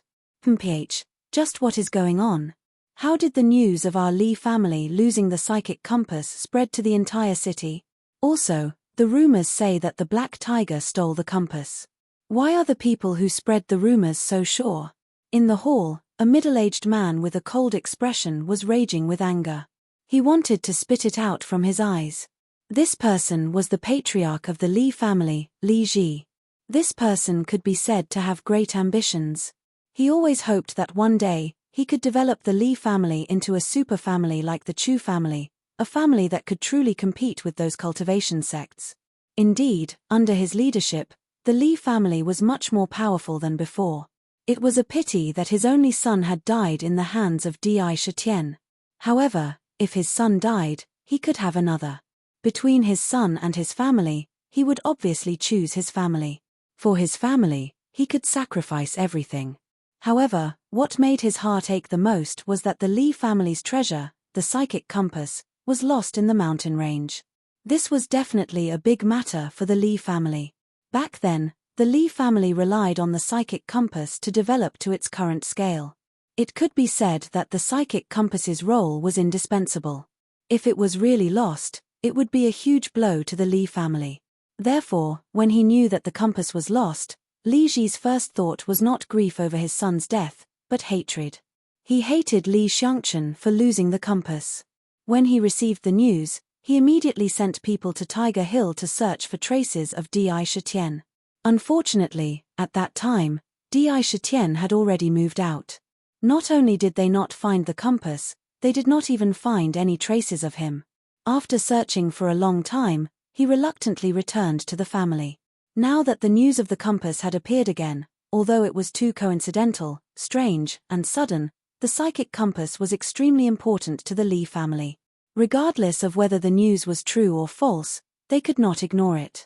Just what is going on? How did the news of our Lee family losing the psychic compass spread to the entire city? Also, the rumors say that the black tiger stole the compass. Why are the people who spread the rumors so sure? In the hall, a middle-aged man with a cold expression was raging with anger. He wanted to spit it out from his eyes. This person was the patriarch of the Lee family, Li Ji. This person could be said to have great ambitions. He always hoped that one day, he could develop the Lee family into a super family like the Chu family, a family that could truly compete with those cultivation sects. Indeed, under his leadership, the Lee family was much more powerful than before. It was a pity that his only son had died in the hands of Di Shitian. However, if his son died, he could have another. Between his son and his family, he would obviously choose his family. For his family, he could sacrifice everything. However, what made his heart ache the most was that the Lee family's treasure, the psychic compass, was lost in the mountain range. This was definitely a big matter for the Lee family. Back then, the Lee family relied on the psychic compass to develop to its current scale. It could be said that the psychic compass's role was indispensable. If it was really lost, it would be a huge blow to the Lee family. Therefore, when he knew that the compass was lost, Li Ji's first thought was not grief over his son's death, but hatred. He hated Li Xiangchen for losing the compass. When he received the news, he immediately sent people to Tiger Hill to search for traces of Di Shitian. Unfortunately, at that time, Di Shitian had already moved out. Not only did they not find the compass, they did not even find any traces of him. After searching for a long time, he reluctantly returned to the family. Now that the news of the compass had appeared again, although it was too coincidental, strange, and sudden, the psychic compass was extremely important to the Lee family. Regardless of whether the news was true or false, they could not ignore it.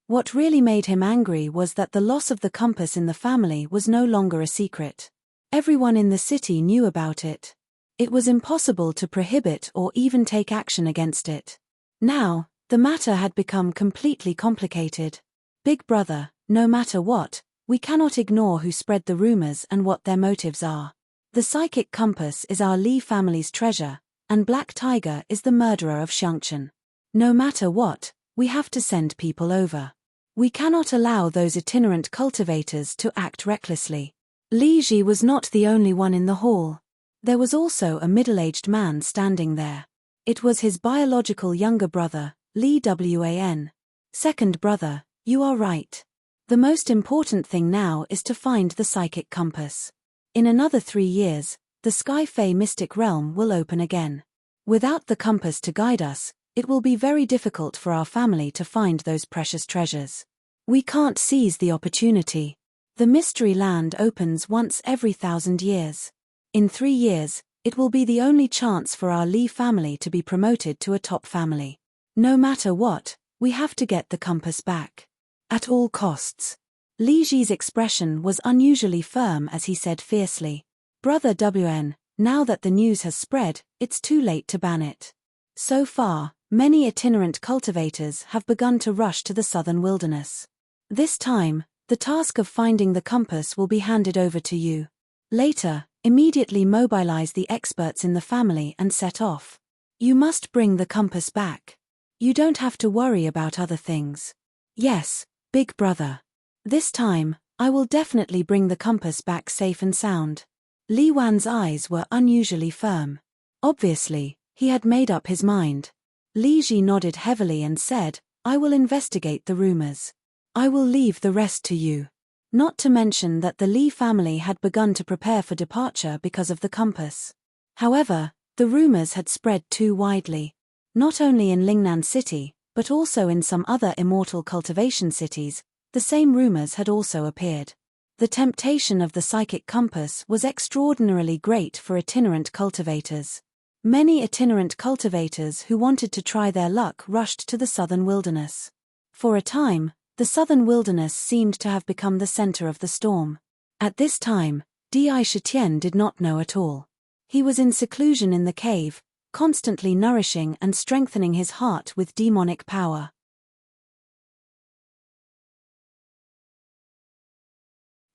What really made him angry was that the loss of the compass in the family was no longer a secret. Everyone in the city knew about it. It was impossible to prohibit or even take action against it. Now, The matter had become completely complicated. Big brother, no matter what, we cannot ignore who spread the rumors and what their motives are. The psychic compass is our Li family's treasure, and Black Tiger is the murderer of Xiangchen. No matter what, we have to send people over. We cannot allow those itinerant cultivators to act recklessly. Li Ji was not the only one in the hall. There was also a middle-aged man standing there. It was his biological younger brother, Li Wan. Second brother, you are right. The most important thing now is to find the psychic compass. In another 3 years, the Sky Fae mystic realm will open again. Without the compass to guide us, it will be very difficult for our family to find those precious treasures. We can't seize the opportunity. The mystery land opens once every 1,000 years. In 3 years, it will be the only chance for our Li family to be promoted to a top family. No matter what, we have to get the compass back. At all costs. Li Ji's expression was unusually firm as he said fiercely, Brother WN, now that the news has spread, it's too late to ban it. So far, many itinerant cultivators have begun to rush to the southern wilderness. This time, the task of finding the compass will be handed over to you. Later, immediately mobilize the experts in the family and set off. You must bring the compass back. You don't have to worry about other things. Yes, big brother. This time, I will definitely bring the compass back safe and sound. Li Wan's eyes were unusually firm. Obviously, he had made up his mind. Li Ji nodded heavily and said, I will investigate the rumors. I will leave the rest to you. Not to mention that the Li family had begun to prepare for departure because of the compass. However, the rumors had spread too widely. Not only in Lingnan City, but also in some other immortal cultivation cities, the same rumors had also appeared. The temptation of the psychic compass was extraordinarily great for itinerant cultivators. Many itinerant cultivators who wanted to try their luck rushed to the southern wilderness. For a time, the southern wilderness seemed to have become the center of the storm. At this time, Di Shitian did not know at all. He was in seclusion in the cave, constantly nourishing and strengthening his heart with demonic power.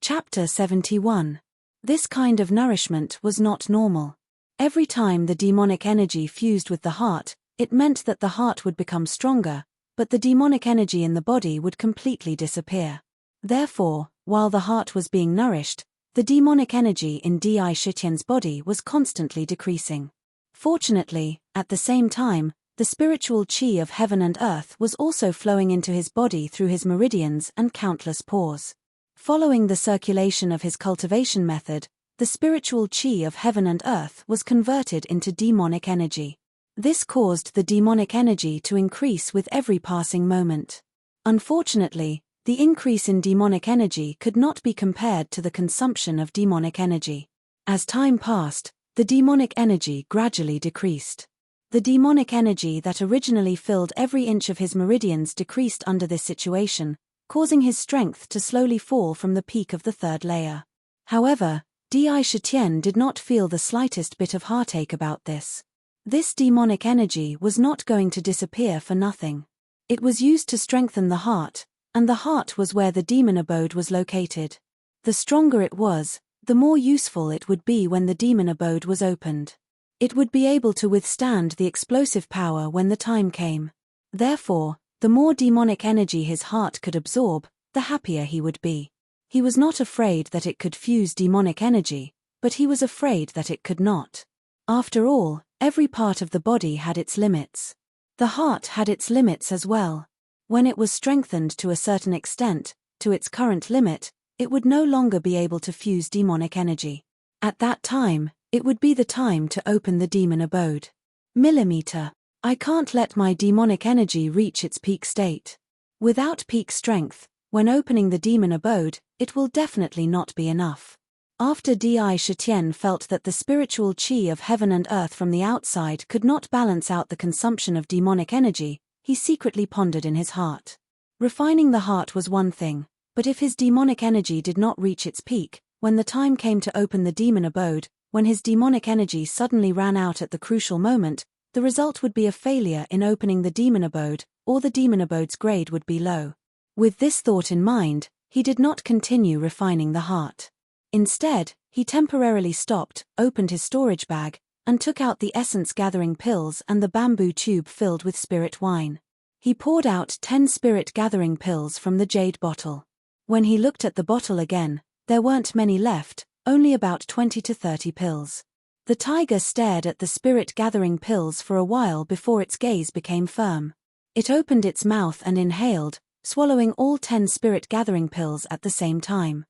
Chapter 71. This kind of nourishment was not normal. Every time the demonic energy fused with the heart, it meant that the heart would become stronger, but the demonic energy in the body would completely disappear. Therefore, while the heart was being nourished, the demonic energy in Di Shitian's body was constantly decreasing. Fortunately, at the same time, the spiritual qi of heaven and earth was also flowing into his body through his meridians and countless pores. Following the circulation of his cultivation method, the spiritual qi of heaven and earth was converted into demonic energy. This caused the demonic energy to increase with every passing moment. Unfortunately, the increase in demonic energy could not be compared to the consumption of demonic energy. As time passed, the demonic energy gradually decreased. The demonic energy that originally filled every inch of his meridians decreased under this situation, causing his strength to slowly fall from the peak of the third layer. However, Di Shitian did not feel the slightest bit of heartache about this. This demonic energy was not going to disappear for nothing. It was used to strengthen the heart, and the heart was where the demon abode was located. The stronger it was, the more useful it would be when the demon abode was opened. It would be able to withstand the explosive power when the time came. Therefore, the more demonic energy his heart could absorb, the happier he would be. He was not afraid that it could fuse demonic energy, but he was afraid that it could not. After all, every part of the body had its limits. The heart had its limits as well. When it was strengthened to a certain extent, to its current limit, it would no longer be able to fuse demonic energy. At that time, it would be the time to open the demon abode. Millimeter. I can't let my demonic energy reach its peak state. Without peak strength, when opening the demon abode, it will definitely not be enough. After Di Shitian felt that the spiritual qi of heaven and earth from the outside could not balance out the consumption of demonic energy, he secretly pondered in his heart. Refining the heart was one thing, but if his demonic energy did not reach its peak, when the time came to open the demon abode, when his demonic energy suddenly ran out at the crucial moment, the result would be a failure in opening the demon abode, or the demon abode's grade would be low. With this thought in mind, he did not continue refining the heart. Instead, he temporarily stopped, opened his storage bag, and took out the essence-gathering pills and the bamboo tube filled with spirit wine. He poured out 10 spirit-gathering pills from the jade bottle. When he looked at the bottle again, there weren't many left, only about 20 to 30 pills. The tiger stared at the spirit-gathering pills for a while before its gaze became firm. It opened its mouth and inhaled, swallowing all 10 spirit-gathering pills at the same time.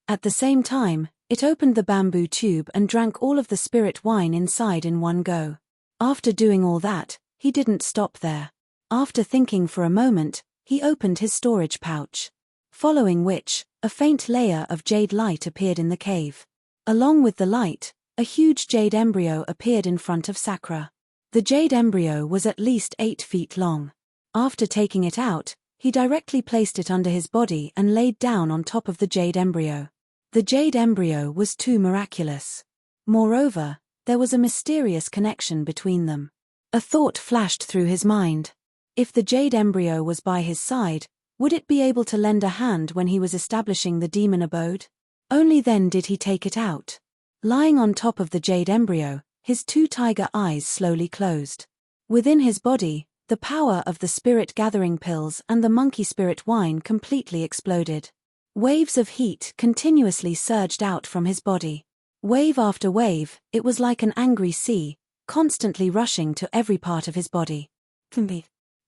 At the same time, it opened the bamboo tube and drank all of the spirit wine inside in one go. After doing all that, he didn't stop there. After thinking for a moment, he opened his storage pouch. Following which, a faint layer of jade light appeared in the cave. Along with the light, a huge jade embryo appeared in front of Sakura. The jade embryo was at least 8 feet long. After taking it out, he directly placed it under his body and laid down on top of the jade embryo. The jade embryo was too miraculous. Moreover, there was a mysterious connection between them. A thought flashed through his mind. If the jade embryo was by his side, would it be able to lend a hand when he was establishing the demon abode? Only then did he take it out. Lying on top of the jade embryo, his 2 tiger eyes slowly closed. Within his body, the power of the spirit-gathering pills and the monkey spirit wine completely exploded. Waves of heat continuously surged out from his body. Wave after wave, it was like an angry sea, constantly rushing to every part of his body.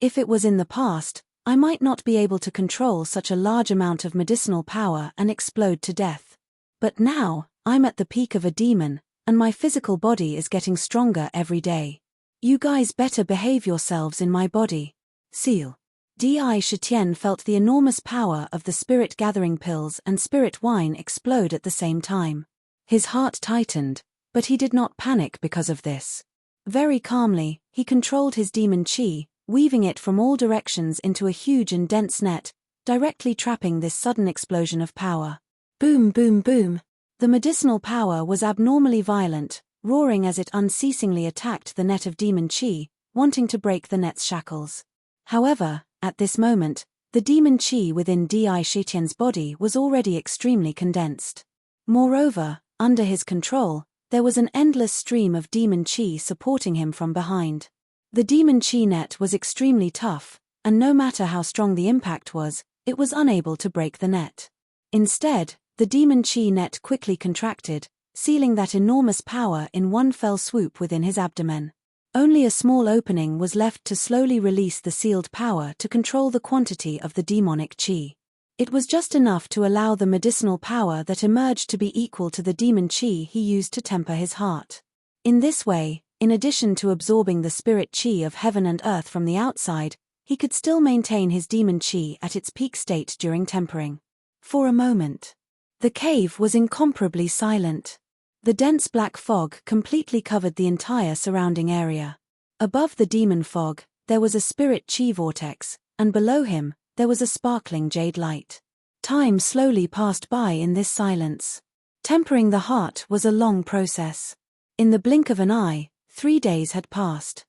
If it was in the past, I might not be able to control such a large amount of medicinal power and explode to death. But now, I'm at the peak of a demon, and my physical body is getting stronger every day. You guys better behave yourselves in my body. Seal. Di Shitian felt the enormous power of the spirit-gathering pills and spirit wine explode at the same time. His heart tightened, but he did not panic because of this. Very calmly, he controlled his demon chi, weaving it from all directions into a huge and dense net, directly trapping this sudden explosion of power. Boom, boom, boom. The medicinal power was abnormally violent, roaring as it unceasingly attacked the net of demon chi, wanting to break the net's shackles. However, at this moment, the demon chi within Di Shitian's body was already extremely condensed. Moreover, under his control, there was an endless stream of demon chi supporting him from behind. The demon chi net was extremely tough, and no matter how strong the impact was, it was unable to break the net. Instead, the demon chi net quickly contracted, sealing that enormous power in one fell swoop within his abdomen. Only a small opening was left to slowly release the sealed power to control the quantity of the demonic chi. It was just enough to allow the medicinal power that emerged to be equal to the demon chi he used to temper his heart. In this way, in addition to absorbing the spirit chi of heaven and earth from the outside, he could still maintain his demon chi at its peak state during tempering. For a moment, the cave was incomparably silent. The dense black fog completely covered the entire surrounding area. Above the demon fog, there was a spirit chi vortex, and below him, there was a sparkling jade light. Time slowly passed by in this silence. Tempering the heart was a long process. In the blink of an eye, 3 days had passed.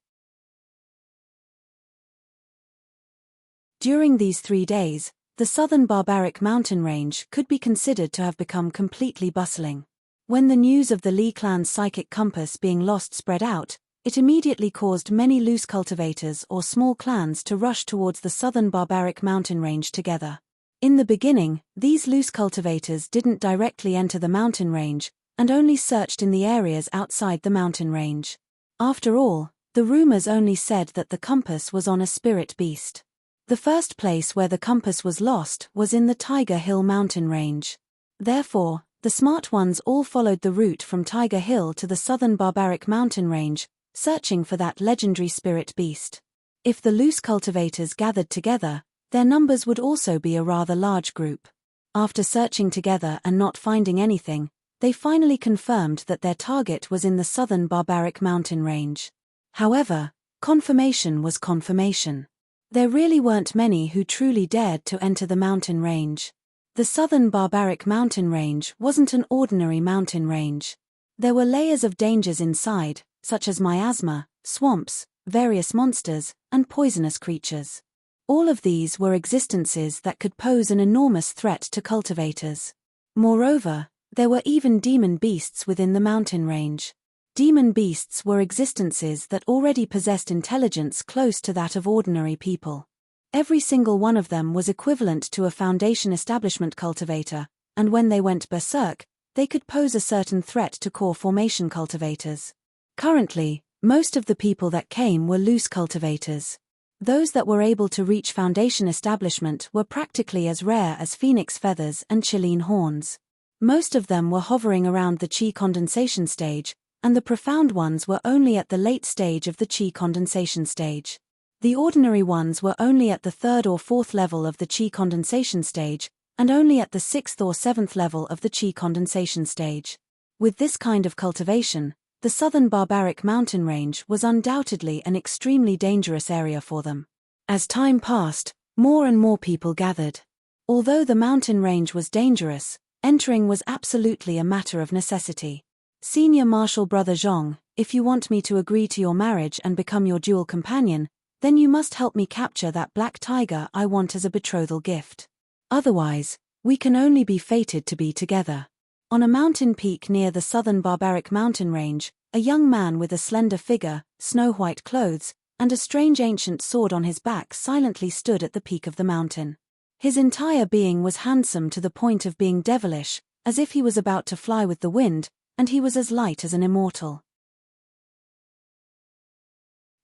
During these 3 days, the southern barbaric mountain range could be considered to have become completely bustling. When the news of the Li clan's psychic compass being lost spread out, it immediately caused many loose cultivators or small clans to rush towards the southern barbaric mountain range together. In the beginning, these loose cultivators didn't directly enter the mountain range, and only searched in the areas outside the mountain range. After all, the rumors only said that the compass was on a spirit beast. The first place where the compass was lost was in the Tiger Hill mountain range. Therefore, the smart ones all followed the route from Tiger Hill to the southern barbaric mountain range, searching for that legendary spirit beast. If the loose cultivators gathered together, their numbers would also be a rather large group. After searching together and not finding anything, they finally confirmed that their target was in the southern barbaric mountain range. However, confirmation was confirmation. There really weren't many who truly dared to enter the mountain range. The southern barbaric mountain range wasn't an ordinary mountain range. There were layers of dangers inside, such as miasma, swamps, various monsters, and poisonous creatures. All of these were existences that could pose an enormous threat to cultivators. Moreover, there were even demon beasts within the mountain range. Demon beasts were existences that already possessed intelligence close to that of ordinary people. Every single one of them was equivalent to a Foundation establishment cultivator, and when they went berserk, they could pose a certain threat to core formation cultivators. Currently, most of the people that came were loose cultivators. Those that were able to reach Foundation establishment were practically as rare as phoenix feathers and Chilean horns. Most of them were hovering around the chi condensation stage, and the profound ones were only at the late stage of the chi condensation stage. The ordinary ones were only at the 3rd or 4th level of the chi condensation stage, and only at the 6th or 7th level of the chi condensation stage. With this kind of cultivation, the southern barbaric mountain range was undoubtedly an extremely dangerous area for them. As time passed, more and more people gathered. Although the mountain range was dangerous, entering was absolutely a matter of necessity. Senior Marshal Brother Zhong, if you want me to agree to your marriage and become your dual companion, then you must help me capture that black tiger I want as a betrothal gift. Otherwise, we can only be fated to be together. On a mountain peak near the southern barbaric mountain range, a young man with a slender figure, snow-white clothes, and a strange ancient sword on his back silently stood at the peak of the mountain. His entire being was handsome to the point of being devilish, as if he was about to fly with the wind, and he was as light as an immortal.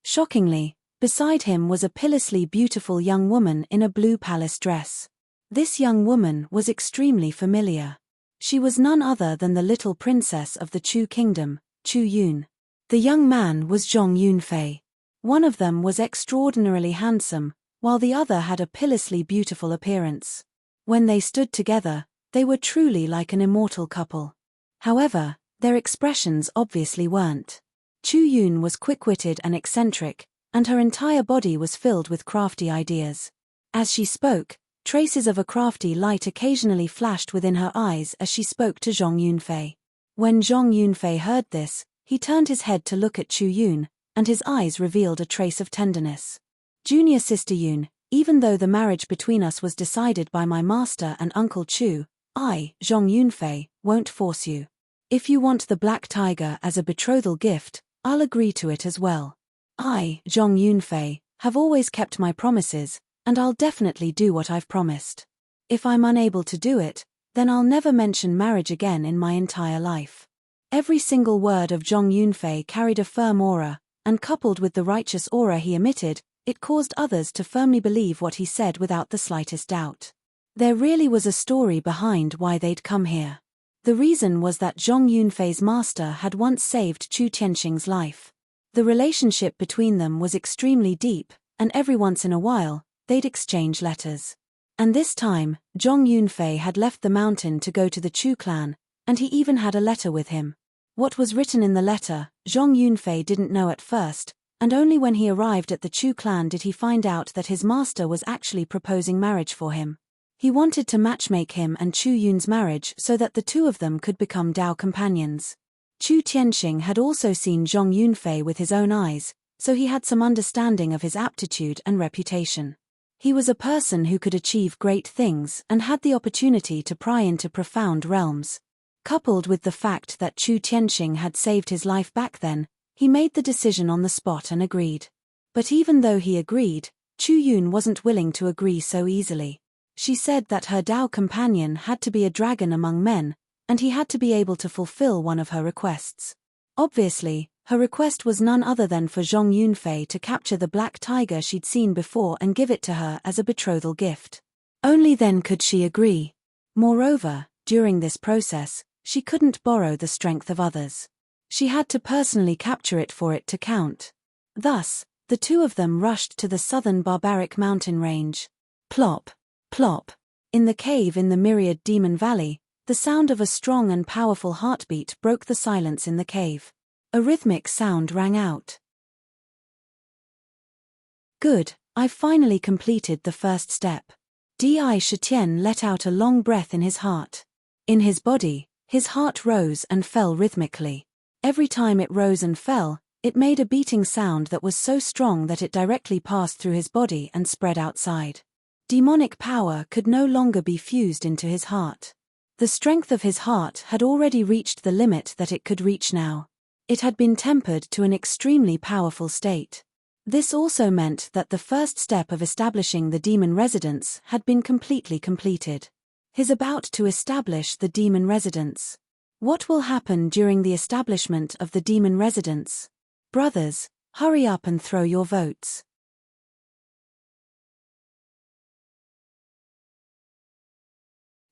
Shockingly, beside him was a pitilessly beautiful young woman in a blue palace dress. This young woman was extremely familiar. She was none other than the little princess of the Chu kingdom, Chu Yun. The young man was Zhong Yunfei. One of them was extraordinarily handsome, while the other had a pitilessly beautiful appearance. When they stood together, they were truly like an immortal couple. However, their expressions obviously weren't. Chu Yun was quick-witted and eccentric, and her entire body was filled with crafty ideas. As she spoke, traces of a crafty light occasionally flashed within her eyes as she spoke to Zhong Yunfei. When Zhong Yunfei heard this, he turned his head to look at Chu Yun, and his eyes revealed a trace of tenderness. Junior sister Yun, even though the marriage between us was decided by my master and Uncle Chu, I, Zhong Yunfei, won't force you. If you want the black tiger as a betrothal gift, I'll agree to it as well. I, Zhong Yunfei, have always kept my promises, and I'll definitely do what I've promised. If I'm unable to do it, then I'll never mention marriage again in my entire life. Every single word of Zhong Yunfei carried a firm aura, and coupled with the righteous aura he emitted, it caused others to firmly believe what he said without the slightest doubt. There really was a story behind why they'd come here. The reason was that Zhong Yunfei's master had once saved Chu Tianxing's life. The relationship between them was extremely deep, and every once in a while, they'd exchange letters. And this time, Zhong Yunfei had left the mountain to go to the Chu clan, and he even had a letter with him. What was written in the letter, Zhong Yunfei didn't know at first, and only when he arrived at the Chu clan did he find out that his master was actually proposing marriage for him. He wanted to matchmake him and Chu Yun's marriage so that the two of them could become Dao companions. Chu Tianxing had also seen Zhong Yunfei with his own eyes, so he had some understanding of his aptitude and reputation. He was a person who could achieve great things and had the opportunity to pry into profound realms. Coupled with the fact that Chu Tianxing had saved his life back then, he made the decision on the spot and agreed. But even though he agreed, Chu Yun wasn't willing to agree so easily. She said that her Dao companion had to be a dragon among men, and he had to be able to fulfill one of her requests. Obviously, her request was none other than for Zhong Yunfei to capture the black tiger she'd seen before and give it to her as a betrothal gift. Only then could she agree. Moreover, during this process, she couldn't borrow the strength of others. She had to personally capture it for it to count. Thus, the two of them rushed to the southern barbaric mountain range. Plop, plop. In the cave in the myriad demon valley, the sound of a strong and powerful heartbeat broke the silence in the cave. A rhythmic sound rang out. Good, I've finally completed the first step. Di Shitian let out a long breath in his heart. In his body, his heart rose and fell rhythmically. Every time it rose and fell, It made a beating sound that was so strong that it directly passed through his body and spread outside. Demonic power could no longer be fused into his heart. The strength of his heart had already reached the limit that it could reach now. It had been tempered to an extremely powerful state. This also meant that the first step of establishing the demon residence had been completely completed. He's about to establish the demon residence. What will happen during the establishment of the demon residence? Brothers, hurry up and throw your votes.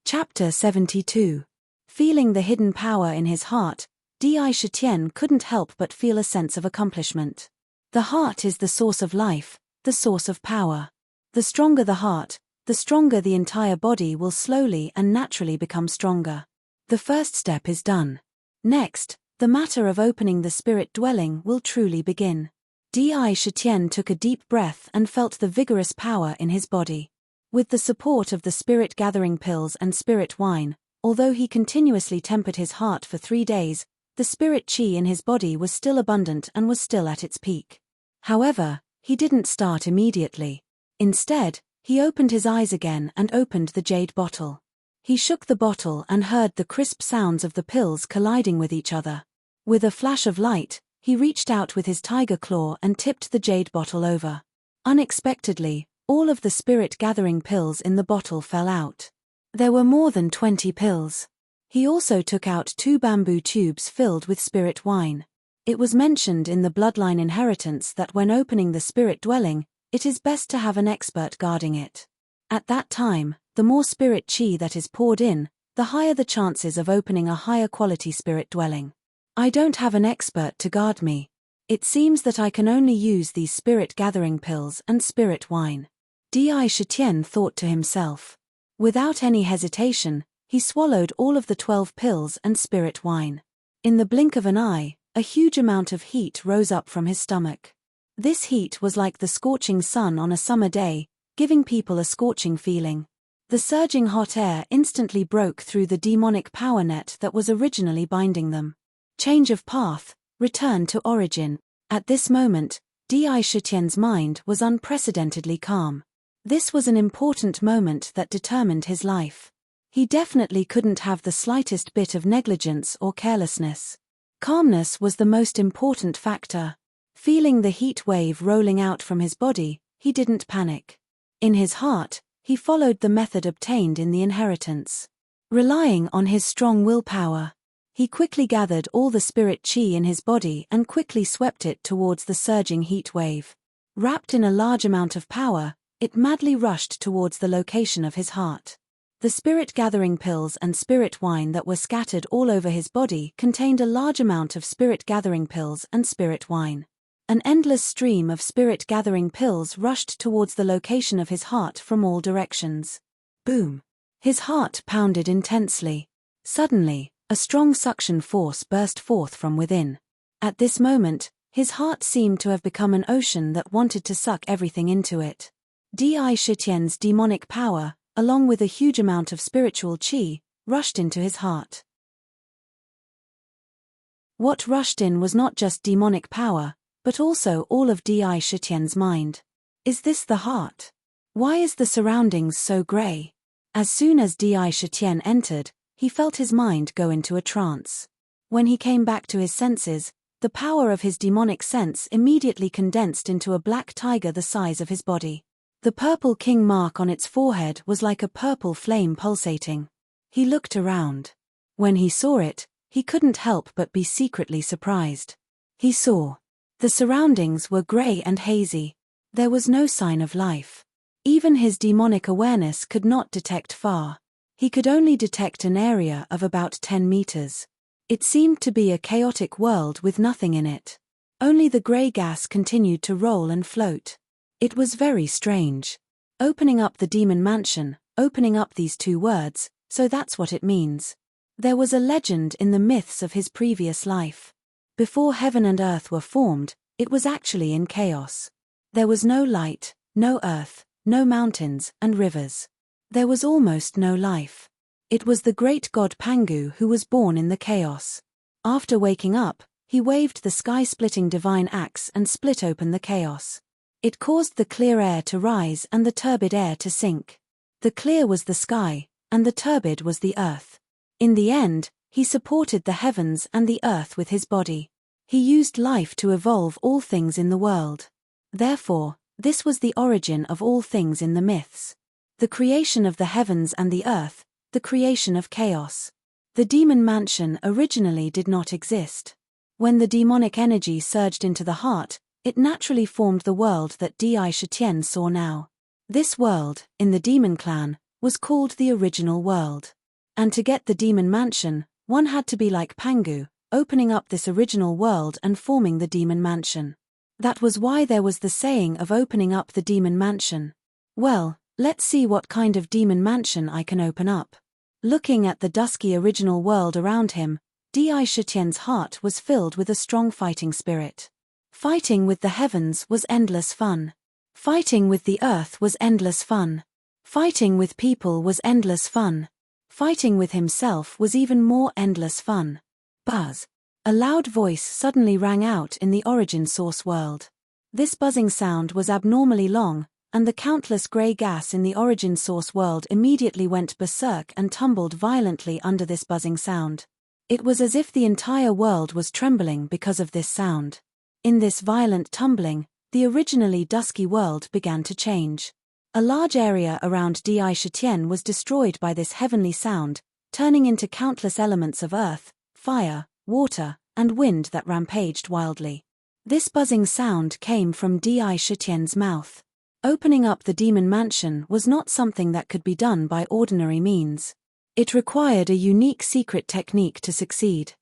Chapter 72. Feeling the hidden power in his heart, Di Shitian couldn't help but feel a sense of accomplishment. The heart is the source of life, the source of power. The stronger the heart, the stronger the entire body will slowly and naturally become stronger. The first step is done. Next, the matter of opening the spirit dwelling will truly begin. Di Shitian took a deep breath and felt the vigorous power in his body. With the support of the spirit gathering pills and spirit wine, although he continuously tempered his heart for 3 days, the spirit chi in his body was still abundant and was still at its peak. However, he didn't start immediately. Instead, he opened his eyes again and opened the jade bottle. He shook the bottle and heard the crisp sounds of the pills colliding with each other. With a flash of light, he reached out with his tiger claw and tipped the jade bottle over. Unexpectedly, all of the spirit gathering pills in the bottle fell out. There were more than 20 pills. He also took out 2 bamboo tubes filled with spirit wine. It was mentioned in the bloodline inheritance that when opening the spirit dwelling, it is best to have an expert guarding it. At that time, the more spirit chi that is poured in, the higher the chances of opening a higher quality spirit dwelling. I don't have an expert to guard me. It seems that I can only use these spirit gathering pills and spirit wine. Di Shitian thought to himself. Without any hesitation, he swallowed all of the 12 pills and spirit wine. In the blink of an eye, a huge amount of heat rose up from his stomach. This heat was like the scorching sun on a summer day, giving people a scorching feeling. The surging hot air instantly broke through the demonic power net that was originally binding them. Change of path, return to origin. At this moment, Di Shitian's mind was unprecedentedly calm. This was an important moment that determined his life. He definitely couldn't have the slightest bit of negligence or carelessness. Calmness was the most important factor. Feeling the heat wave rolling out from his body, he didn't panic. In his heart, he followed the method obtained in the inheritance. Relying on his strong willpower, he quickly gathered all the spirit chi in his body and quickly swept it towards the surging heat wave. Wrapped in a large amount of power, it madly rushed towards the location of his heart. The spirit gathering pills and spirit wine that were scattered all over his body contained a large amount of spirit gathering pills and spirit wine. An endless stream of spirit gathering pills rushed towards the location of his heart from all directions. Boom! His heart pounded intensely. Suddenly, a strong suction force burst forth from within. At this moment, his heart seemed to have become an ocean that wanted to suck everything into it. Di Shitian's demonic power, along with a huge amount of spiritual chi, rushed into his heart. What rushed in was not just demonic power, but also all of Di Shitian's mind. Is this the heart? Why is the surroundings so grey? As soon as Di Shitian entered, he felt his mind go into a trance. When he came back to his senses, the power of his demonic sense immediately condensed into a black tiger the size of his body. The purple king mark on its forehead was like a purple flame pulsating. He looked around. When he saw it, he couldn't help but be secretly surprised. He saw. The surroundings were grey and hazy. There was no sign of life. Even his demonic awareness could not detect far. He could only detect an area of about 10 meters. It seemed to be a chaotic world with nothing in it. Only the grey gas continued to roll and float. It was very strange. Opening up the demon mansion, opening up these 2 words, so that's what it means. There was a legend in the myths of his previous life. Before heaven and earth were formed, it was actually in chaos. There was no light, no earth, no mountains and rivers. There was almost no life. It was the great god Pangu who was born in the chaos. After waking up, He waved the sky-splitting divine axe and split open the chaos. It caused the clear air to rise and the turbid air to sink. The clear was the sky, and the turbid was the earth. In the end, he supported the heavens and the earth with his body. He used life to evolve all things in the world. Therefore, this was the origin of all things in the myths. The creation of the heavens and the earth, the creation of chaos. The demon mansion originally did not exist. When the demonic energy surged into the heart, it naturally formed the world that Dai Shitian saw now. This world, in the demon clan, was called the original world. And to get the demon mansion, one had to be like Pangu, opening up this original world and forming the demon mansion. That was why there was the saying of opening up the demon mansion. Well, let's see what kind of demon mansion I can open up. Looking at the dusky original world around him, Dai Shitian's heart was filled with a strong fighting spirit. Fighting with the heavens was endless fun. Fighting with the earth was endless fun. Fighting with people was endless fun. Fighting with himself was even more endless fun. Buzz. A loud voice suddenly rang out in the origin source world. This buzzing sound was abnormally long, and the countless grey gas in the origin source world immediately went berserk and tumbled violently under this buzzing sound. It was as if the entire world was trembling because of this sound. In this violent tumbling, the originally dusky world began to change. A large area around Dai Shitian was destroyed by this heavenly sound, turning into countless elements of earth, fire, water, and wind that rampaged wildly. This buzzing sound came from Dai Shitian's mouth. Opening up the demon mansion was not something that could be done by ordinary means. It required a unique secret technique to succeed.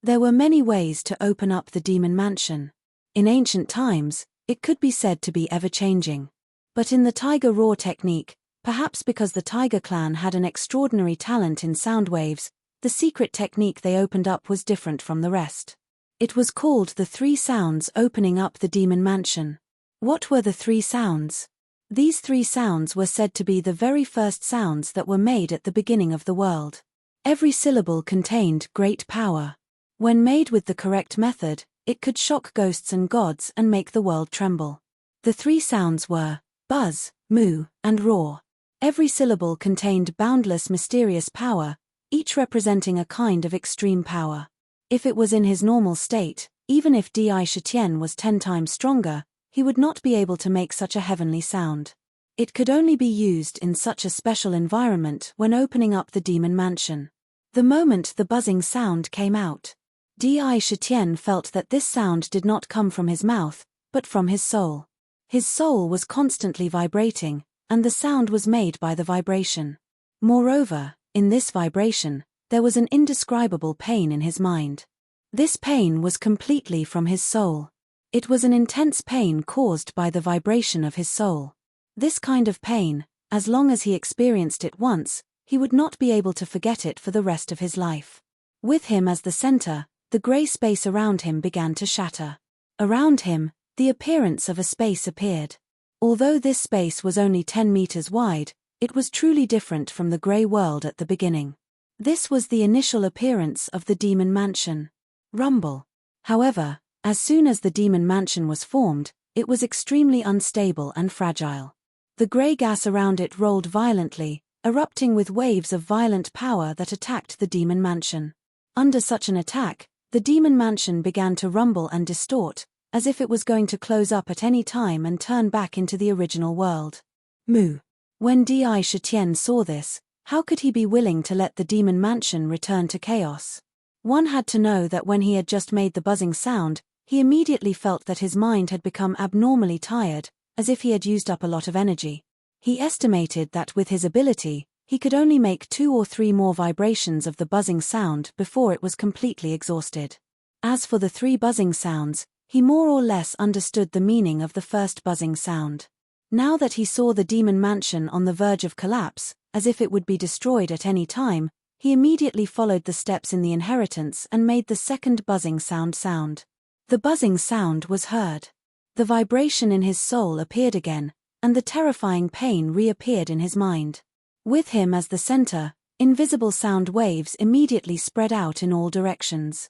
There were many ways to open up the demon mansion. In ancient times, it could be said to be ever-changing. But in the Tiger Roar technique, perhaps because the Tiger clan had an extraordinary talent in sound waves, the secret technique they opened up was different from the rest. It was called the 3 sounds opening up the demon mansion. What were the 3 sounds? These 3 sounds were said to be the very first sounds that were made at the beginning of the world. Every syllable contained great power. When made with the correct method, it could shock ghosts and gods and make the world tremble. The 3 sounds were buzz, moo, and roar. Every syllable contained boundless mysterious power, each representing a kind of extreme power. If it was in his normal state, even if Dai Shitian was 10 times stronger, he would not be able to make such a heavenly sound. It could only be used in such a special environment when opening up the demon mansion. The moment the buzzing sound came out, Dai Shitian felt that this sound did not come from his mouth, but from his soul. His soul was constantly vibrating, and the sound was made by the vibration. Moreover, in this vibration, there was an indescribable pain in his mind. This pain was completely from his soul. It was an intense pain caused by the vibration of his soul. This kind of pain, as long as he experienced it once, he would not be able to forget it for the rest of his life. With him as the center, the grey space around him began to shatter. Around him, the appearance of a space appeared. Although this space was only 10 meters wide, it was truly different from the grey world at the beginning. This was the initial appearance of the demon mansion. Rumble. However, as soon as the demon mansion was formed, it was extremely unstable and fragile. The grey gas around it rolled violently, erupting with waves of violent power that attacked the demon mansion. Under such an attack, the demon mansion began to rumble and distort, as if it was going to close up at any time and turn back into the original world. Moo. When Dai Shitian saw this, how could he be willing to let the demon mansion return to chaos? One had to know that when he had just made the buzzing sound, he immediately felt that his mind had become abnormally tired, as if he had used up a lot of energy. He estimated that with his ability, he could only make 2 or 3 more vibrations of the buzzing sound before it was completely exhausted. As for the 3 buzzing sounds, he more or less understood the meaning of the first buzzing sound. Now that he saw the demon mansion on the verge of collapse, as if it would be destroyed at any time, he immediately followed the steps in the inheritance and made the second buzzing sound. The buzzing sound was heard. The vibration in his soul appeared again, and the terrifying pain reappeared in his mind. With him as the center, Invisible sound waves immediately spread out in all directions.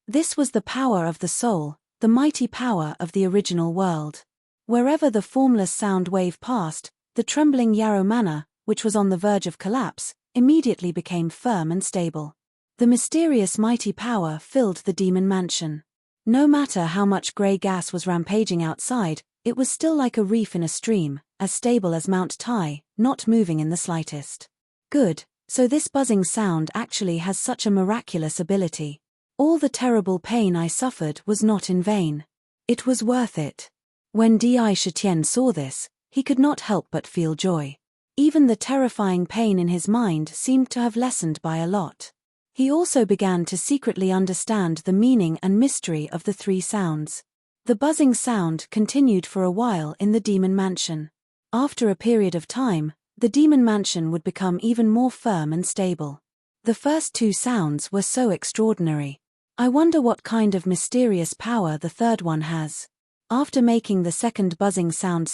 This was the power of the soul, the mighty power of the original world. Wherever the formless sound wave passed, the trembling Yarrow Manor, which was on the verge of collapse, immediately became firm and stable. The mysterious mighty power filled the demon mansion. No matter how much grey gas was rampaging outside, it was still like a reef in a stream, as stable as Mount Tai, not moving in the slightest. Good, so this buzzing sound actually has such a miraculous ability. All the terrible pain I suffered was not in vain. It was worth it. When Dai Shitian saw this, he could not help but feel joy. Even the terrifying pain in his mind seemed to have lessened by a lot. He also began to secretly understand the meaning and mystery of the three sounds. The buzzing sound continued for a while in the demon mansion. After a period of time, the demon mansion would become even more firm and stable. The first two sounds were so extraordinary. I wonder what kind of mysterious power the third one has. After making the second buzzing sound,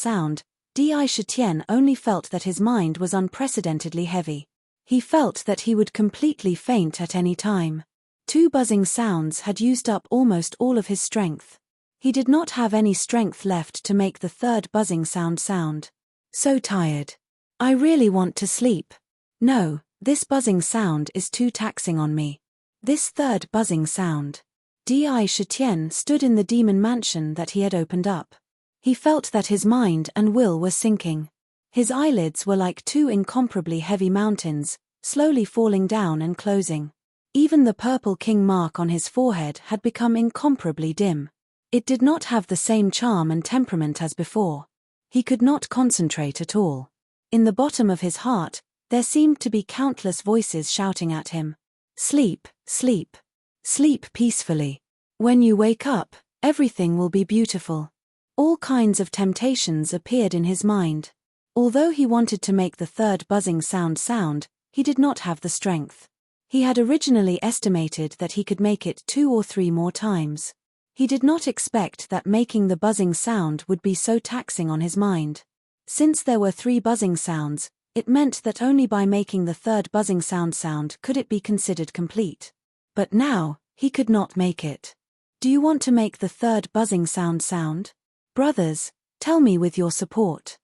Dai Shitian only felt that his mind was unprecedentedly heavy. He felt that he would completely faint at any time. Two buzzing sounds had used up almost all of his strength. He did not have any strength left to make the third buzzing sound. So tired. I really want to sleep. No, this buzzing sound is too taxing on me. This third buzzing sound. Dai Shitian stood in the demon mansion that he had opened up. He felt that his mind and will were sinking. His eyelids were like two incomparably heavy mountains, slowly falling down and closing. Even the purple king mark on his forehead had become incomparably dim. It did not have the same charm and temperament as before. He could not concentrate at all. In the bottom of his heart, there seemed to be countless voices shouting at him. Sleep, sleep. Sleep peacefully. When you wake up, everything will be beautiful. All kinds of temptations appeared in his mind. Although he wanted to make the third buzzing sound, he did not have the strength. He had originally estimated that he could make it 2 or 3 more times. He did not expect that making the buzzing sound would be so taxing on his mind. Since there were 3 buzzing sounds, it meant that only by making the third buzzing sound could it be considered complete. But now, he could not make it. Do you want to make the third buzzing sound? Brothers, tell me with your support.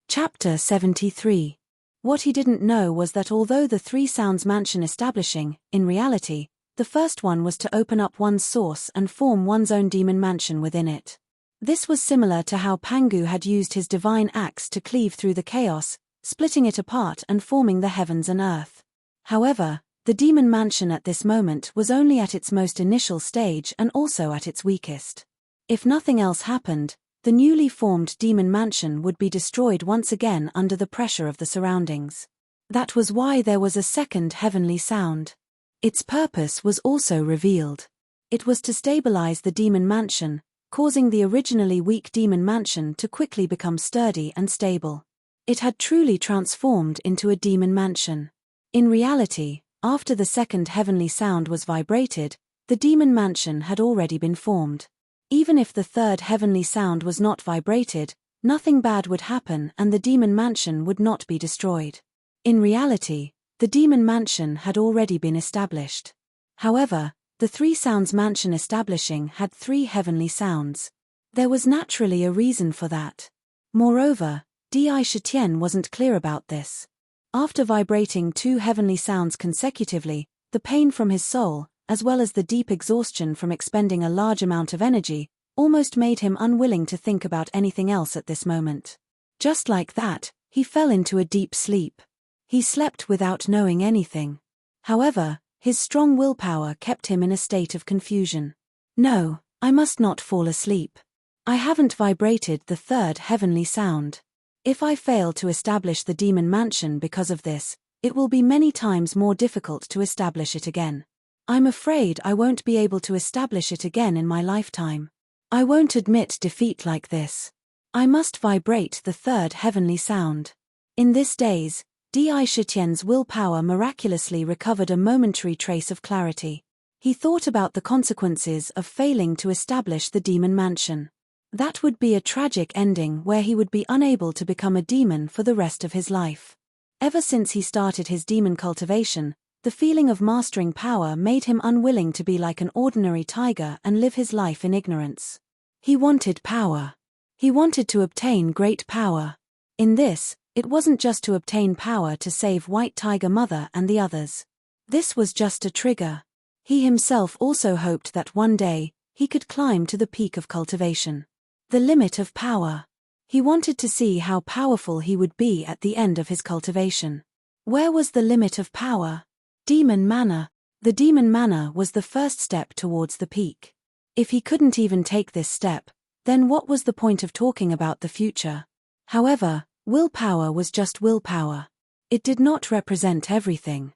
Chapter 73. What he didn't know was that although the 3 sounds mansion establishing, in reality, the first one was to open up one's source and form one's own demon mansion within it. This was similar to how Pangu had used his divine axe to cleave through the chaos, splitting it apart and forming the heavens and earth. However, the demon mansion at this moment was only at its most initial stage and also at its weakest. If nothing else happened, the newly formed demon mansion would be destroyed once again under the pressure of the surroundings. That was why there was a second heavenly sound. Its purpose was also revealed. It was to stabilize the demon mansion, causing the originally weak demon mansion to quickly become sturdy and stable. It had truly transformed into a demon mansion. In reality, after the second heavenly sound was vibrated, the demon mansion had already been formed. Even if the third heavenly sound was not vibrated, nothing bad would happen and the demon mansion would not be destroyed. In reality, the demon mansion had already been established. However, the 3 sounds mansion establishing had 3 heavenly sounds. There was naturally a reason for that. Moreover, Dai Shitian wasn't clear about this. After vibrating 2 heavenly sounds consecutively, the pain from his soul, as well as the deep exhaustion from expending a large amount of energy, almost made him unwilling to think about anything else at this moment. Just like that, he fell into a deep sleep. He slept without knowing anything. However, his strong willpower kept him in a state of confusion. No, I must not fall asleep. I haven't vibrated the third heavenly sound. If I fail to establish the demon mansion because of this, it will be many times more difficult to establish it again. I'm afraid I won't be able to establish it again in my lifetime. I won't admit defeat like this. I must vibrate the third heavenly sound. In this daze, Dai Shitian's willpower miraculously recovered a momentary trace of clarity. He thought about the consequences of failing to establish the demon mansion. That would be a tragic ending where he would be unable to become a demon for the rest of his life. Ever since he started his demon cultivation, the feeling of mastering power made him unwilling to be like an ordinary tiger and live his life in ignorance. He wanted power. He wanted to obtain great power. In this, it wasn't just to obtain power to save White Tiger Mother and the others. This was just a trigger. He himself also hoped that one day, he could climb to the peak of cultivation. The limit of power. He wanted to see how powerful he would be at the end of his cultivation. Where was the limit of power? Demon Manor. The Demon Manor was the first step towards the peak. If he couldn't even take this step, then what was the point of talking about the future? However, willpower was just willpower. It did not represent everything.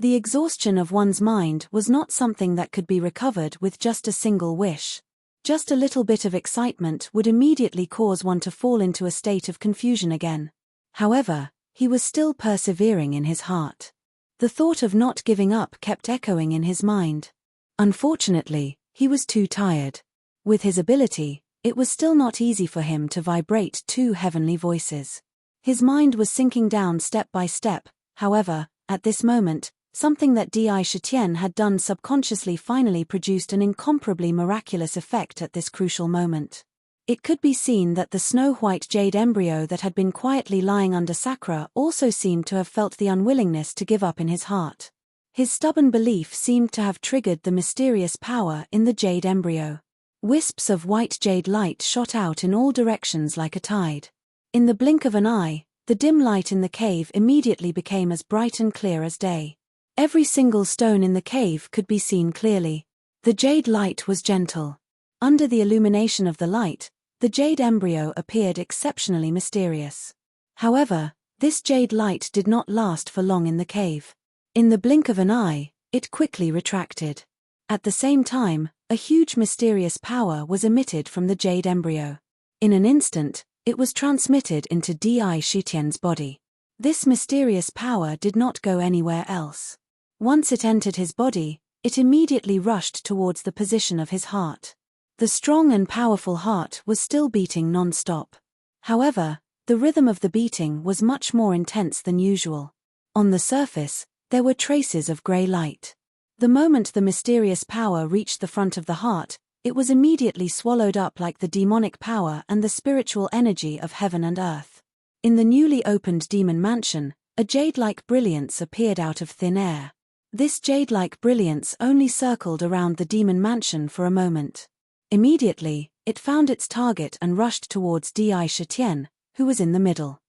The exhaustion of one's mind was not something that could be recovered with just a single wish. Just a little bit of excitement would immediately cause one to fall into a state of confusion again. However, he was still persevering in his heart. The thought of not giving up kept echoing in his mind. Unfortunately, he was too tired. With his ability, it was still not easy for him to vibrate two heavenly voices. His mind was sinking down step by step. However, at this moment, something that Di Shitian had done subconsciously finally produced an incomparably miraculous effect at this crucial moment. It could be seen that the snow-white jade embryo that had been quietly lying under Sakura also seemed to have felt the unwillingness to give up in his heart. His stubborn belief seemed to have triggered the mysterious power in the jade embryo. Wisps of white jade light shot out in all directions like a tide. In the blink of an eye, the dim light in the cave immediately became as bright and clear as day. Every single stone in the cave could be seen clearly. The jade light was gentle. Under the illumination of the light, the jade embryo appeared exceptionally mysterious. However, this jade light did not last for long in the cave. In the blink of an eye, it quickly retracted. At the same time, a huge mysterious power was emitted from the jade embryo. In an instant, it was transmitted into Di Shitian's body. This mysterious power did not go anywhere else. Once it entered his body, it immediately rushed towards the position of his heart. The strong and powerful heart was still beating non-stop. However, the rhythm of the beating was much more intense than usual. On the surface, there were traces of grey light. The moment the mysterious power reached the front of the heart, it was immediately swallowed up like the demonic power and the spiritual energy of heaven and earth. In the newly opened demon mansion, a jade-like brilliance appeared out of thin air. This jade-like brilliance only circled around the demon mansion for a moment. Immediately, it found its target and rushed towards Di Shitian, who was in the middle.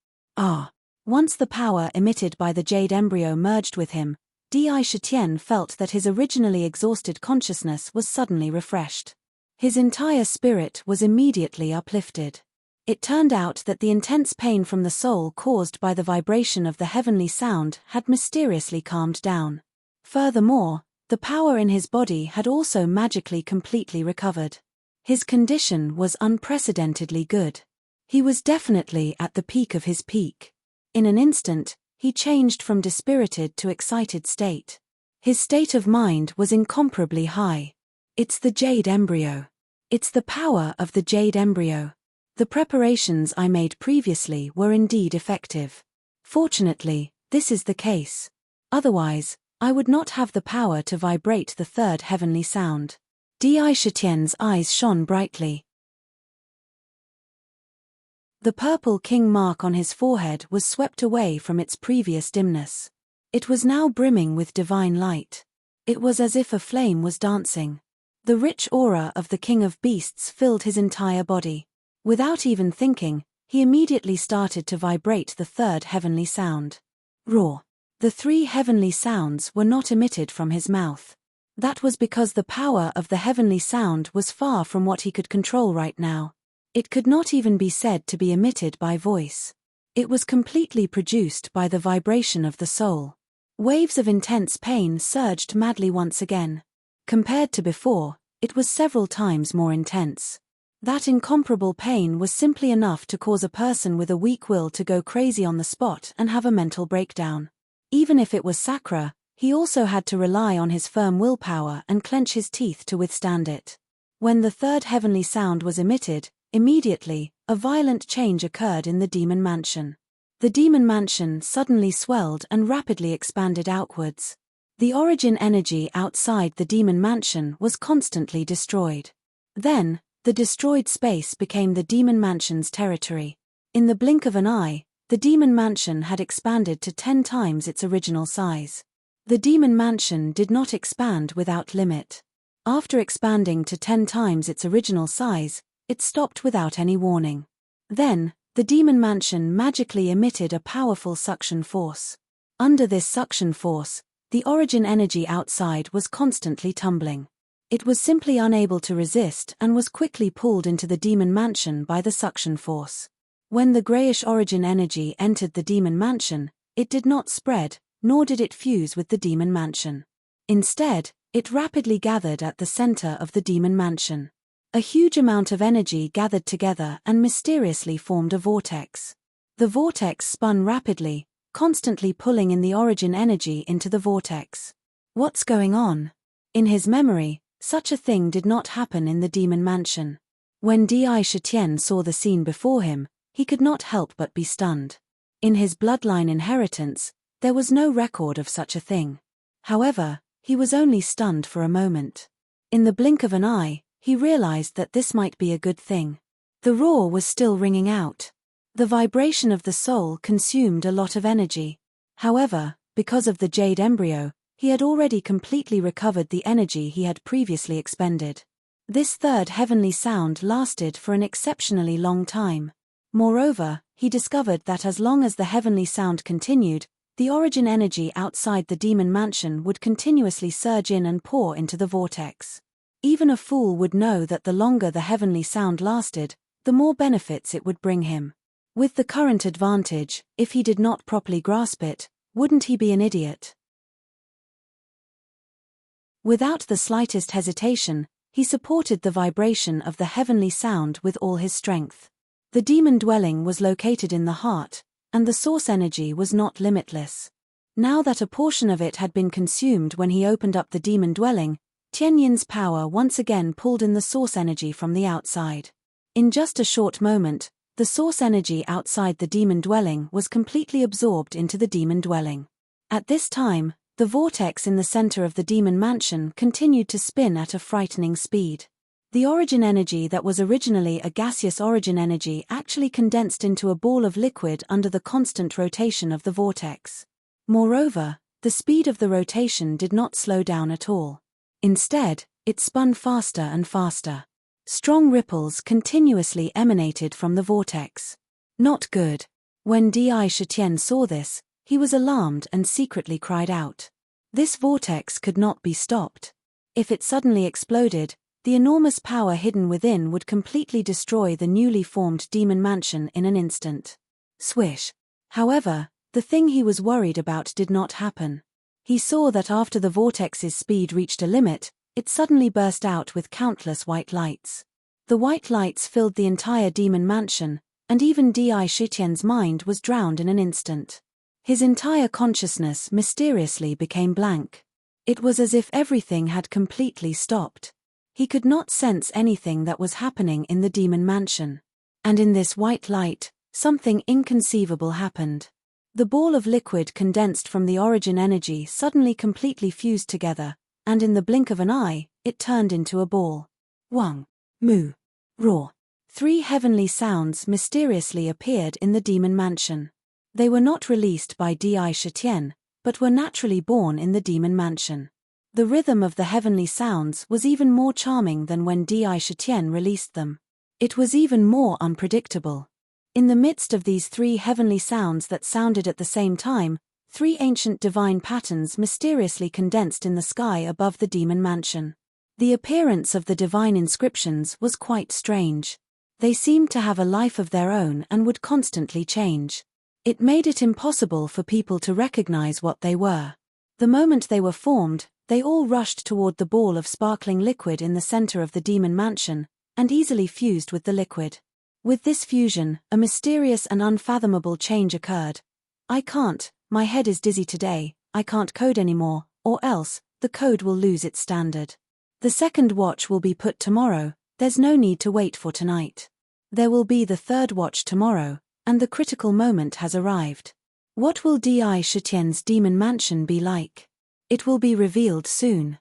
Once the power emitted by the jade embryo merged with him, Di Shitian felt that his originally exhausted consciousness was suddenly refreshed. His entire spirit was immediately uplifted. It turned out that the intense pain from the soul caused by the vibration of the heavenly sound had mysteriously calmed down. Furthermore, the power in his body had also magically completely recovered. His condition was unprecedentedly good. He was definitely at the peak of his peak. In an instant, he changed from dispirited to excited state. His state of mind was incomparably high. It's the jade embryo. It's the power of the jade embryo. The preparations I made previously were indeed effective. Fortunately, this is the case. Otherwise, I would not have the power to vibrate the third heavenly sound. Di Shitian's eyes shone brightly. The purple king mark on his forehead was swept away from its previous dimness. It was now brimming with divine light. It was as if a flame was dancing. The rich aura of the king of beasts filled his entire body. Without even thinking, he immediately started to vibrate the third heavenly sound. Roar. The three heavenly sounds were not emitted from his mouth. That was because the power of the heavenly sound was far from what he could control right now. It could not even be said to be emitted by voice. It was completely produced by the vibration of the soul. Waves of intense pain surged madly once again. Compared to before, it was several times more intense. That incomparable pain was simply enough to cause a person with a weak will to go crazy on the spot and have a mental breakdown. Even if it was Sakura, he also had to rely on his firm willpower and clench his teeth to withstand it. When the third heavenly sound was emitted, immediately, a violent change occurred in the demon mansion. The demon mansion suddenly swelled and rapidly expanded outwards. The origin energy outside the demon mansion was constantly destroyed. Then, the destroyed space became the demon mansion's territory. In the blink of an eye, the demon mansion had expanded to 10 times its original size. The demon mansion did not expand without limit. After expanding to 10 times its original size, it stopped without any warning. Then, the demon mansion magically emitted a powerful suction force. Under this suction force, the origin energy outside was constantly tumbling. It was simply unable to resist and was quickly pulled into the demon mansion by the suction force. When the grayish origin energy entered the demon mansion, it did not spread, nor did it fuse with the demon mansion. Instead, it rapidly gathered at the center of the demon mansion. A huge amount of energy gathered together and mysteriously formed a vortex. The vortex spun rapidly, constantly pulling in the origin energy into the vortex. What's going on? In his memory, such a thing did not happen in the demon mansion. When Di Shitian saw the scene before him, he could not help but be stunned. In his bloodline inheritance, there was no record of such a thing. However, he was only stunned for a moment. In the blink of an eye, he realized that this might be a good thing. The roar was still ringing out. The vibration of the soul consumed a lot of energy. However, because of the jade embryo, he had already completely recovered the energy he had previously expended. This third heavenly sound lasted for an exceptionally long time. Moreover, he discovered that as long as the heavenly sound continued, the origin energy outside the demon mansion would continuously surge in and pour into the vortex. Even a fool would know that the longer the heavenly sound lasted, the more benefits it would bring him. With the current advantage, if he did not properly grasp it, wouldn't he be an idiot? Without the slightest hesitation, he supported the vibration of the heavenly sound with all his strength. The demon dwelling was located in the heart, and the source energy was not limitless. Now that a portion of it had been consumed when he opened up the demon dwelling, Tianyin's power once again pulled in the source energy from the outside. In just a short moment, the source energy outside the demon dwelling was completely absorbed into the demon dwelling. At this time, the vortex in the center of the demon mansion continued to spin at a frightening speed. The origin energy that was originally a gaseous origin energy actually condensed into a ball of liquid under the constant rotation of the vortex. Moreover, the speed of the rotation did not slow down at all. Instead, it spun faster and faster. Strong ripples continuously emanated from the vortex. Not good. When Di Shitian saw this, he was alarmed and secretly cried out. This vortex could not be stopped. If it suddenly exploded, the enormous power hidden within would completely destroy the newly formed demon mansion in an instant. Swish. However, the thing he was worried about did not happen. He saw that after the vortex's speed reached a limit, it suddenly burst out with countless white lights. The white lights filled the entire demon mansion, and even Di Shitian's mind was drowned in an instant. His entire consciousness mysteriously became blank. It was as if everything had completely stopped. He could not sense anything that was happening in the demon mansion. And in this white light, something inconceivable happened. The ball of liquid condensed from the origin energy suddenly completely fused together, and in the blink of an eye, it turned into a ball. Wang, Mu, Roar. 3 heavenly sounds mysteriously appeared in the demon mansion. They were not released by Di Shitian, but were naturally born in the demon mansion. The rhythm of the heavenly sounds was even more charming than when Di Shitian released them. It was even more unpredictable. In the midst of these 3 heavenly sounds that sounded at the same time, 3 ancient divine patterns mysteriously condensed in the sky above the demon mansion. The appearance of the divine inscriptions was quite strange. They seemed to have a life of their own and would constantly change. It made it impossible for people to recognize what they were. The moment they were formed, they all rushed toward the ball of sparkling liquid in the center of the demon mansion, and easily fused with the liquid. With this fusion, a mysterious and unfathomable change occurred. My head is dizzy today, I can't code anymore, or else, the code will lose its standard. The second watch will be put tomorrow, there's no need to wait for tonight. There will be the third watch tomorrow, and the critical moment has arrived. What will Di Shitian's demon mansion be like? It will be revealed soon.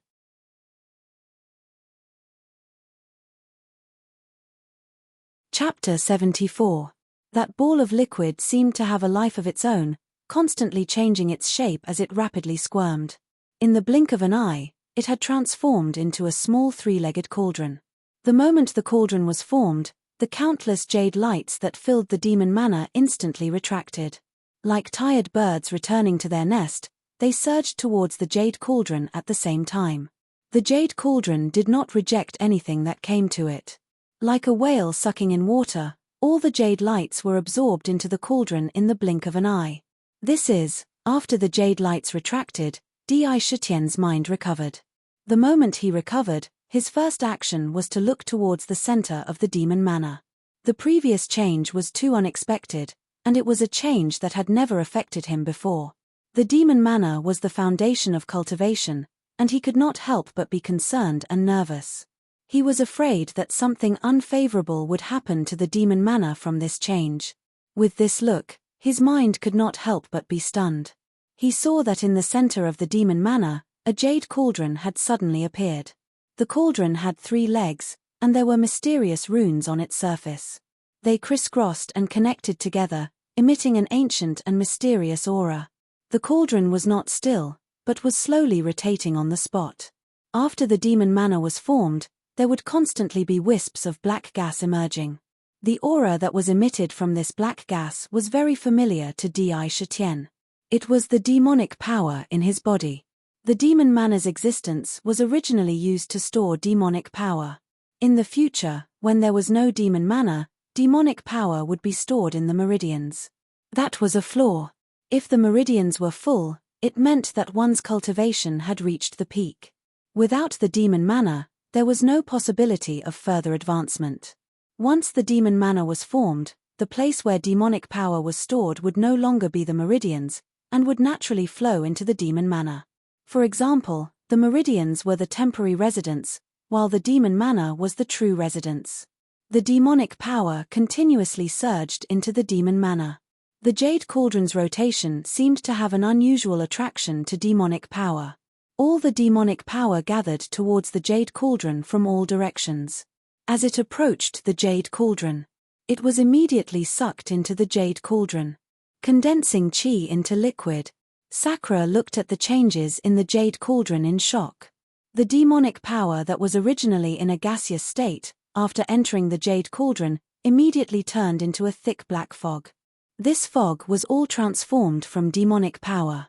Chapter 74. That ball of liquid seemed to have a life of its own, constantly changing its shape as it rapidly squirmed. In the blink of an eye, it had transformed into a small three-legged cauldron. The moment the cauldron was formed, the countless jade lights that filled the demon manor instantly retracted. Like tired birds returning to their nest, they surged towards the jade cauldron at the same time. The jade cauldron did not reject anything that came to it. Like a whale sucking in water, all the jade lights were absorbed into the cauldron in the blink of an eye. This is, after the jade lights retracted, Di Shitian's mind recovered. The moment he recovered, his first action was to look towards the center of the demon manor. The previous change was too unexpected, and it was a change that had never affected him before. The demon manor was the foundation of cultivation, and he could not help but be concerned and nervous. He was afraid that something unfavorable would happen to the demon manor from this change. With this look, his mind could not help but be stunned. He saw that in the center of the demon manor, a jade cauldron had suddenly appeared. The cauldron had 3 legs, and there were mysterious runes on its surface. They crisscrossed and connected together, emitting an ancient and mysterious aura. The cauldron was not still, but was slowly rotating on the spot. After the demon manor was formed, there would constantly be wisps of black gas emerging. The aura that was emitted from this black gas was very familiar to Di Shitian. It was the demonic power in his body. The demon manor's existence was originally used to store demonic power. In the future, when there was no demon manor, demonic power would be stored in the meridians. That was a flaw. If the meridians were full, it meant that one's cultivation had reached the peak. Without the demon manor, there was no possibility of further advancement. Once the demon manor was formed, the place where demonic power was stored would no longer be the meridians, and would naturally flow into the demon manor. For example, the meridians were the temporary residence, while the demon manor was the true residence. The demonic power continuously surged into the demon manor. The jade cauldron's rotation seemed to have an unusual attraction to demonic power. All the demonic power gathered towards the jade cauldron from all directions. As it approached the jade cauldron, it was immediately sucked into the jade cauldron, condensing chi into liquid. Sakura looked at the changes in the jade cauldron in shock. The demonic power that was originally in a gaseous state, after entering the jade cauldron, immediately turned into a thick black fog. This fog was all transformed from demonic power.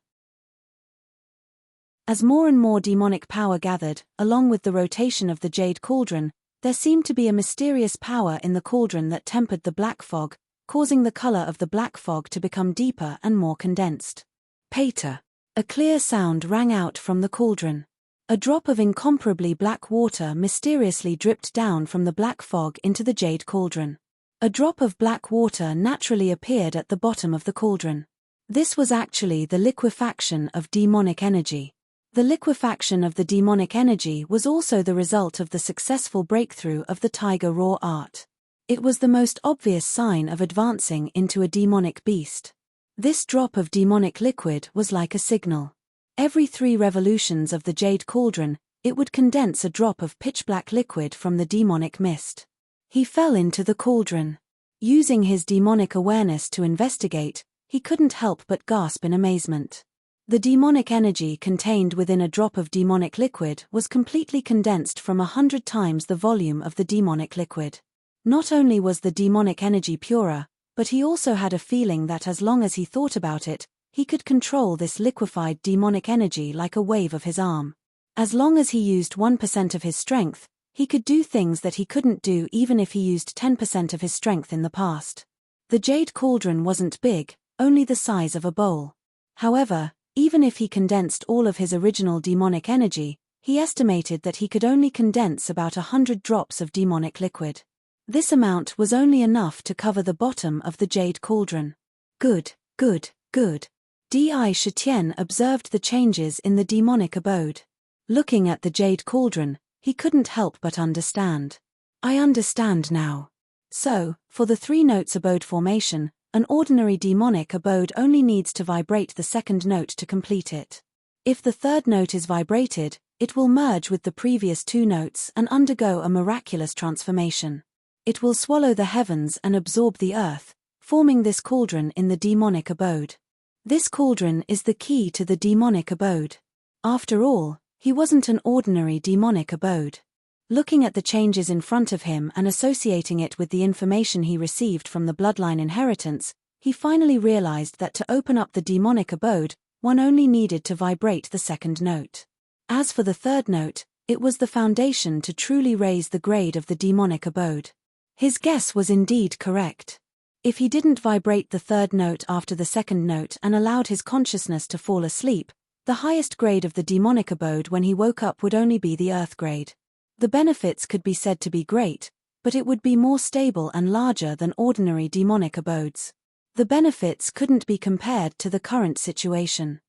As more and more demonic power gathered, along with the rotation of the jade cauldron, there seemed to be a mysterious power in the cauldron that tempered the black fog, causing the color of the black fog to become deeper and more condensed. Pater. A clear sound rang out from the cauldron. A drop of incomparably black water mysteriously dripped down from the black fog into the jade cauldron. A drop of black water naturally appeared at the bottom of the cauldron. This was actually the liquefaction of demonic energy. The liquefaction of the demonic energy was also the result of the successful breakthrough of the tiger raw art. It was the most obvious sign of advancing into a demonic beast. This drop of demonic liquid was like a signal. Every 3 revolutions of the jade cauldron, it would condense a drop of pitch-black liquid from the demonic mist. He fell into the cauldron. Using his demonic awareness to investigate, he couldn't help but gasp in amazement. The demonic energy contained within a drop of demonic liquid was completely condensed from 100 times the volume of the demonic liquid. Not only was the demonic energy purer, but he also had a feeling that as long as he thought about it, he could control this liquefied demonic energy like a wave of his arm. As long as he used 1% of his strength, he could do things that he couldn't do even if he used 10% of his strength in the past. The jade cauldron wasn't big, only the size of a bowl. However, even if he condensed all of his original demonic energy, he estimated that he could only condense about 100 drops of demonic liquid. This amount was only enough to cover the bottom of the jade cauldron. Good, good, good. Di Shitian observed the changes in the demonic abode. Looking at the jade cauldron, he couldn't help but understand. I understand now. So, for the 3 notes abode formation, an ordinary demonic abode only needs to vibrate the second note to complete it. If the third note is vibrated, it will merge with the previous 2 notes and undergo a miraculous transformation. It will swallow the heavens and absorb the earth, forming this cauldron in the demonic abode. This cauldron is the key to the demonic abode. After all, he wasn't an ordinary demonic abode. Looking at the changes in front of him and associating it with the information he received from the bloodline inheritance, he finally realized that to open up the demonic abode, one only needed to vibrate the second note. As for the third note, it was the foundation to truly raise the grade of the demonic abode. His guess was indeed correct. If he didn't vibrate the third note after the second note and allowed his consciousness to fall asleep, the highest grade of the demonic abode when he woke up would only be the earth grade. The benefits could be said to be great, but it would be more stable and larger than ordinary demonic abodes. The benefits couldn't be compared to the current situation.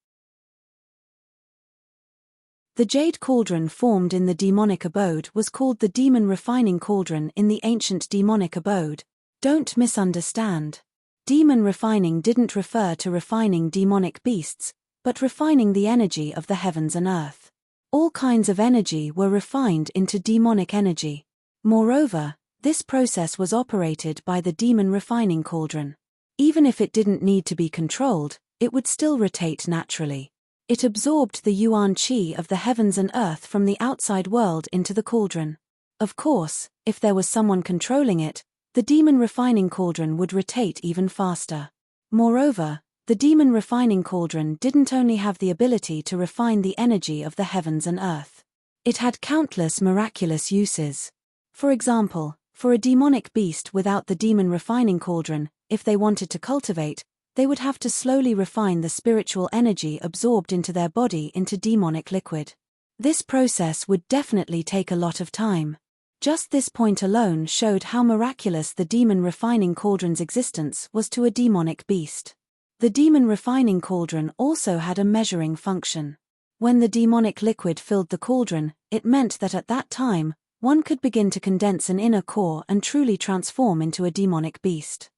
The jade cauldron formed in the demonic abode was called the demon refining cauldron in the ancient demonic abode. Don't misunderstand. Demon refining didn't refer to refining demonic beasts, but refining the energy of the heavens and earth. All kinds of energy were refined into demonic energy. Moreover, this process was operated by the demon refining cauldron. Even if it didn't need to be controlled, it would still rotate naturally. It absorbed the yuan qi of the heavens and earth from the outside world into the cauldron. Of course, if there was someone controlling it, the demon refining cauldron would rotate even faster. Moreover, the demon refining cauldron didn't only have the ability to refine the energy of the heavens and earth. It had countless miraculous uses. For example, for a demonic beast without the demon refining cauldron, if they wanted to cultivate, they would have to slowly refine the spiritual energy absorbed into their body into demonic liquid. This process would definitely take a lot of time. Just this point alone showed how miraculous the demon refining cauldron's existence was to a demonic beast. The demon refining cauldron also had a measuring function. When the demonic liquid filled the cauldron, it meant that at that time, one could begin to condense an inner core and truly transform into a demonic beast.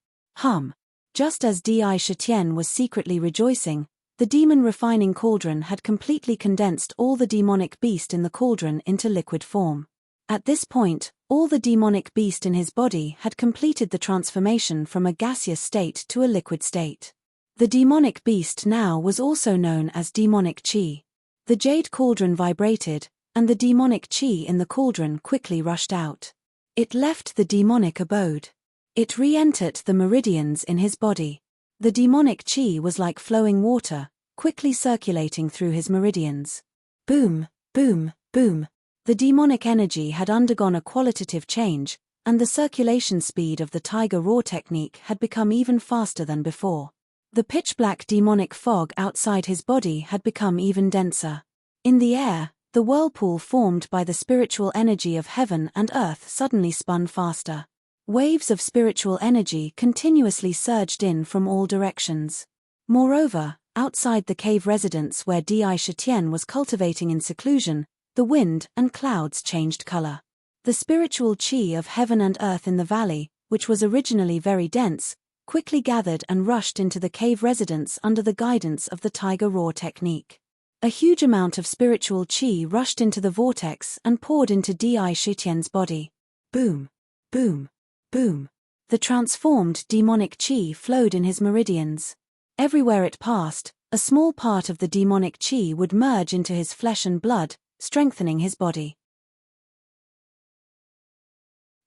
Just as Di Shitian was secretly rejoicing, the demon refining cauldron had completely condensed all the demonic beast in the cauldron into liquid form. At this point, all the demonic beast in his body had completed the transformation from a gaseous state to a liquid state. The demonic beast now was also known as demonic qi. The jade cauldron vibrated, and the demonic qi in the cauldron quickly rushed out. It left the demonic abode. It re-entered the meridians in his body. The demonic qi was like flowing water, quickly circulating through his meridians. Boom, boom, boom. The demonic energy had undergone a qualitative change, and the circulation speed of the Tiger Roar technique had become even faster than before. The pitch-black demonic fog outside his body had become even denser. In the air, the whirlpool formed by the spiritual energy of heaven and earth suddenly spun faster. Waves of spiritual energy continuously surged in from all directions. Moreover, outside the cave residence where Di Shitian was cultivating in seclusion, the wind and clouds changed color. The spiritual qi of heaven and earth in the valley, which was originally very dense, quickly gathered and rushed into the cave residence under the guidance of the Tiger Roar technique. A huge amount of spiritual qi rushed into the vortex and poured into Di Shitian's body. Boom, boom, boom. The transformed demonic qi flowed in his meridians. Everywhere it passed, a small part of the demonic qi would merge into his flesh and blood, strengthening his body.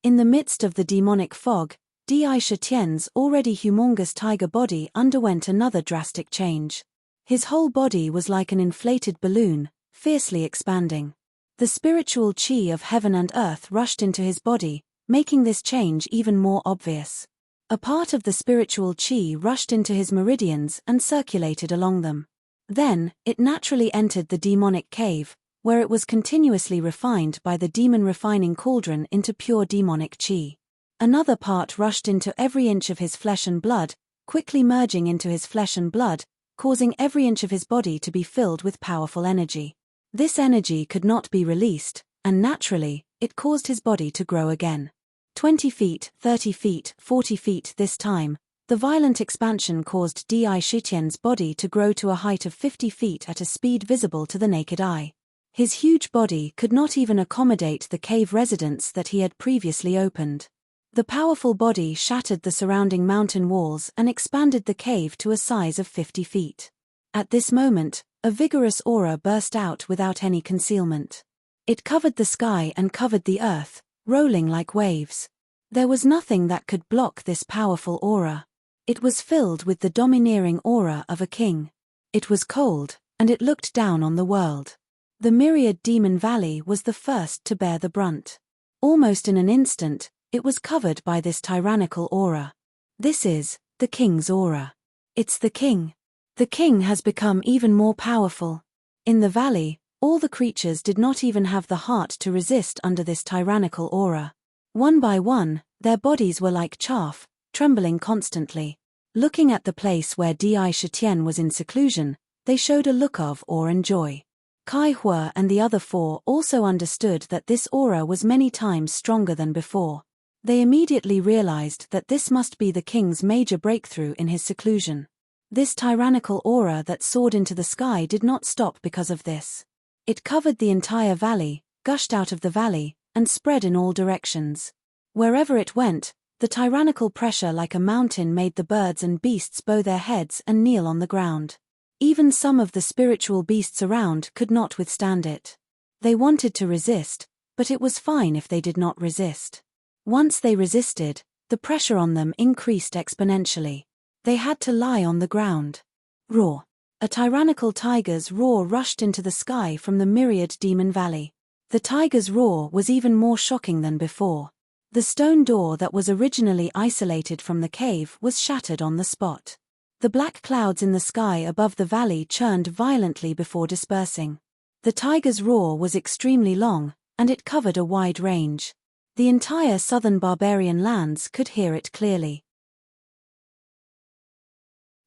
In the midst of the demonic fog, Di Shitian's already humongous tiger body underwent another drastic change. His whole body was like an inflated balloon, fiercely expanding. The spiritual qi of heaven and earth rushed into his body, making this change even more obvious. A part of the spiritual qi rushed into his meridians and circulated along them. Then, it naturally entered the demonic cave, where it was continuously refined by the demon refining cauldron into pure demonic qi. Another part rushed into every inch of his flesh and blood, quickly merging into his flesh and blood, causing every inch of his body to be filled with powerful energy. This energy could not be released, and naturally, it caused his body to grow again. 20 feet, 30 feet, 40 feet this time, the violent expansion caused Di Shitian's body to grow to a height of 50 feet at a speed visible to the naked eye. His huge body could not even accommodate the cave residence that he had previously opened. The powerful body shattered the surrounding mountain walls and expanded the cave to a size of 50 feet. At this moment, a vigorous aura burst out without any concealment. It covered the sky and covered the earth, rolling like waves. There was nothing that could block this powerful aura. It was filled with the domineering aura of a king. It was cold, and it looked down on the world. The myriad demon valley was the first to bear the brunt. Almost in an instant, it was covered by this tyrannical aura. This is the king's aura. It's the king. The king has become even more powerful. In the valley, all the creatures did not even have the heart to resist under this tyrannical aura. One by one, their bodies were like chaff, trembling constantly. Looking at the place where Di Shitian was in seclusion, they showed a look of awe and joy. Kai Hua and the other four also understood that this aura was many times stronger than before. They immediately realized that this must be the king's major breakthrough in his seclusion. This tyrannical aura that soared into the sky did not stop because of this. It covered the entire valley, gushed out of the valley, and spread in all directions. Wherever it went, the tyrannical pressure like a mountain made the birds and beasts bow their heads and kneel on the ground. Even some of the spiritual beasts around could not withstand it. They wanted to resist, but it was fine if they did not resist. Once they resisted, the pressure on them increased exponentially. They had to lie on the ground. Roar. A tyrannical tiger's roar rushed into the sky from the myriad demon valley. The tiger's roar was even more shocking than before. The stone door that was originally isolated from the cave was shattered on the spot. The black clouds in the sky above the valley churned violently before dispersing. The tiger's roar was extremely long, and it covered a wide range. The entire southern barbarian lands could hear it clearly.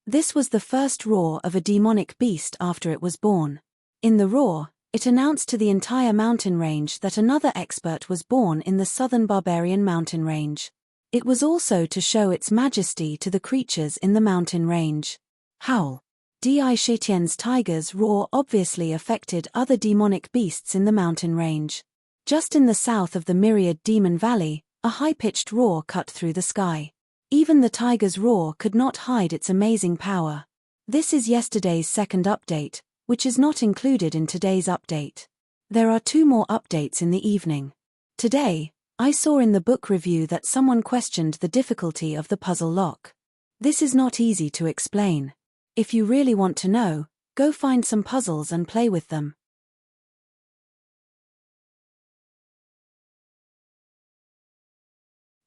This was the first roar of a demonic beast after it was born. In the roar, it announced to the entire mountain range that another expert was born in the southern barbarian mountain range. It was also to show its majesty to the creatures in the mountain range. Howl. Di Shitian's tiger's roar obviously affected other demonic beasts in the mountain range. Just in the south of the myriad demon valley, a high-pitched roar cut through the sky. Even the tiger's roar could not hide its amazing power. This is yesterday's second update, which is not included in today's update. There are 2 more updates in the evening. Today, I saw in the book review that someone questioned the difficulty of the puzzle lock. This is not easy to explain. If you really want to know, go find some puzzles and play with them.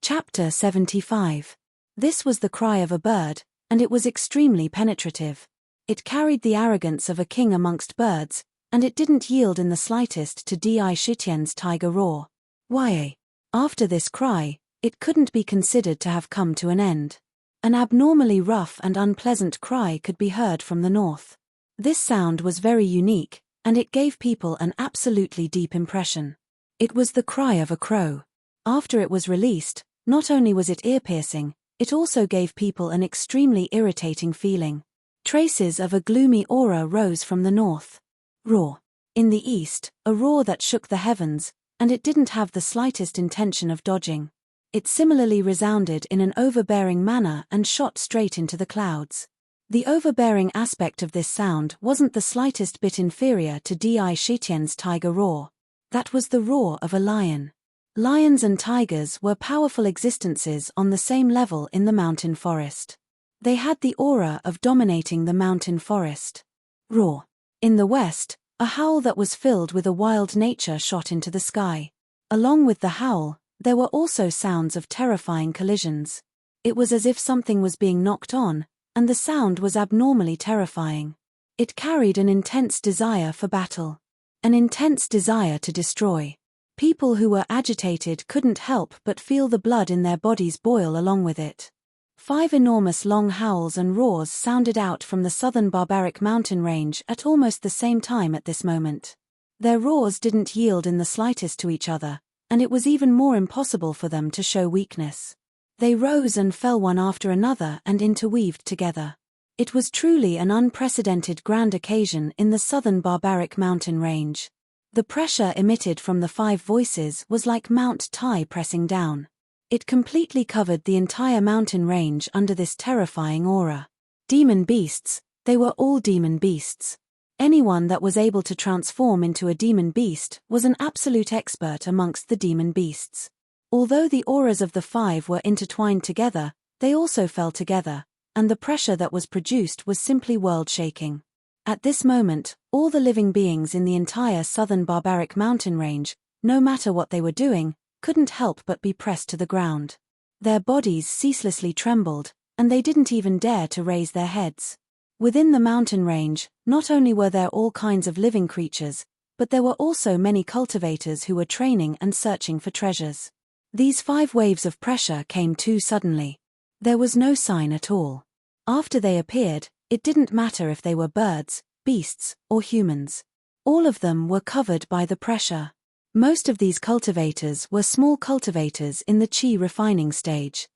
Chapter 75. This was the cry of a bird, and it was extremely penetrative. It carried the arrogance of a king amongst birds, and it didn't yield in the slightest to Di Shitian's tiger roar. Why? After this cry, it couldn't be considered to have come to an end. An abnormally rough and unpleasant cry could be heard from the north. This sound was very unique, and it gave people an absolutely deep impression. It was the cry of a crow. After it was released, not only was it ear-piercing, it also gave people an extremely irritating feeling. Traces of a gloomy aura rose from the north. Roar. In the east, a roar that shook the heavens, and it didn't have the slightest intention of dodging. It similarly resounded in an overbearing manner and shot straight into the clouds. The overbearing aspect of this sound wasn't the slightest bit inferior to Di Shitian's tiger roar. That was the roar of a lion. Lions and tigers were powerful existences on the same level in the mountain forest. They had the aura of dominating the mountain forest. Roar. In the west, a howl that was filled with a wild nature shot into the sky. Along with the howl, there were also sounds of terrifying collisions. It was as if something was being knocked on, and the sound was abnormally terrifying. It carried an intense desire for battle. An intense desire to destroy. People who were agitated couldn't help but feel the blood in their bodies boil along with it. 5 enormous long howls and roars sounded out from the southern barbaric mountain range at almost the same time at this moment. Their roars didn't yield in the slightest to each other, and it was even more impossible for them to show weakness. They rose and fell one after another and interweaved together. It was truly an unprecedented grand occasion in the southern barbaric mountain range. The pressure emitted from the 5 voices was like Mount Tai pressing down. It completely covered the entire mountain range under this terrifying aura. Demon beasts, they were all demon beasts. Anyone that was able to transform into a demon beast was an absolute expert amongst the demon beasts. Although the auras of the 5 were intertwined together, they also fell together, and the pressure that was produced was simply world-shaking. At this moment, all the living beings in the entire southern barbaric mountain range, no matter what they were doing, couldn't help but be pressed to the ground. Their bodies ceaselessly trembled, and they didn't even dare to raise their heads. Within the mountain range, not only were there all kinds of living creatures, but there were also many cultivators who were training and searching for treasures. These 5 waves of pressure came too suddenly. There was no sign at all. After they appeared, it didn't matter if they were birds, beasts, or humans. All of them were covered by the pressure. Most of these cultivators were small cultivators in the chi refining stage.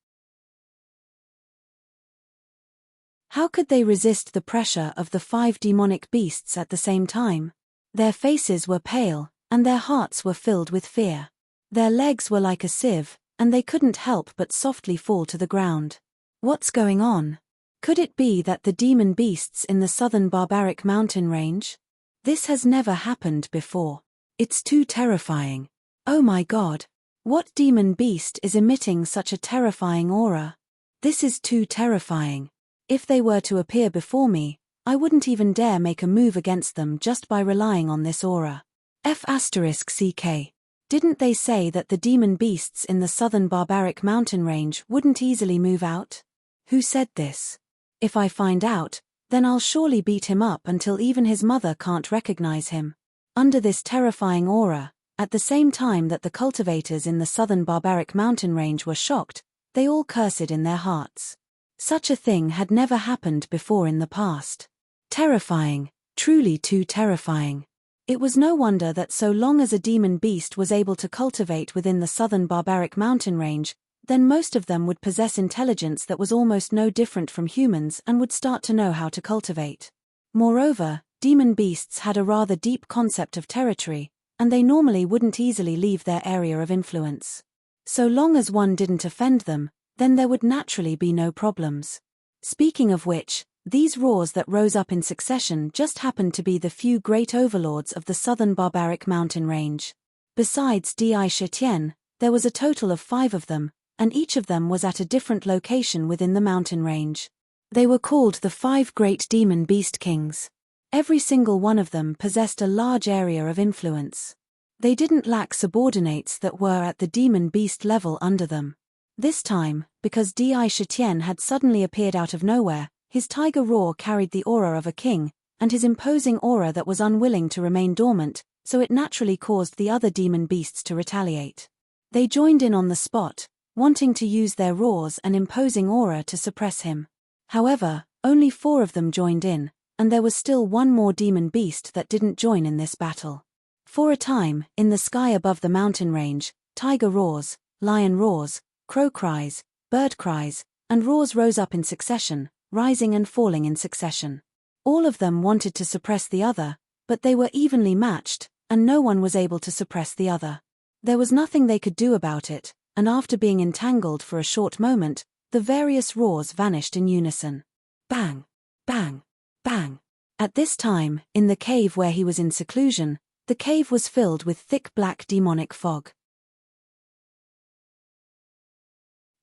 How could they resist the pressure of the 5 demonic beasts at the same time? Their faces were pale, and their hearts were filled with fear. Their legs were like a sieve, and they couldn't help but softly fall to the ground. What's going on? Could it be that the demon beasts in the southern barbaric mountain range? This has never happened before. It's too terrifying. Oh my God! What demon beast is emitting such a terrifying aura? This is too terrifying. If they were to appear before me, I wouldn't even dare make a move against them just by relying on this aura. F***CK. Didn't they say that the demon beasts in the southern barbaric mountain range wouldn't easily move out? Who said this? If I find out, then I'll surely beat him up until even his mother can't recognize him. Under this terrifying aura, at the same time that the cultivators in the southern barbaric mountain range were shocked, they all cursed in their hearts. Such a thing had never happened before in the past. Terrifying, truly too terrifying. It was no wonder that so long as a demon beast was able to cultivate within the southern barbaric mountain range, then most of them would possess intelligence that was almost no different from humans and would start to know how to cultivate. Moreover, demon beasts had a rather deep concept of territory, and they normally wouldn't easily leave their area of influence. So long as one didn't offend them, then there would naturally be no problems. Speaking of which, these roars that rose up in succession just happened to be the few great overlords of the southern barbaric mountain range. Besides Di Shitian, there was a total of 5 of them, and each of them was at a different location within the mountain range. They were called the 5 great demon beast kings. Every single one of them possessed a large area of influence. They didn't lack subordinates that were at the demon beast level under them. This time, because Di Shitian had suddenly appeared out of nowhere, his tiger roar carried the aura of a king, and his imposing aura that was unwilling to remain dormant, so it naturally caused the other demon beasts to retaliate. They joined in on the spot, wanting to use their roars and imposing aura to suppress him. However, only 4 of them joined in, and there was still one more demon beast that didn't join in this battle. For a time, in the sky above the mountain range, tiger roars, lion roars, crow cries, bird cries, and roars rose up in succession, rising and falling in succession. All of them wanted to suppress the other, but they were evenly matched, and no one was able to suppress the other. There was nothing they could do about it, and after being entangled for a short moment, the various roars vanished in unison. Bang! Bang! Bang! At this time, in the cave where he was in seclusion, the cave was filled with thick black demonic fog.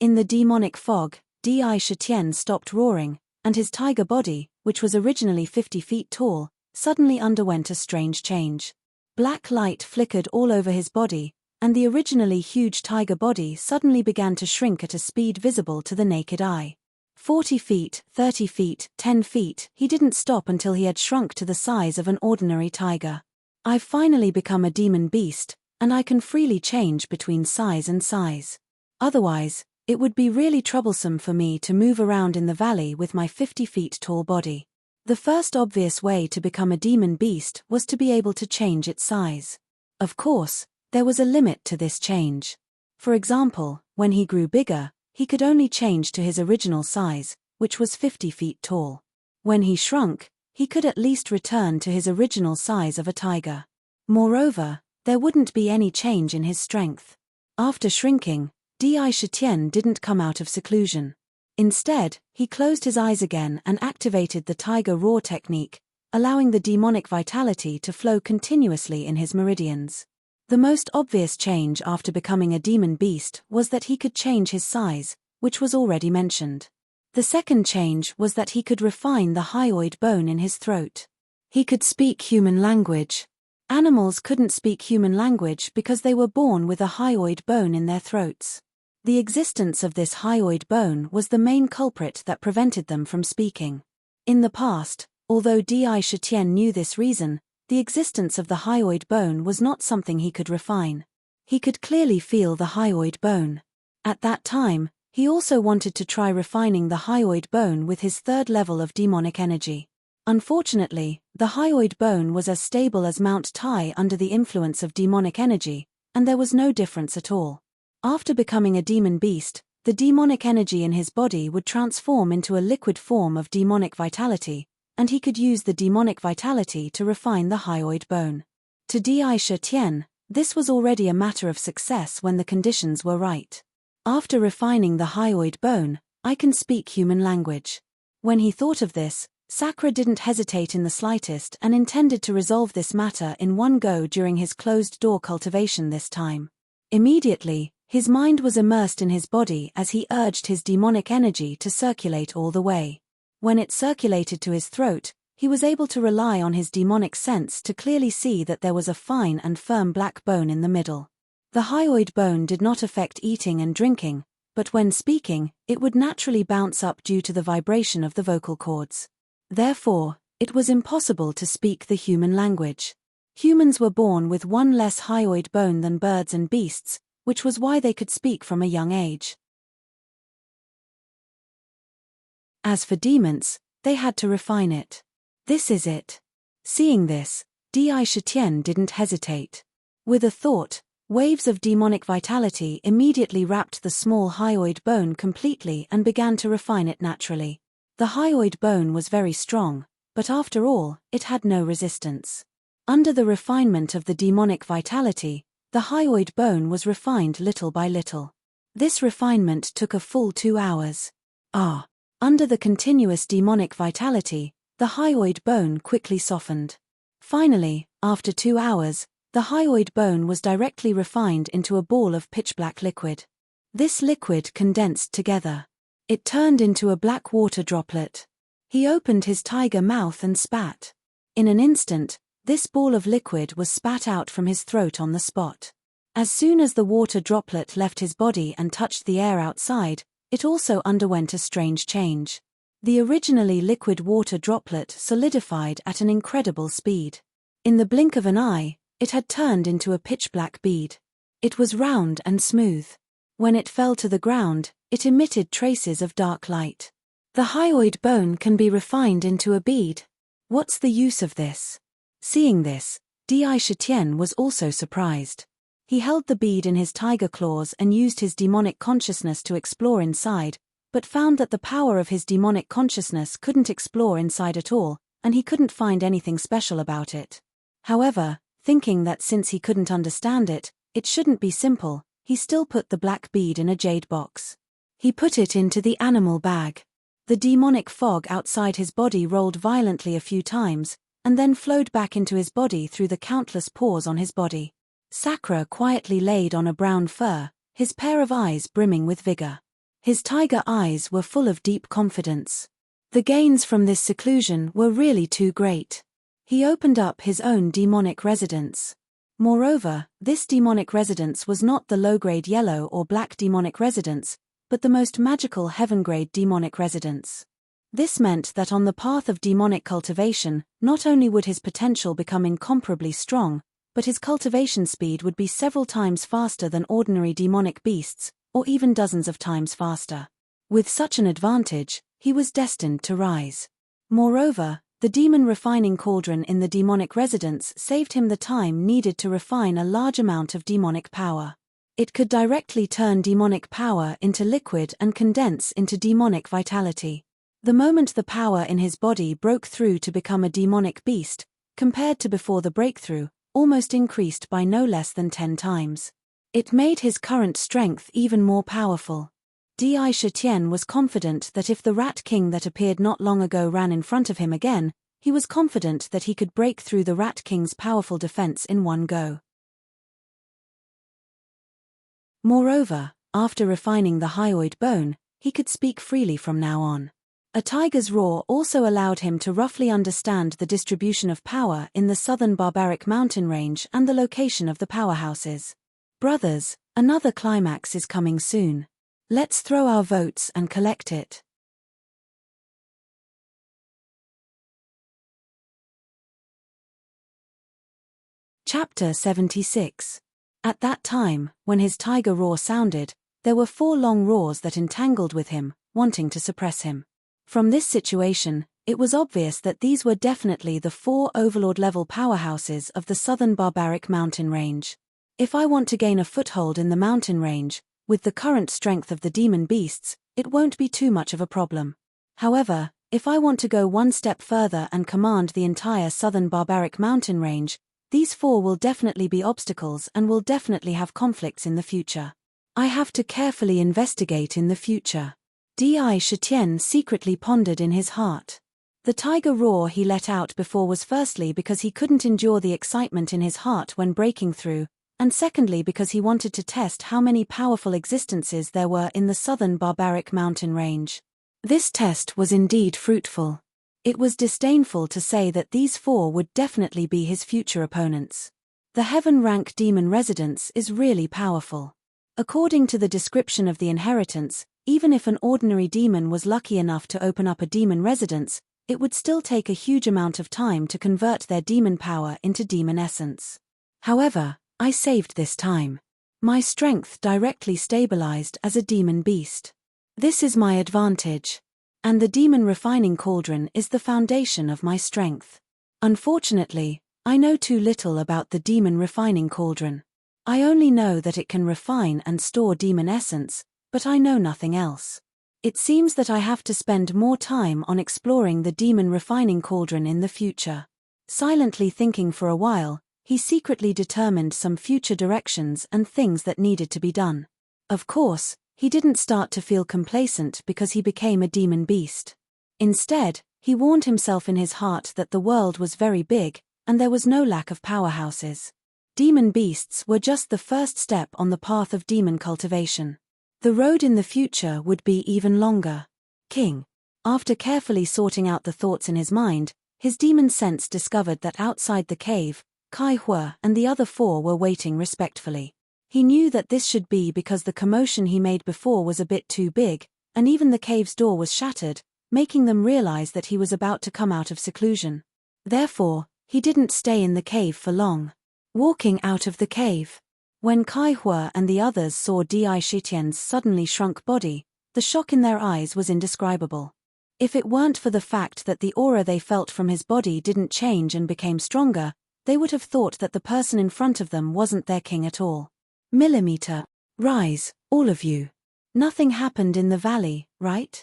In the demonic fog, Di Shitian stopped roaring, and his tiger body, which was originally 50 feet tall, suddenly underwent a strange change. Black light flickered all over his body, and the originally huge tiger body suddenly began to shrink at a speed visible to the naked eye. 40 feet, 30 feet, 10 feet, he didn't stop until he had shrunk to the size of an ordinary tiger. I've finally become a demon beast, and I can freely change between size and size. Otherwise, it would be really troublesome for me to move around in the valley with my 50 feet tall body. The first obvious way to become a demon beast was to be able to change its size. Of course, there was a limit to this change. For example, when he grew bigger, he could only change to his original size, which was 50 feet tall. When he shrunk, he could at least return to his original size of a tiger. Moreover, there wouldn't be any change in his strength. After shrinking, Di Shitian didn't come out of seclusion. Instead, he closed his eyes again and activated the tiger roar technique, allowing the demonic vitality to flow continuously in his meridians. The most obvious change after becoming a demon beast was that he could change his size, which was already mentioned. The second change was that he could refine the hyoid bone in his throat. He could speak human language. Animals couldn't speak human language because they were born with a hyoid bone in their throats. The existence of this hyoid bone was the main culprit that prevented them from speaking. In the past, although Di Shitian knew this reason, the existence of the hyoid bone was not something he could refine. He could clearly feel the hyoid bone. At that time, he also wanted to try refining the hyoid bone with his third level of demonic energy. Unfortunately, the hyoid bone was as stable as Mount Tai under the influence of demonic energy, and there was no difference at all. After becoming a demon beast, the demonic energy in his body would transform into a liquid form of demonic vitality, and he could use the demonic vitality to refine the hyoid bone. To Di Shitian, this was already a matter of success when the conditions were right. After refining the hyoid bone, I can speak human language. When he thought of this, Sakura didn't hesitate in the slightest and intended to resolve this matter in one go during his closed-door cultivation this time. Immediately, his mind was immersed in his body as he urged his demonic energy to circulate all the way. When it circulated to his throat, he was able to rely on his demonic sense to clearly see that there was a fine and firm black bone in the middle. The hyoid bone did not affect eating and drinking, but when speaking, it would naturally bounce up due to the vibration of the vocal cords. Therefore, it was impossible to speak the human language. Humans were born with one less hyoid bone than birds and beasts, which was why they could speak from a young age. As for demons, they had to refine it. This is it. Seeing this, Di Shitian didn't hesitate. With a thought, waves of demonic vitality immediately wrapped the small hyoid bone completely and began to refine it naturally. The hyoid bone was very strong, but after all, it had no resistance. Under the refinement of the demonic vitality, the hyoid bone was refined little by little. This refinement took a full 2 hours. Under the continuous demonic vitality, the hyoid bone quickly softened. Finally, after 2 hours, the hyoid bone was directly refined into a ball of pitch-black liquid. This liquid condensed together. It turned into a black water droplet. He opened his tiger mouth and spat. In an instant, this ball of liquid was spat out from his throat on the spot. As soon as the water droplet left his body and touched the air outside, it also underwent a strange change. The originally liquid water droplet solidified at an incredible speed. In the blink of an eye, it had turned into a pitch-black bead. It was round and smooth. When it fell to the ground, it emitted traces of dark light. The hyoid bone can be refined into a bead. What's the use of this? Seeing this, Di Shitian was also surprised. He held the bead in his tiger claws and used his demonic consciousness to explore inside, but found that the power of his demonic consciousness couldn't explore inside at all, and he couldn't find anything special about it. However, thinking that since he couldn't understand it, it shouldn't be simple, he still put the black bead in a jade box. He put it into the animal bag. The demonic fog outside his body rolled violently a few times, and then flowed back into his body through the countless pores on his body. Sakura quietly laid on a brown fur, his pair of eyes brimming with vigor. His tiger eyes were full of deep confidence. The gains from this seclusion were really too great. He opened up his own demonic residence. Moreover, this demonic residence was not the low-grade yellow or black demonic residence, but the most magical heaven-grade demonic residence. This meant that on the path of demonic cultivation, not only would his potential become incomparably strong, but his cultivation speed would be several times faster than ordinary demonic beasts, or even dozens of times faster. With such an advantage, he was destined to rise. Moreover, The demon refining cauldron in the demonic residence saved him the time needed to refine a large amount of demonic power. It could directly turn demonic power into liquid and condense into demonic vitality. The moment the power in his body broke through to become a demonic beast, compared to before the breakthrough, almost increased by no less than 10 times. It made his current strength even more powerful. Di Shitian was confident that if the Rat King that appeared not long ago ran in front of him again, he was confident that he could break through the Rat King's powerful defense in one go. Moreover, after refining the hyoid bone, he could speak freely from now on. A tiger's roar also allowed him to roughly understand the distribution of power in the southern barbaric mountain range and the location of the powerhouses. Brothers, another climax is coming soon. Let's throw our votes and collect it. Chapter 76. At that time, when his tiger roar sounded, there were 4 long roars that entangled with him, wanting to suppress him. From this situation, it was obvious that these were definitely the 4 overlord-level powerhouses of the southern barbaric mountain range. If I want to gain a foothold in the mountain range, with the current strength of the demon beasts, it won't be too much of a problem. However, if I want to go one step further and command the entire southern barbaric mountain range, these 4 will definitely be obstacles and will definitely have conflicts in the future. I have to carefully investigate in the future. Di Shitian secretly pondered in his heart. The tiger roar he let out before was firstly because he couldn't endure the excitement in his heart when breaking through, and secondly because he wanted to test how many powerful existences there were in the southern barbaric mountain range. This test was indeed fruitful. It was disdainful to say that these 4 would definitely be his future opponents. The heaven-rank demon residence is really powerful. According to the description of the inheritance, even if an ordinary demon was lucky enough to open up a demon residence, it would still take a huge amount of time to convert their demon power into demon essence. However, I saved this time. My strength directly stabilized as a demon beast. This is my advantage. And the demon refining cauldron is the foundation of my strength. Unfortunately, I know too little about the demon refining cauldron. I only know that it can refine and store demon essence, but I know nothing else. It seems that I have to spend more time on exploring the demon refining cauldron in the future. Silently thinking for a while, he secretly determined some future directions and things that needed to be done. Of course, he didn't start to feel complacent because he became a demon beast. Instead, he warned himself in his heart that the world was very big, and there was no lack of powerhouses. Demon beasts were just the first step on the path of demon cultivation. The road in the future would be even longer. King. After carefully sorting out the thoughts in his mind, his demon sense discovered that outside the cave, Kai Hua and the other 4 were waiting respectfully. He knew that this should be because the commotion he made before was a bit too big, and even the cave's door was shattered, making them realize that he was about to come out of seclusion. Therefore, he didn't stay in the cave for long. Walking out of the cave. When Kai Hua and the others saw Di Shitian's suddenly shrunk body, the shock in their eyes was indescribable. If it weren't for the fact that the aura they felt from his body didn't change and became stronger, they would have thought that the person in front of them wasn't their king at all. Millimeter. Rise, all of you. Nothing happened in the valley, right?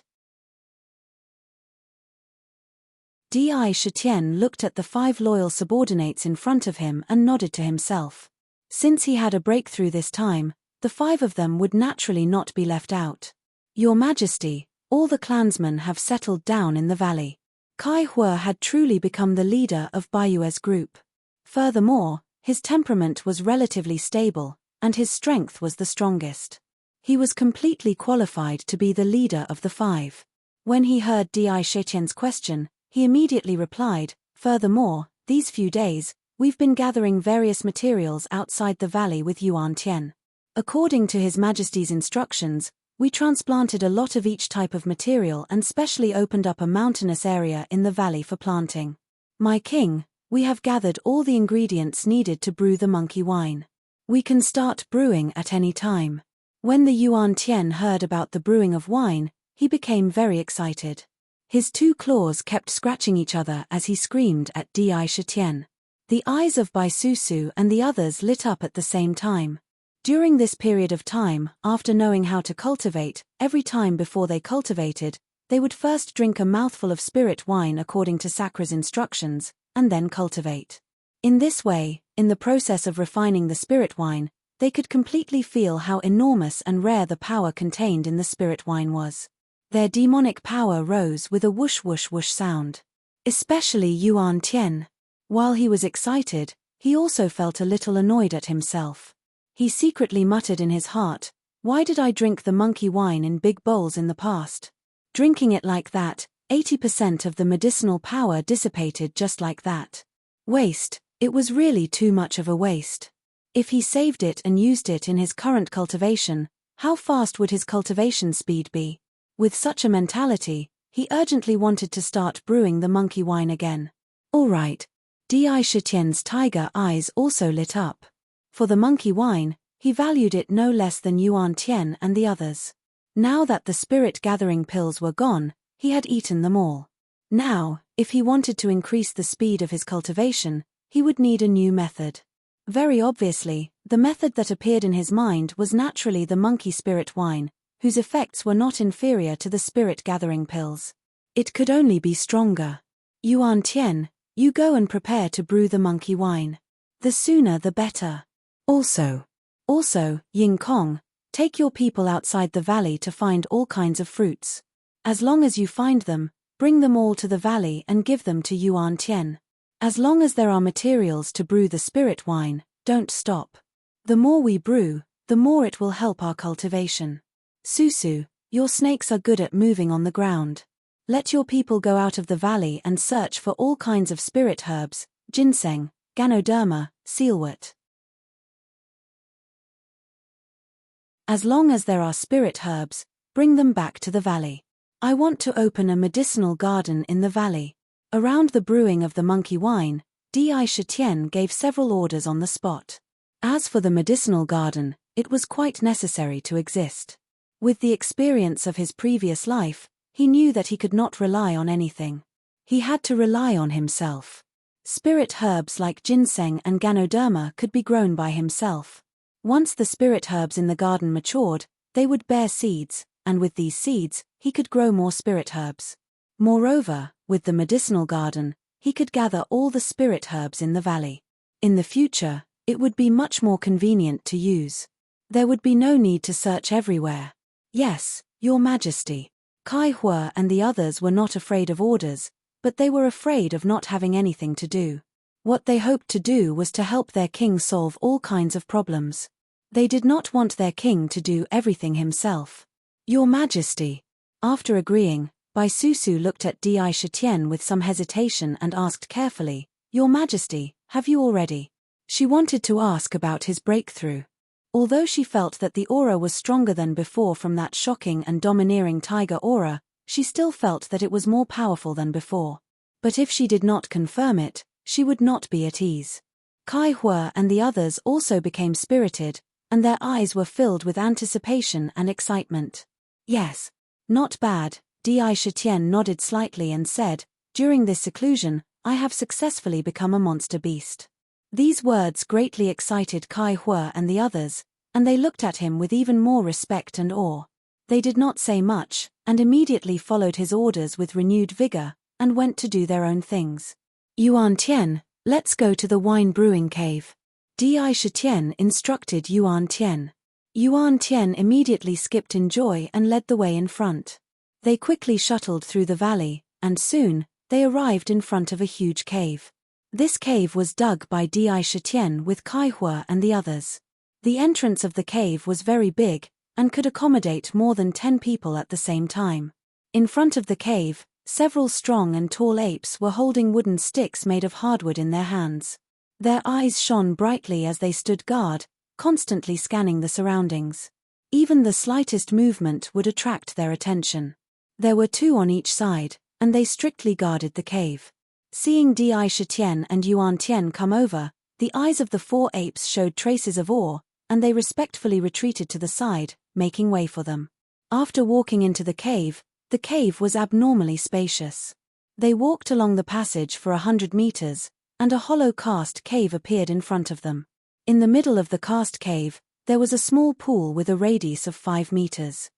Di Shitian looked at the 5 loyal subordinates in front of him and nodded to himself. Since he had a breakthrough this time, the 5 of them would naturally not be left out. Your Majesty, all the clansmen have settled down in the valley. Kai Hua had truly become the leader of Bayue's group. Furthermore, his temperament was relatively stable, and his strength was the strongest. He was completely qualified to be the leader of the 5. When he heard Di Shitian's question, he immediately replied, "Furthermore, these few days, we've been gathering various materials outside the valley with Yuan Tian. According to His Majesty's instructions, we transplanted a lot of each type of material and specially opened up a mountainous area in the valley for planting. My king, we have gathered all the ingredients needed to brew the monkey wine. We can start brewing at any time." When the Yuan Tian heard about the brewing of wine, he became very excited. His two claws kept scratching each other as he screamed at Di Shitian. The eyes of Bai Susu and the others lit up at the same time. During this period of time, after knowing how to cultivate, every time before they cultivated, they would first drink a mouthful of spirit wine according to Sakra's instructions, and then cultivate. In this way, in the process of refining the spirit wine, they could completely feel how enormous and rare the power contained in the spirit wine was. Their demonic power rose with a whoosh whoosh whoosh sound. Especially Yuan Tian. While he was excited, he also felt a little annoyed at himself. He secretly muttered in his heart, "Why did I drink the monkey wine in big bowls in the past? Drinking it like that, 80% of the medicinal power dissipated just like that. Waste, it was really too much of a waste. If he saved it and used it in his current cultivation, how fast would his cultivation speed be?" With such a mentality, he urgently wanted to start brewing the monkey wine again. All right. Di Shitian's tiger eyes also lit up. For the monkey wine, he valued it no less than Yuan Tian and the others. Now that the spirit-gathering pills were gone, he had eaten them all. Now, if he wanted to increase the speed of his cultivation, he would need a new method. Very obviously, the method that appeared in his mind was naturally the monkey spirit wine, whose effects were not inferior to the spirit-gathering pills. It could only be stronger. Yuan Tian, you go and prepare to brew the monkey wine. The sooner the better. Also, Ying Kong, take your people outside the valley to find all kinds of fruits. As long as you find them, bring them all to the valley and give them to Yuan Tian. As long as there are materials to brew the spirit wine, don't stop. The more we brew, the more it will help our cultivation. Susu, your snakes are good at moving on the ground. Let your people go out of the valley and search for all kinds of spirit herbs, ginseng, ganoderma, sealwort. As long as there are spirit herbs, bring them back to the valley. I want to open a medicinal garden in the valley. Around the brewing of the monkey wine, Di Shitian gave several orders on the spot. As for the medicinal garden, it was quite necessary to exist. With the experience of his previous life, he knew that he could not rely on anything. He had to rely on himself. Spirit herbs like ginseng and ganoderma could be grown by himself. Once the spirit herbs in the garden matured, they would bear seeds, and with these seeds, he could grow more spirit herbs. Moreover, with the medicinal garden, he could gather all the spirit herbs in the valley. In the future, it would be much more convenient to use. There would be no need to search everywhere. Yes, Your Majesty. Kai Hua and the others were not afraid of orders, but they were afraid of not having anything to do. What they hoped to do was to help their king solve all kinds of problems. They did not want their king to do everything himself. Your Majesty. After agreeing, Bai Susu looked at Di Shitian with some hesitation and asked carefully, Your Majesty, have you already? She wanted to ask about his breakthrough. Although she felt that the aura was stronger than before from that shocking and domineering tiger aura, she still felt that it was more powerful than before. But if she did not confirm it, she would not be at ease. Kai Hua and the others also became spirited, and their eyes were filled with anticipation and excitement. Yes. Not bad, Di Shitian nodded slightly and said, during this seclusion, I have successfully become a monster beast. These words greatly excited Kai Hua and the others, and they looked at him with even more respect and awe. They did not say much, and immediately followed his orders with renewed vigor, and went to do their own things. Yuan Tian, let's go to the wine brewing cave. Di Shitian instructed Yuan Tian. Yuan Tian immediately skipped in joy and led the way in front. They quickly shuttled through the valley, and soon, they arrived in front of a huge cave. This cave was dug by Di Shitian with Kai Hua and the others. The entrance of the cave was very big, and could accommodate more than 10 people at the same time. In front of the cave, several strong and tall apes were holding wooden sticks made of hardwood in their hands. Their eyes shone brightly as they stood guard, constantly scanning the surroundings. Even the slightest movement would attract their attention. There were 2 on each side, and they strictly guarded the cave. Seeing Di Shitian and Yuan Tian come over, the eyes of the 4 apes showed traces of awe, and they respectfully retreated to the side, making way for them. After walking into the cave, The cave was abnormally spacious. They walked along the passage for 100 meters, and a hollow cast cave appeared in front of them. In the middle of the cast cave, there was a small pool with a radius of 5 meters.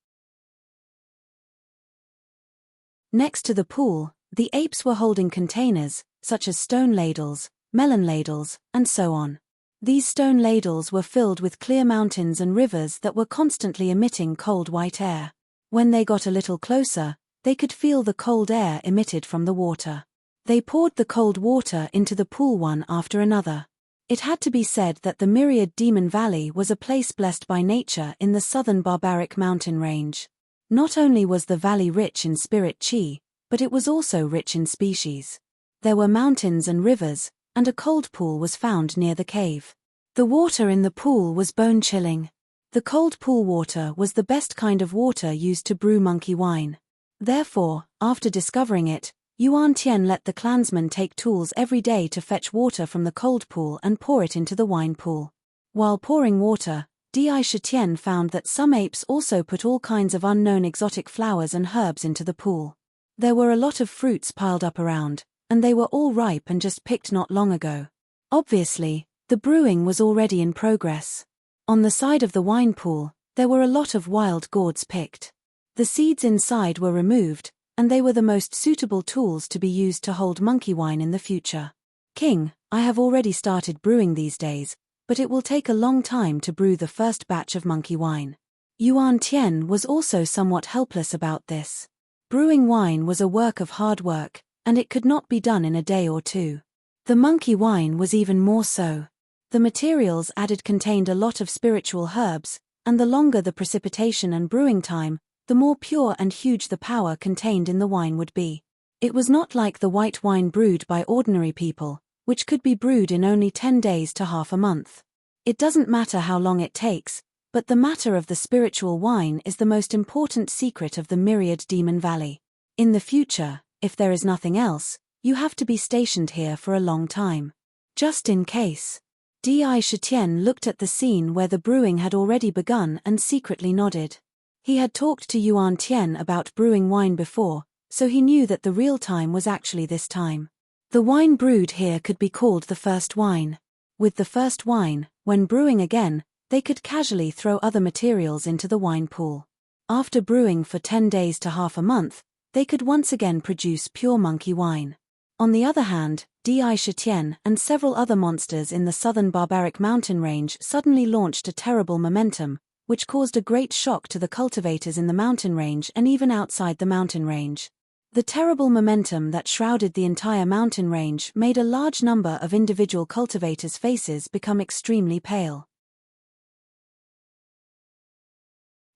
Next to the pool, the apes were holding containers, such as stone ladles, melon ladles, and so on. These stone ladles were filled with clear mountains and rivers that were constantly emitting cold white air. When they got a little closer, they could feel the cold air emitted from the water. They poured the cold water into the pool one after another. It had to be said that the myriad Demon Valley was a place blessed by nature in the southern barbaric mountain range. Not only was the valley rich in spirit chi, but it was also rich in species. There were mountains and rivers, and a cold pool was found near the cave. The water in the pool was bone-chilling. The cold pool water was the best kind of water used to brew monkey wine. Therefore, after discovering it, Yuan Tian let the clansmen take tools every day to fetch water from the cold pool and pour it into the wine pool. While pouring water, Di Shitian found that some apes also put all kinds of unknown exotic flowers and herbs into the pool. There were a lot of fruits piled up around, and they were all ripe and just picked not long ago. Obviously, the brewing was already in progress. On the side of the wine pool, there were a lot of wild gourds picked. The seeds inside were removed, and they were the most suitable tools to be used to hold monkey wine in the future. King, I have already started brewing these days, but it will take a long time to brew the first batch of monkey wine. Yuan Tian was also somewhat helpless about this. Brewing wine was a work of hard work, and it could not be done in a day or two. The monkey wine was even more so. The materials added contained a lot of spiritual herbs, and the longer the precipitation and brewing time, the more pure and huge the power contained in the wine would be. It was not like the white wine brewed by ordinary people, which could be brewed in only 10 days to half a month. It doesn't matter how long it takes, but the matter of the spiritual wine is the most important secret of the myriad Demon Valley. In the future, if there is nothing else, you have to be stationed here for a long time. Just in case. Di Shitian looked at the scene where the brewing had already begun and secretly nodded. He had talked to Yuan Tian about brewing wine before, so he knew that the real time was actually this time. The wine brewed here could be called the first wine. With the first wine, when brewing again, they could casually throw other materials into the wine pool. After brewing for 10 days to half a month, they could once again produce pure monkey wine. On the other hand, Di Shitian and several other monsters in the southern barbaric mountain range suddenly launched a terrible momentum, which caused a great shock to the cultivators in the mountain range and even outside the mountain range. The terrible momentum that shrouded the entire mountain range made a large number of individual cultivators' faces become extremely pale.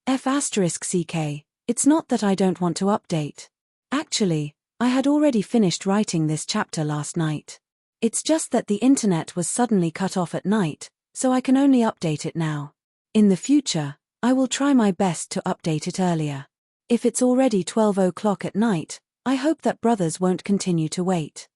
F***CK, it's not that I don't want to update. Actually, I had already finished writing this chapter last night. It's just that the internet was suddenly cut off at night, so I can only update it now. In the future, I will try my best to update it earlier. If it's already 12 o'clock at night, I hope that brothers won't continue to wait.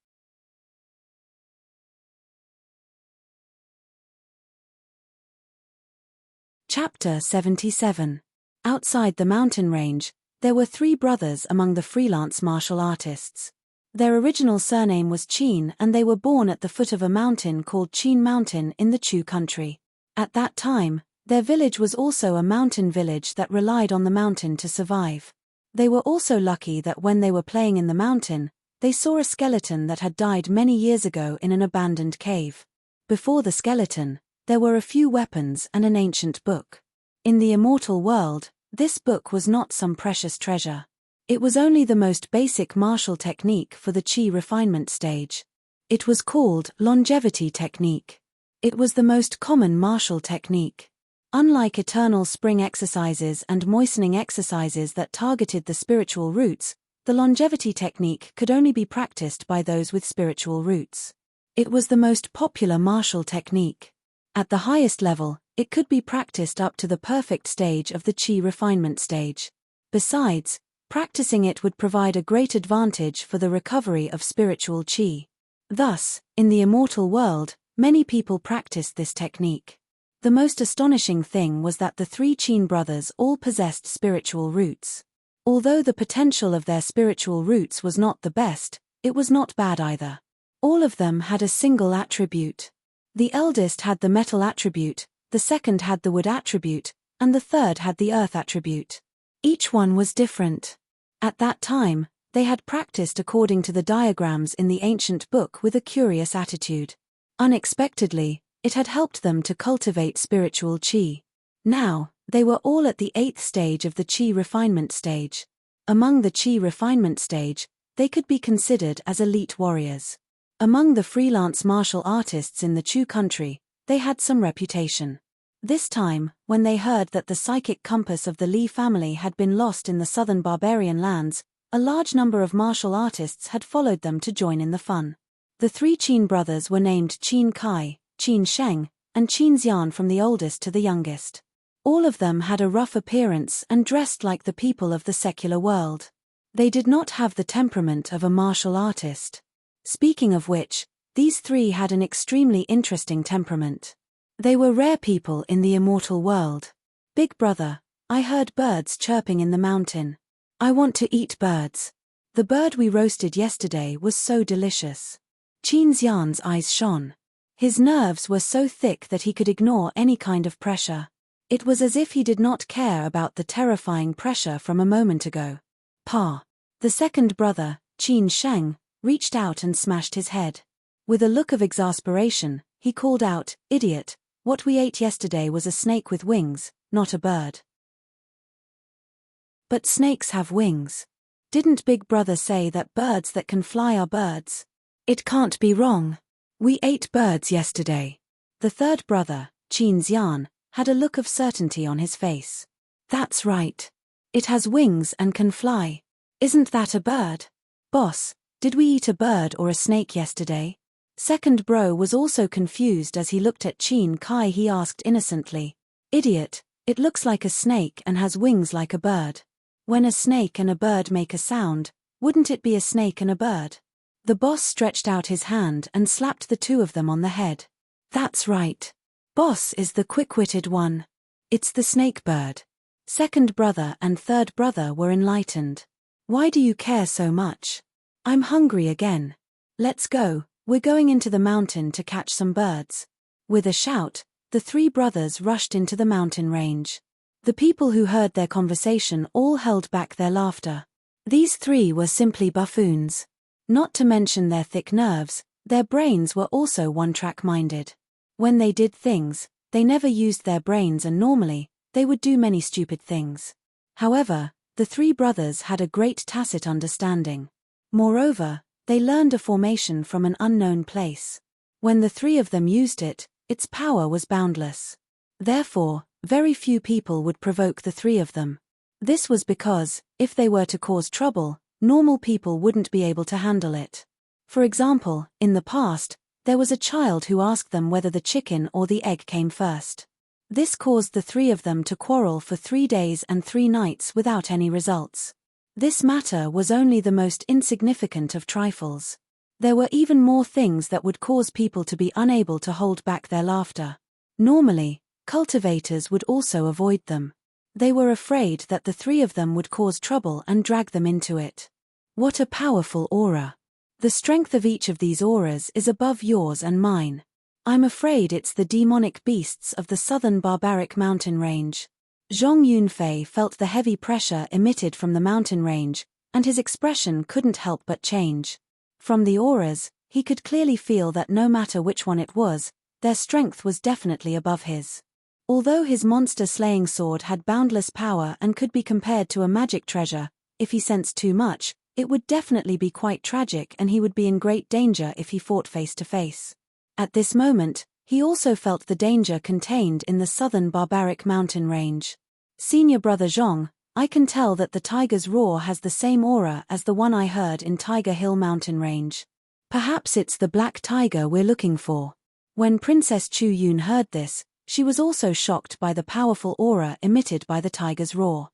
Chapter 77. Outside the mountain range, there were 3 brothers among the freelance martial artists. Their original surname was Qin and they were born at the foot of a mountain called Qin Mountain in the Chu country. At that time, their village was also a mountain village that relied on the mountain to survive. They were also lucky that when they were playing in the mountain, they saw a skeleton that had died many years ago in an abandoned cave. Before the skeleton, there were a few weapons and an ancient book. In the immortal world, this book was not some precious treasure. It was only the most basic martial technique for the chi refinement stage. It was called longevity technique. It was the most common martial technique. Unlike eternal spring exercises and moistening exercises that targeted the spiritual roots, the longevity technique could only be practiced by those with spiritual roots. It was the most popular martial technique. At the highest level, it could be practiced up to the perfect stage of the chi refinement stage. Besides, practicing it would provide a great advantage for the recovery of spiritual chi. Thus, in the immortal world, many people practiced this technique. The most astonishing thing was that the 3 Qin brothers all possessed spiritual roots. Although the potential of their spiritual roots was not the best, it was not bad either. All of them had a single attribute. The eldest had the metal attribute, the second had the wood attribute, and the third had the earth attribute. Each one was different. At that time, they had practiced according to the diagrams in the ancient book with a curious attitude. Unexpectedly, it had helped them to cultivate spiritual chi. Now, they were all at the 8th stage of the chi refinement stage. Among the chi refinement stage, they could be considered as elite warriors. Among the freelance martial artists in the Chu country, they had some reputation. This time, when they heard that the psychic compass of the Li family had been lost in the southern barbarian lands, a large number of martial artists had followed them to join in the fun. The 3 Qin brothers were named Qin Kai, Qin Sheng, and Qin Xian from the oldest to the youngest. All of them had a rough appearance and dressed like the people of the secular world. They did not have the temperament of a martial artist. Speaking of which, these 3 had an extremely interesting temperament. They were rare people in the immortal world. Big brother, I heard birds chirping in the mountain. I want to eat birds. The bird we roasted yesterday was so delicious. Qin Xian's eyes shone. His nerves were so thick that he could ignore any kind of pressure. It was as if he did not care about the terrifying pressure from a moment ago. Pa. The second brother, Qin Sheng, reached out and smashed his head. With a look of exasperation, he called out, "Idiot, what we ate yesterday was a snake with wings, not a bird." But snakes have wings. Didn't Big Brother say that birds that can fly are birds? It can't be wrong. We ate birds yesterday. The third brother, Qin Xian, had a look of certainty on his face. That's right. It has wings and can fly. Isn't that a bird? Boss, did we eat a bird or a snake yesterday? Second bro was also confused as he looked at Qin Kai. He asked innocently, "Idiot, it looks like a snake and has wings like a bird. When a snake and a bird make a sound, wouldn't it be a snake and a bird?" The boss stretched out his hand and slapped the 2 of them on the head. That's right. Boss is the quick-witted one. It's the snake bird. Second brother and third brother were enlightened. Why do you care so much? I'm hungry again. Let's go, we're going into the mountain to catch some birds. With a shout, the 3 brothers rushed into the mountain range. The people who heard their conversation all held back their laughter. These 3 were simply buffoons. Not to mention their thick nerves, their brains were also one-track minded. When they did things, they never used their brains, and normally, they would do many stupid things. However, the 3 brothers had a great tacit understanding. Moreover, they learned a formation from an unknown place. When the 3 of them used it, its power was boundless. Therefore, very few people would provoke the 3 of them. This was because, if they were to cause trouble, normal people wouldn't be able to handle it. For example, in the past, there was a child who asked them whether the chicken or the egg came first. This caused the 3 of them to quarrel for 3 days and 3 nights without any results. This matter was only the most insignificant of trifles. There were even more things that would cause people to be unable to hold back their laughter. Normally, cultivators would also avoid them. They were afraid that the 3 of them would cause trouble and drag them into it. What a powerful aura. The strength of each of these auras is above yours and mine. I'm afraid it's the demonic beasts of the southern barbaric mountain range. Zhong Yunfei felt the heavy pressure emitted from the mountain range, and his expression couldn't help but change. From the auras, he could clearly feel that no matter which one it was, their strength was definitely above his. Although his monster-slaying sword had boundless power and could be compared to a magic treasure, if he sensed too much, it would definitely be quite tragic, and he would be in great danger if he fought face to face. At this moment, he also felt the danger contained in the southern barbaric mountain range. Senior brother Zhong, I can tell that the tiger's roar has the same aura as the one I heard in Tiger Hill mountain range. Perhaps it's the black tiger we're looking for. When Princess Chu Yun heard this, she was also shocked by the powerful aura emitted by the tiger's roar.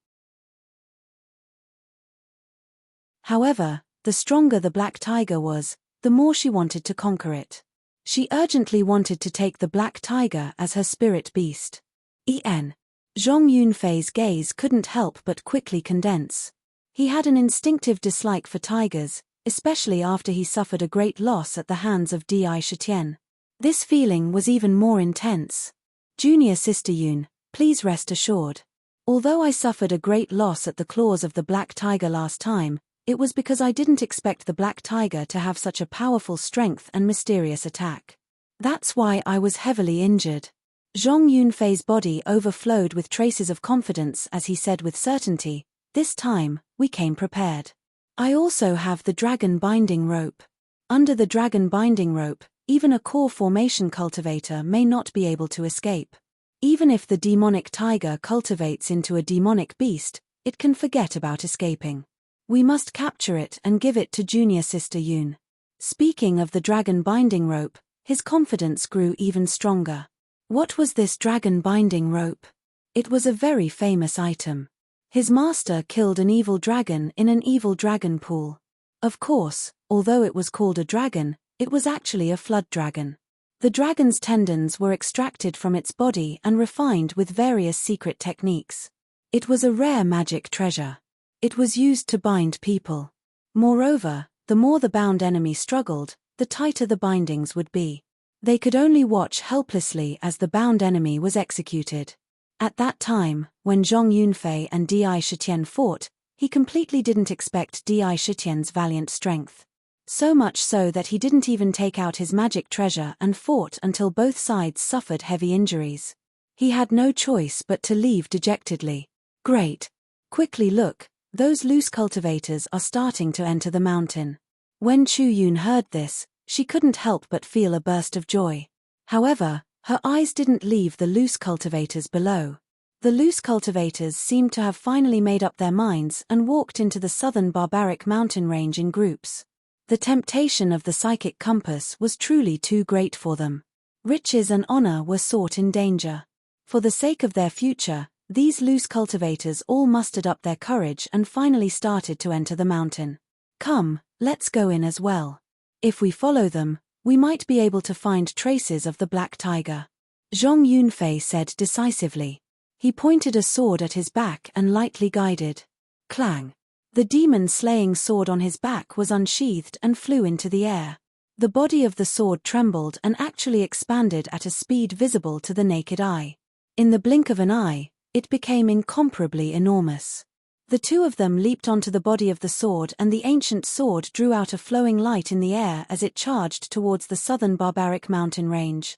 However, the stronger the black tiger was, the more she wanted to conquer it. She urgently wanted to take the black tiger as her spirit beast. Zhong Yunfei's gaze couldn't help but quickly condense. He had an instinctive dislike for tigers, especially after he suffered a great loss at the hands of Defy. This feeling was even more intense. Junior Sister Yoon, please rest assured. Although I suffered a great loss at the claws of the black tiger last time, it was because I didn't expect the black tiger to have such a powerful strength and mysterious attack. That's why I was heavily injured. Zhong Yunfei's body overflowed with traces of confidence as he said with certainty, this time, we came prepared. I also have the dragon binding rope. Under the dragon binding rope, even a core formation cultivator may not be able to escape. Even if the demonic tiger cultivates into a demonic beast, it can forget about escaping. We must capture it and give it to Junior Sister Yoon. Speaking of the dragon binding rope, his confidence grew even stronger. What was this dragon binding rope? It was a very famous item. His master killed an evil dragon in an evil dragon pool. Of course, although it was called a dragon, it was actually a flood dragon. The dragon's tendons were extracted from its body and refined with various secret techniques. It was a rare magic treasure. It was used to bind people. Moreover, the more the bound enemy struggled, the tighter the bindings would be. They could only watch helplessly as the bound enemy was executed. At that time, when Zhong Yunfei and Defy fought, he completely didn't expect Defy's valiant strength. So much so that he didn't even take out his magic treasure and fought until both sides suffered heavy injuries. He had no choice but to leave dejectedly. Great. Quickly look, those loose cultivators are starting to enter the mountain. When Chu Yun heard this, she couldn't help but feel a burst of joy. However, her eyes didn't leave the loose cultivators below. The loose cultivators seemed to have finally made up their minds and walked into the southern barbaric mountain range in groups. The temptation of the psychic compass was truly too great for them. Riches and honor were sought in danger. For the sake of their future, these loose cultivators all mustered up their courage and finally started to enter the mountain. Come, let's go in as well. If we follow them, we might be able to find traces of the black tiger. Zhong Yunfei said decisively. He pointed a sword at his back and lightly guided. Clang. The demon-slaying sword on his back was unsheathed and flew into the air. The body of the sword trembled and actually expanded at a speed visible to the naked eye. In the blink of an eye, it became incomparably enormous. The two of them leaped onto the body of the sword and the ancient sword drew out a flowing light in the air as it charged towards the southern barbaric mountain range.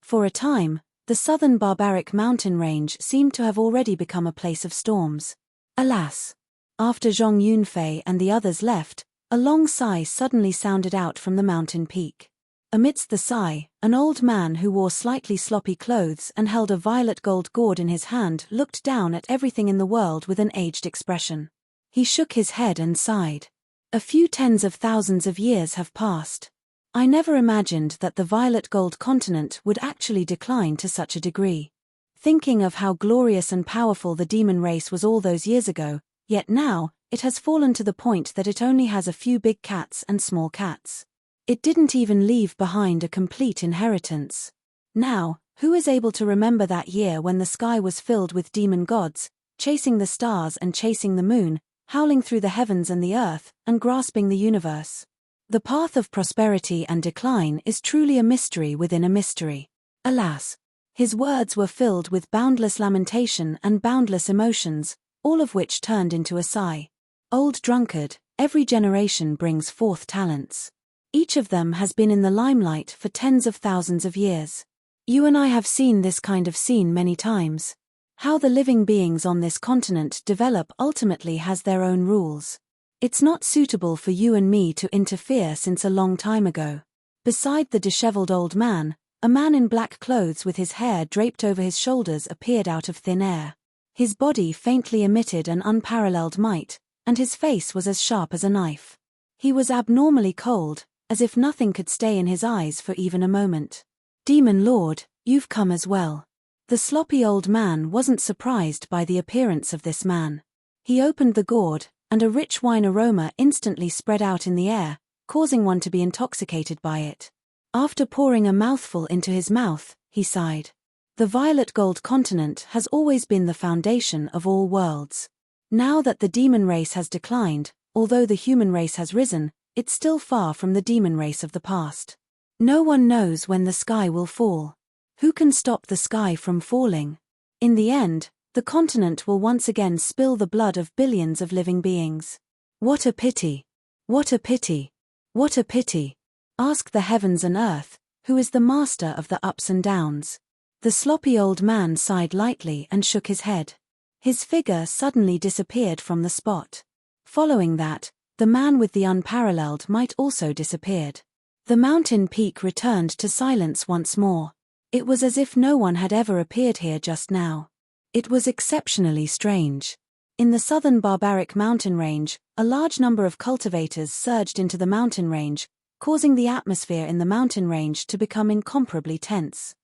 For a time, the southern barbaric mountain range seemed to have already become a place of storms. Alas! After Zhong Yunfei and the others left, a long sigh suddenly sounded out from the mountain peak. Amidst the sigh, an old man who wore slightly sloppy clothes and held a violet gold gourd in his hand looked down at everything in the world with an aged expression. He shook his head and sighed. A few tens of thousands of years have passed. I never imagined that the violet gold continent would actually decline to such a degree. Thinking of how glorious and powerful the demon race was all those years ago, yet now, it has fallen to the point that it only has a few big cats and small cats. It didn't even leave behind a complete inheritance. Now, who is able to remember that year when the sky was filled with demon gods, chasing the stars and chasing the moon, howling through the heavens and the earth, and grasping the universe? The path of prosperity and decline is truly a mystery within a mystery. Alas! His words were filled with boundless lamentation and boundless emotions, all of which turned into a sigh. Old drunkard, every generation brings forth talents. Each of them has been in the limelight for tens of thousands of years. You and I have seen this kind of scene many times. How the living beings on this continent develop ultimately has their own rules. It's not suitable for you and me to interfere since a long time ago. Beside the disheveled old man, a man in black clothes with his hair draped over his shoulders appeared out of thin air. His body faintly emitted an unparalleled might, and his face was as sharp as a knife. He was abnormally cold, as if nothing could stay in his eyes for even a moment. Demon Lord, you've come as well. The sloppy old man wasn't surprised by the appearance of this man. He opened the gourd, and a rich wine aroma instantly spread out in the air, causing one to be intoxicated by it. After pouring a mouthful into his mouth, he sighed. The violet gold continent has always been the foundation of all worlds. Now that the demon race has declined, although the human race has risen, it's still far from the demon race of the past. No one knows when the sky will fall. Who can stop the sky from falling? In the end, the continent will once again spill the blood of billions of living beings. What a pity! What a pity! What a pity! Ask the heavens and earth, who is the master of the ups and downs. The sloppy old man sighed lightly and shook his head. His figure suddenly disappeared from the spot. Following that, the man with the unparalleled might also disappeared. The mountain peak returned to silence once more. It was as if no one had ever appeared here just now. It was exceptionally strange. In the southern barbaric mountain range, a large number of cultivators surged into the mountain range, causing the atmosphere in the mountain range to become incomparably tense.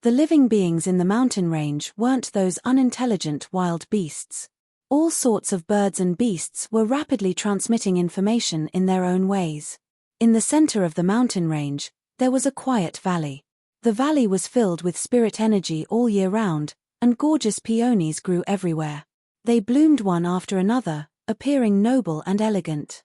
The living beings in the mountain range weren't those unintelligent wild beasts. All sorts of birds and beasts were rapidly transmitting information in their own ways. In the center of the mountain range, there was a quiet valley. The valley was filled with spirit energy all year round, and gorgeous peonies grew everywhere. They bloomed one after another, appearing noble and elegant.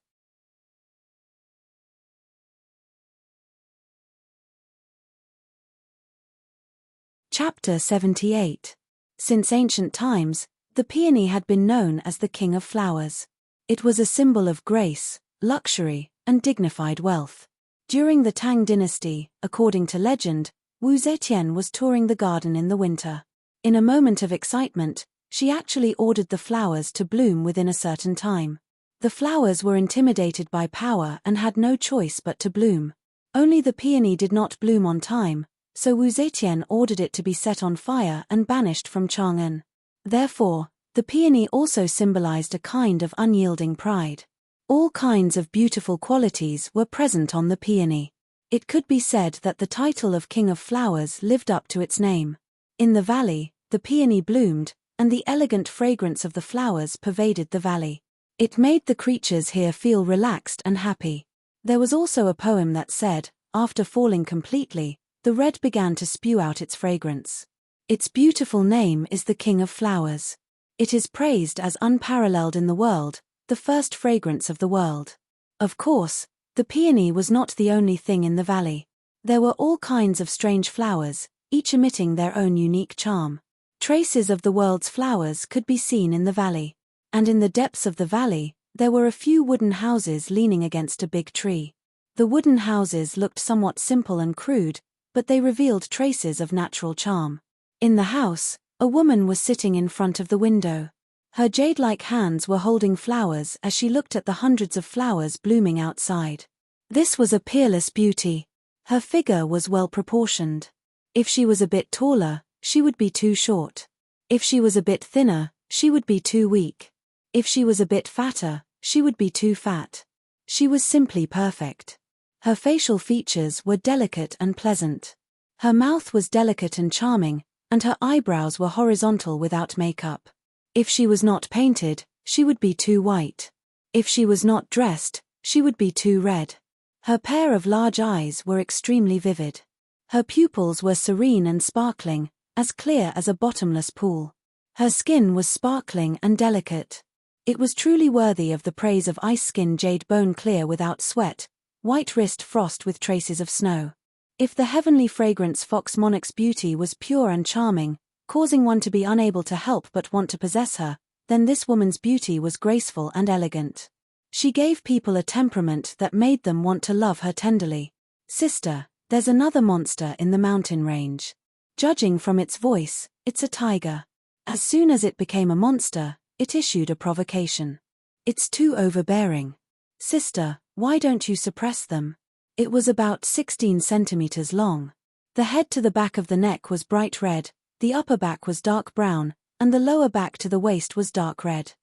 Chapter 78. Since ancient times, the peony had been known as the king of flowers. It was a symbol of grace, luxury, and dignified wealth. During the Tang dynasty, according to legend, Wu Zetian was touring the garden in the winter. In a moment of excitement, she actually ordered the flowers to bloom within a certain time. The flowers were intimidated by power and had no choice but to bloom. Only the peony did not bloom on time, so Wu Zetian ordered it to be set on fire and banished from Chang'an. Therefore, the peony also symbolized a kind of unyielding pride. All kinds of beautiful qualities were present on the peony. It could be said that the title of King of Flowers lived up to its name. In the valley, the peony bloomed, and the elegant fragrance of the flowers pervaded the valley. It made the creatures here feel relaxed and happy. There was also a poem that said, after falling completely, the red began to spew out its fragrance. Its beautiful name is the King of Flowers. It is praised as unparalleled in the world, the first fragrance of the world. Of course, the peony was not the only thing in the valley. There were all kinds of strange flowers, each emitting their own unique charm. Traces of the world's flowers could be seen in the valley. And in the depths of the valley, there were a few wooden houses leaning against a big tree. The wooden houses looked somewhat simple and crude, but they revealed traces of natural charm. In the house, a woman was sitting in front of the window. Her jade-like hands were holding flowers as she looked at the hundreds of flowers blooming outside. This was a peerless beauty. Her figure was well proportioned. If she was a bit taller, she would be too short. If she was a bit thinner, she would be too weak. If she was a bit fatter, she would be too fat. She was simply perfect. Her facial features were delicate and pleasant. Her mouth was delicate and charming, and her eyebrows were horizontal without makeup. If she was not painted, she would be too white. If she was not dressed, she would be too red. Her pair of large eyes were extremely vivid. Her pupils were serene and sparkling, as clear as a bottomless pool. Her skin was sparkling and delicate. It was truly worthy of the praise of ice skin jade bone clear without sweat, white wrist frost with traces of snow. If the heavenly fragrance fox monarch's beauty was pure and charming, causing one to be unable to help but want to possess her, then this woman's beauty was graceful and elegant. She gave people a temperament that made them want to love her tenderly. Sister, there's another monster in the mountain range. Judging from its voice, it's a tiger. As soon as it became a monster, it issued a provocation. It's too overbearing. Sister, why don't you suppress them? It was about 16 centimeters long. The head to the back of the neck was bright red, the upper back was dark brown, and the lower back to the waist was dark red.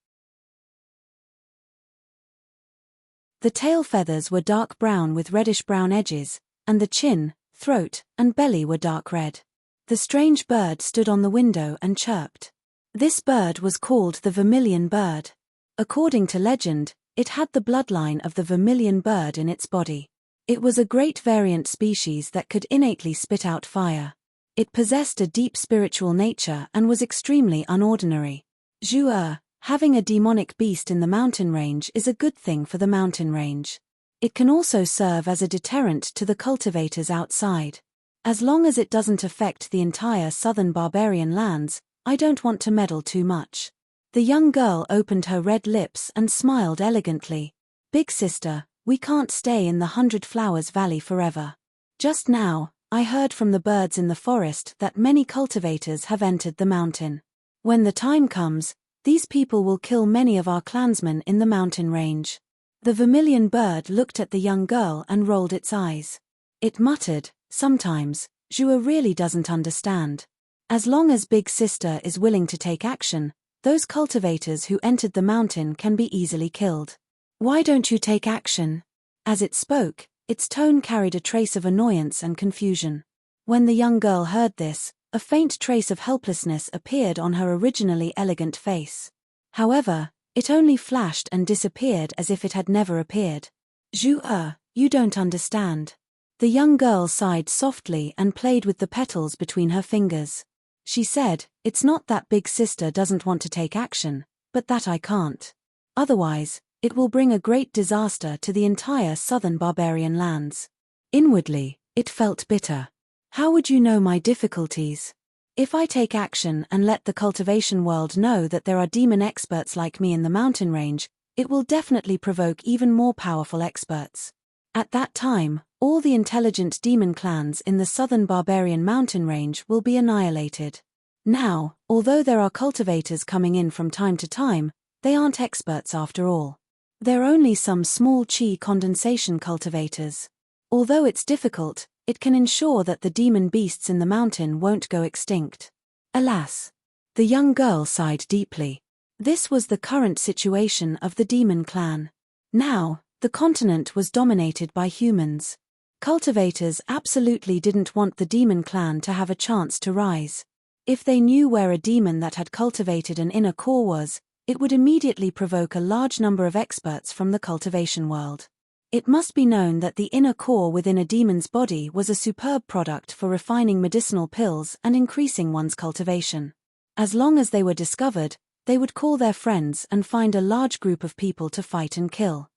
The tail feathers were dark brown with reddish-brown edges, and the chin, throat, and belly were dark red. The strange bird stood on the window and chirped. This bird was called the vermilion bird. According to legend, it had the bloodline of the vermilion bird in its body. It was a great variant species that could innately spit out fire. It possessed a deep spiritual nature and was extremely unordinary. Zhu, having a demonic beast in the mountain range is a good thing for the mountain range. It can also serve as a deterrent to the cultivators outside. As long as it doesn't affect the entire southern barbarian lands, I don't want to meddle too much. The young girl opened her red lips and smiled elegantly. Big sister, we can't stay in the 100 Flowers Valley forever. Just now, I heard from the birds in the forest that many cultivators have entered the mountain. When the time comes, these people will kill many of our clansmen in the mountain range. The vermilion bird looked at the young girl and rolled its eyes. It muttered, sometimes, Zhu really doesn't understand. As long as Big Sister is willing to take action, those cultivators who entered the mountain can be easily killed. Why don't you take action? As it spoke, its tone carried a trace of annoyance and confusion. When the young girl heard this, a faint trace of helplessness appeared on her originally elegant face. However, it only flashed and disappeared as if it had never appeared. Zhu, you don't understand. The young girl sighed softly and played with the petals between her fingers. She said, it's not that Big Sister doesn't want to take action, but that I can't. Otherwise, it will bring a great disaster to the entire southern barbarian lands. Inwardly, it felt bitter. How would you know my difficulties? If I take action and let the cultivation world know that there are demon experts like me in the mountain range, it will definitely provoke even more powerful experts. At that time, all the intelligent demon clans in the southern barbarian mountain range will be annihilated. Now, although there are cultivators coming in from time to time, they aren't experts after all. They're only some small chi condensation cultivators. Although it's difficult, it can ensure that the demon beasts in the mountain won't go extinct. Alas! The young girl sighed deeply. This was the current situation of the demon clan. Now, the continent was dominated by humans. Cultivators absolutely didn't want the demon clan to have a chance to rise. If they knew where a demon that had cultivated an inner core was, it would immediately provoke a large number of experts from the cultivation world. It must be known that the inner core within a demon's body was a superb product for refining medicinal pills and increasing one's cultivation. As long as they were discovered, they would call their friends and find a large group of people to fight and kill.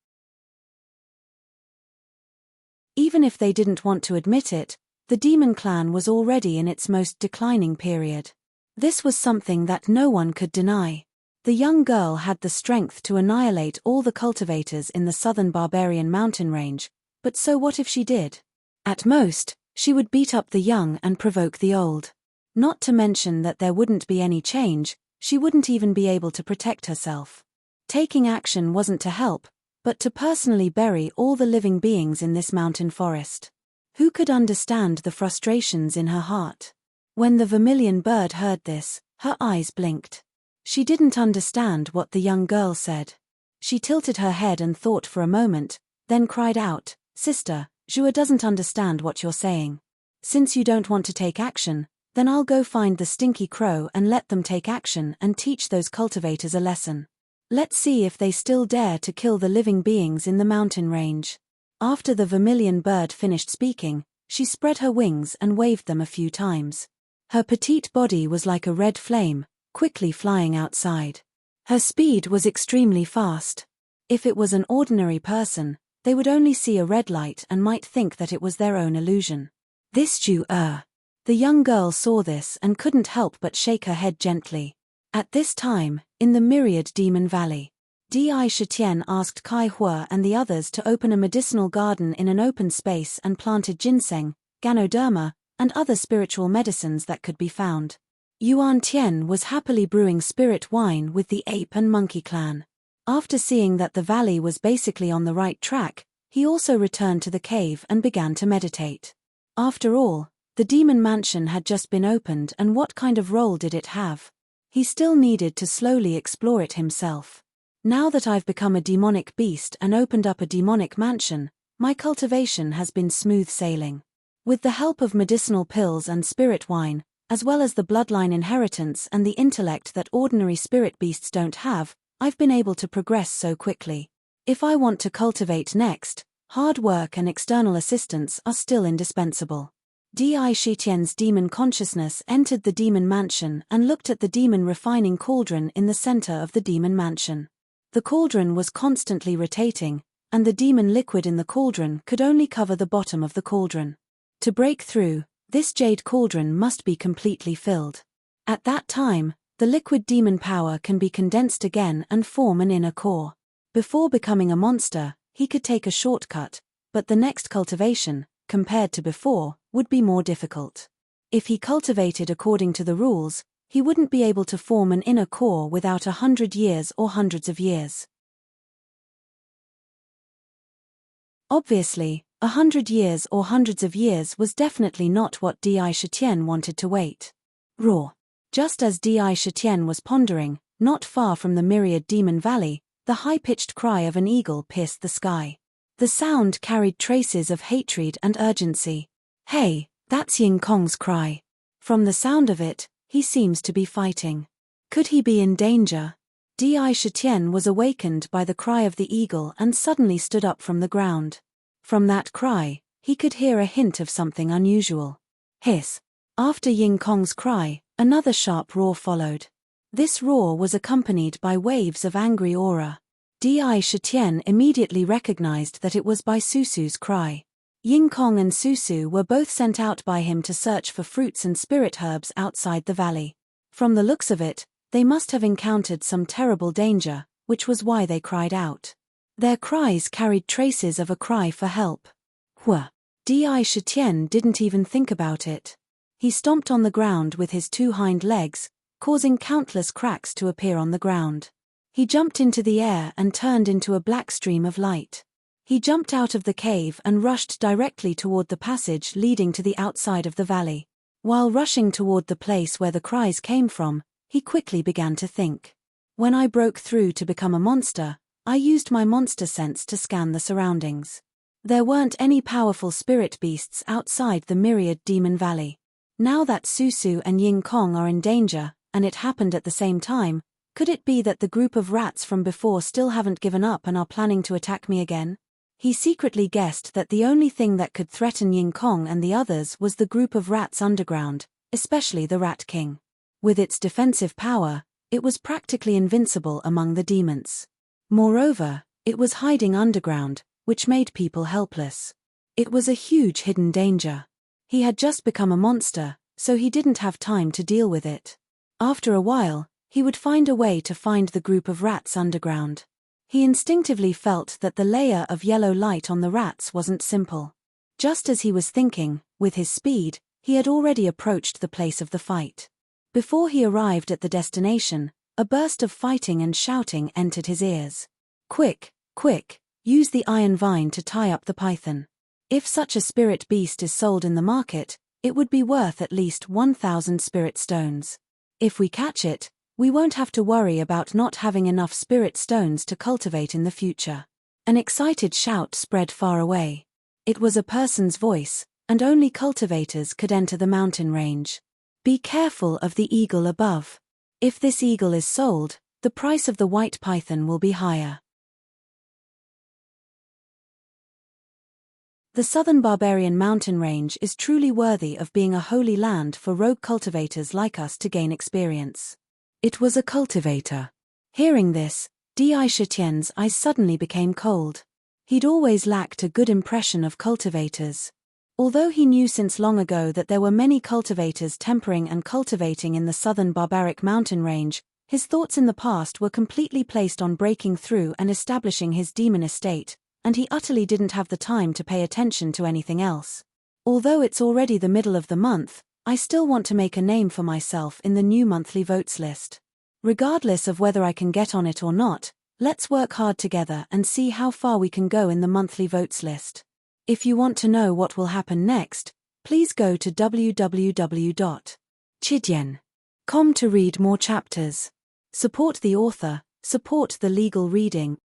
Even if they didn't want to admit it, the demon clan was already in its most declining period. This was something that no one could deny. The young girl had the strength to annihilate all the cultivators in the southern barbarian mountain range, but so what if she did? At most, she would beat up the young and provoke the old. Not to mention that there wouldn't be any change, she wouldn't even be able to protect herself. Taking action wasn't to help, but to personally bury all the living beings in this mountain forest. Who could understand the frustrations in her heart? When the vermilion bird heard this, her eyes blinked. She didn't understand what the young girl said. She tilted her head and thought for a moment, then cried out, Sister, Zhu doesn't understand what you're saying. Since you don't want to take action, then I'll go find the stinky crow and let them take action and teach those cultivators a lesson. Let's see if they still dare to kill the living beings in the mountain range. After the vermilion bird finished speaking, she spread her wings and waved them a few times. Her petite body was like a red flame, quickly flying outside. Her speed was extremely fast. If it was an ordinary person, they would only see a red light and might think that it was their own illusion. This Zhu. The young girl saw this and couldn't help but shake her head gently. At this time, in the Myriad Demon Valley, Di Shitian asked Kai Hua and the others to open a medicinal garden in an open space and planted ginseng, ganoderma, and other spiritual medicines that could be found. Yuan Tian was happily brewing spirit wine with the ape and monkey clan. After seeing that the valley was basically on the right track, he also returned to the cave and began to meditate. After all, the demon mansion had just been opened, and what kind of role did it have? He still needed to slowly explore it himself. Now that I've become a demonic beast and opened up a demonic mansion, my cultivation has been smooth sailing. With the help of medicinal pills and spirit wine, as well as the bloodline inheritance and the intellect that ordinary spirit beasts don't have, I've been able to progress so quickly. If I want to cultivate next, hard work and external assistance are still indispensable. Di Shitian's demon consciousness entered the demon mansion and looked at the demon refining cauldron in the center of the demon mansion. The cauldron was constantly rotating, and the demon liquid in the cauldron could only cover the bottom of the cauldron. To break through, this jade cauldron must be completely filled. At that time, the liquid demon power can be condensed again and form an inner core. Before becoming a monster, he could take a shortcut, but the next cultivation, compared to before, would be more difficult. If he cultivated according to the rules, he wouldn't be able to form an inner core without 100 years or hundreds of years. Obviously, 100 years or hundreds of years was definitely not what Di Shitian wanted to wait. Roar. Just as Di Shitian was pondering, not far from the myriad demon valley, the high-pitched cry of an eagle pierced the sky. The sound carried traces of hatred and urgency. Hey, that's Ying Kong's cry. From the sound of it, he seems to be fighting. Could he be in danger? Di Shitian was awakened by the cry of the eagle and suddenly stood up from the ground. From that cry, he could hear a hint of something unusual. Hiss. After Ying Kong's cry, another sharp roar followed. This roar was accompanied by waves of angry aura. Di Shitian immediately recognized that it was by Susu's cry. Ying Kong and Susu were both sent out by him to search for fruits and spirit herbs outside the valley. From the looks of it, they must have encountered some terrible danger, which was why they cried out. Their cries carried traces of a cry for help. Hua. Di Shitian didn't even think about it. He stomped on the ground with his two hind legs, causing countless cracks to appear on the ground. He jumped into the air and turned into a black stream of light. He jumped out of the cave and rushed directly toward the passage leading to the outside of the valley. While rushing toward the place where the cries came from, he quickly began to think. When I broke through to become a monster, I used my monster sense to scan the surroundings. There weren't any powerful spirit beasts outside the myriad demon valley. Now that Susu and Ying Kong are in danger, and it happened at the same time, could it be that the group of rats from before still haven't given up and are planning to attack me again? He secretly guessed that the only thing that could threaten Ying Kong and the others was the group of rats underground, especially the Rat King. With its defensive power, it was practically invincible among the demons. Moreover, it was hiding underground, which made people helpless. It was a huge hidden danger. He had just become a monster, so he didn't have time to deal with it. After a while, he would find a way to find the group of rats underground. He instinctively felt that the layer of yellow light on the rats wasn't simple. Just as he was thinking, with his speed, he had already approached the place of the fight. Before he arrived at the destination, a burst of fighting and shouting entered his ears. Quick, quick, use the iron vine to tie up the python. If such a spirit beast is sold in the market, it would be worth at least 1,000 spirit stones. If we catch it, we won't have to worry about not having enough spirit stones to cultivate in the future. An excited shout spread far away. It was a person's voice, and only cultivators could enter the mountain range. Be careful of the eagle above. If this eagle is sold, the price of the white python will be higher. The southern barbarian mountain range is truly worthy of being a holy land for rogue cultivators like us to gain experience. It was a cultivator. Hearing this, Di Shitian's eyes suddenly became cold. He'd always lacked a good impression of cultivators. Although he knew since long ago that there were many cultivators tempering and cultivating in the southern barbaric mountain range, his thoughts in the past were completely placed on breaking through and establishing his demon estate, and he utterly didn't have the time to pay attention to anything else. Although it's already the middle of the month, I still want to make a name for myself in the new monthly votes list. Regardless of whether I can get on it or not, let's work hard together and see how far we can go in the monthly votes list. If you want to know what will happen next, please go to www.chidian.com to read more chapters. Support the author, support the legal reading.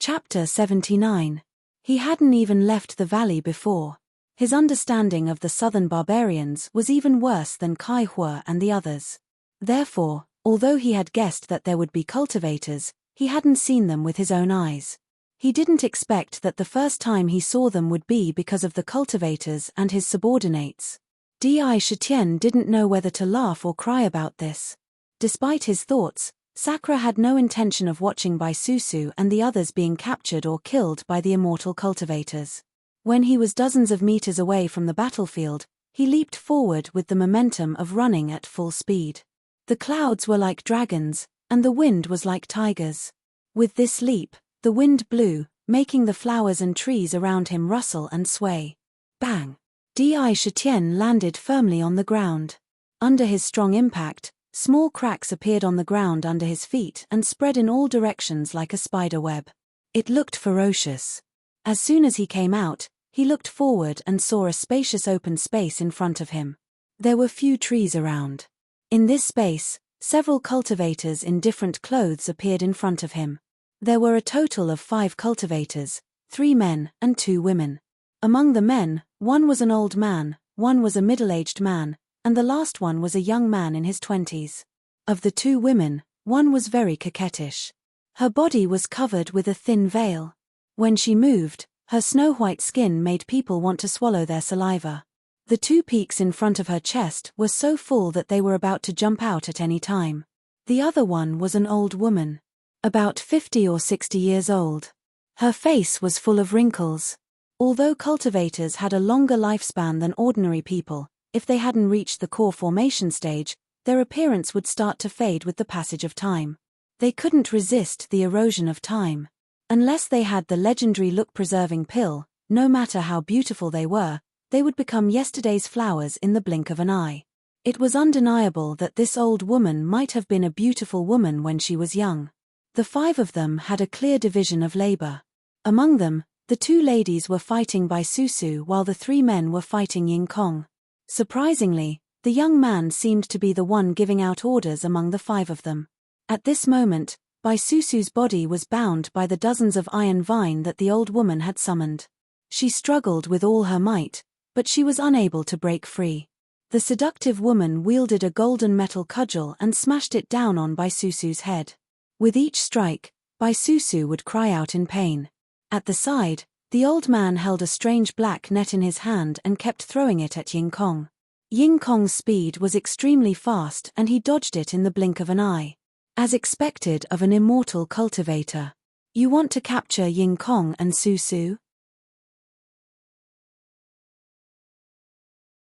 Chapter 79. He hadn't even left the valley before. His understanding of the southern barbarians was even worse than Kai Hua and the others. Therefore, Although he had guessed that there would be cultivators, he hadn't seen them with his own eyes. He didn't expect that the first time he saw them would be because of the cultivators and his subordinates. Di Shitian didn't know whether to laugh or cry about this. Despite his thoughts, Sakura had no intention of watching Bai Susu and the others being captured or killed by the immortal cultivators. When he was dozens of meters away from the battlefield, he leaped forward with the momentum of running at full speed. The clouds were like dragons, and the wind was like tigers. With this leap, the wind blew, making the flowers and trees around him rustle and sway. Bang! Di Shitian landed firmly on the ground. Under his strong impact, small cracks appeared on the ground under his feet and spread in all directions like a spider web. It looked ferocious. As soon as he came out, he looked forward and saw a spacious open space in front of him. There were few trees around. In this space, several cultivators in different clothes appeared in front of him. There were a total of 5 cultivators, 3 men and 2 women. Among the men, one was an old man, one was a middle-aged man, and the last one was a young man in his 20s. Of the 2 women, one was very coquettish. Her body was covered with a thin veil. When she moved, her snow-white skin made people want to swallow their saliva. The 2 peaks in front of her chest were so full that they were about to jump out at any time. The other one was an old woman, about 50 or 60 years old. Her face was full of wrinkles. Although cultivators had a longer lifespan than ordinary people, if they hadn't reached the core formation stage, their appearance would start to fade with the passage of time. They couldn't resist the erosion of time. Unless they had the legendary look-preserving pill, no matter how beautiful they would become yesterday's flowers in the blink of an eye. It was undeniable that this old woman might have been a beautiful woman when she was young. The 5 of them had a clear division of labor. Among them, the 2 ladies were fighting Bai Susu while the 3 men were fighting Ying Kong. Surprisingly, the young man seemed to be the one giving out orders among the 5 of them. At this moment, Bai Susu's body was bound by the dozens of iron vine that the old woman had summoned. She struggled with all her might, but she was unable to break free. The seductive woman wielded a golden metal cudgel and smashed it down on Bai Susu's head. With each strike, Bai Susu would cry out in pain. At the side, the old man held a strange black net in his hand and kept throwing it at Ying Kong. Ying Kong's speed was extremely fast and he dodged it in the blink of an eye. As expected of an immortal cultivator. You want to capture Ying Kong and Susu?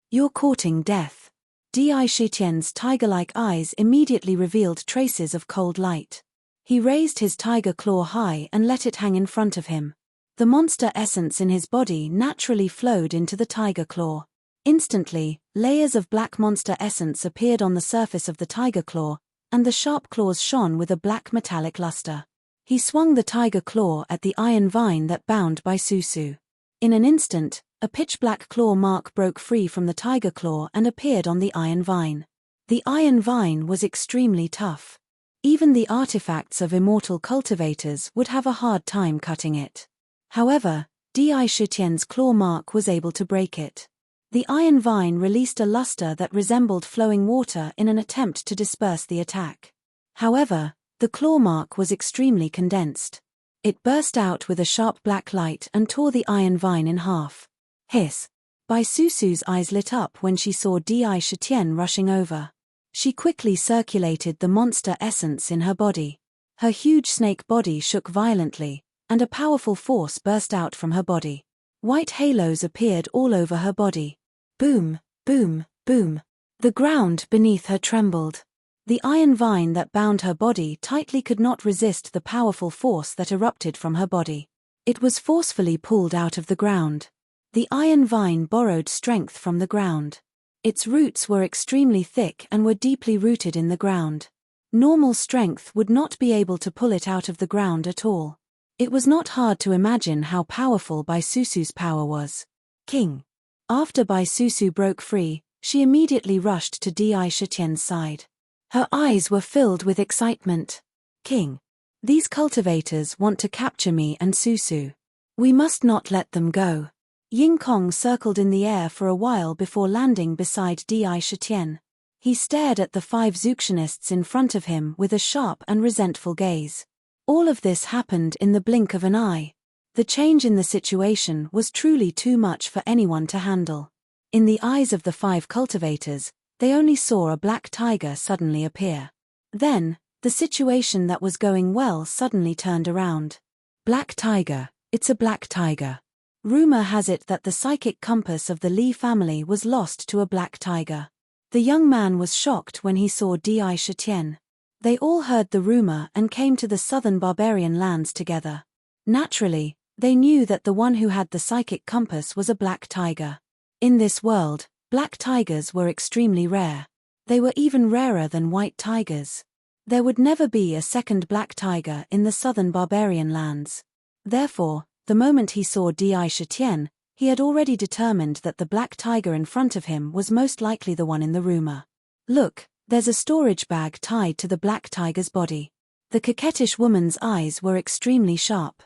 You're courting death. Di Shitian's tiger-like eyes immediately revealed traces of cold light. He raised his tiger claw high and let it hang in front of him. The monster essence in his body naturally flowed into the tiger claw. Instantly, layers of black monster essence appeared on the surface of the tiger claw, and the sharp claws shone with a black metallic luster. He swung the tiger claw at the iron vine that bound Bai Susu. In an instant, a pitch-black claw mark broke free from the tiger claw and appeared on the iron vine. The iron vine was extremely tough. Even the artifacts of immortal cultivators would have a hard time cutting it. However, Di Shitian's claw mark was able to break it. The iron vine released a luster that resembled flowing water in an attempt to disperse the attack. However, the claw mark was extremely condensed. It burst out with a sharp black light and tore the iron vine in half. Hiss! Bai Susu's eyes lit up when she saw Di Shitian rushing over. She quickly circulated the monster essence in her body. Her huge snake body shook violently, and a powerful force burst out from her body. White halos appeared all over her body. Boom, boom, boom. The ground beneath her trembled. The iron vine that bound her body tightly could not resist the powerful force that erupted from her body. It was forcefully pulled out of the ground. The iron vine borrowed strength from the ground. Its roots were extremely thick and were deeply rooted in the ground. Normal strength would not be able to pull it out of the ground at all. It was not hard to imagine how powerful Bai Susu's power was. King. After Bai Susu broke free, she immediately rushed to Di Shitian's side. Her eyes were filled with excitement. King. These cultivators want to capture me and Susu. We must not let them go. Ying Kong circled in the air for a while before landing beside Di Shitian. He stared at the 5 Zooxianists in front of him with a sharp and resentful gaze. All of this happened in the blink of an eye. The change in the situation was truly too much for anyone to handle. In the eyes of the 5 cultivators, they only saw a black tiger suddenly appear. Then, the situation that was going well suddenly turned around. Black tiger, it's a black tiger. Rumor has it that the psychic compass of the Li family was lost to a black tiger. The young man was shocked when he saw Di Shitian. They all heard the rumor and came to the southern barbarian lands together. Naturally, they knew that the one who had the psychic compass was a black tiger. In this world, black tigers were extremely rare. They were even rarer than white tigers. There would never be a second black tiger in the southern barbarian lands. Therefore, the moment he saw Di Shitian, he had already determined that the black tiger in front of him was most likely the one in the rumor. Look, there's a storage bag tied to the black tiger's body. The coquettish woman's eyes were extremely sharp.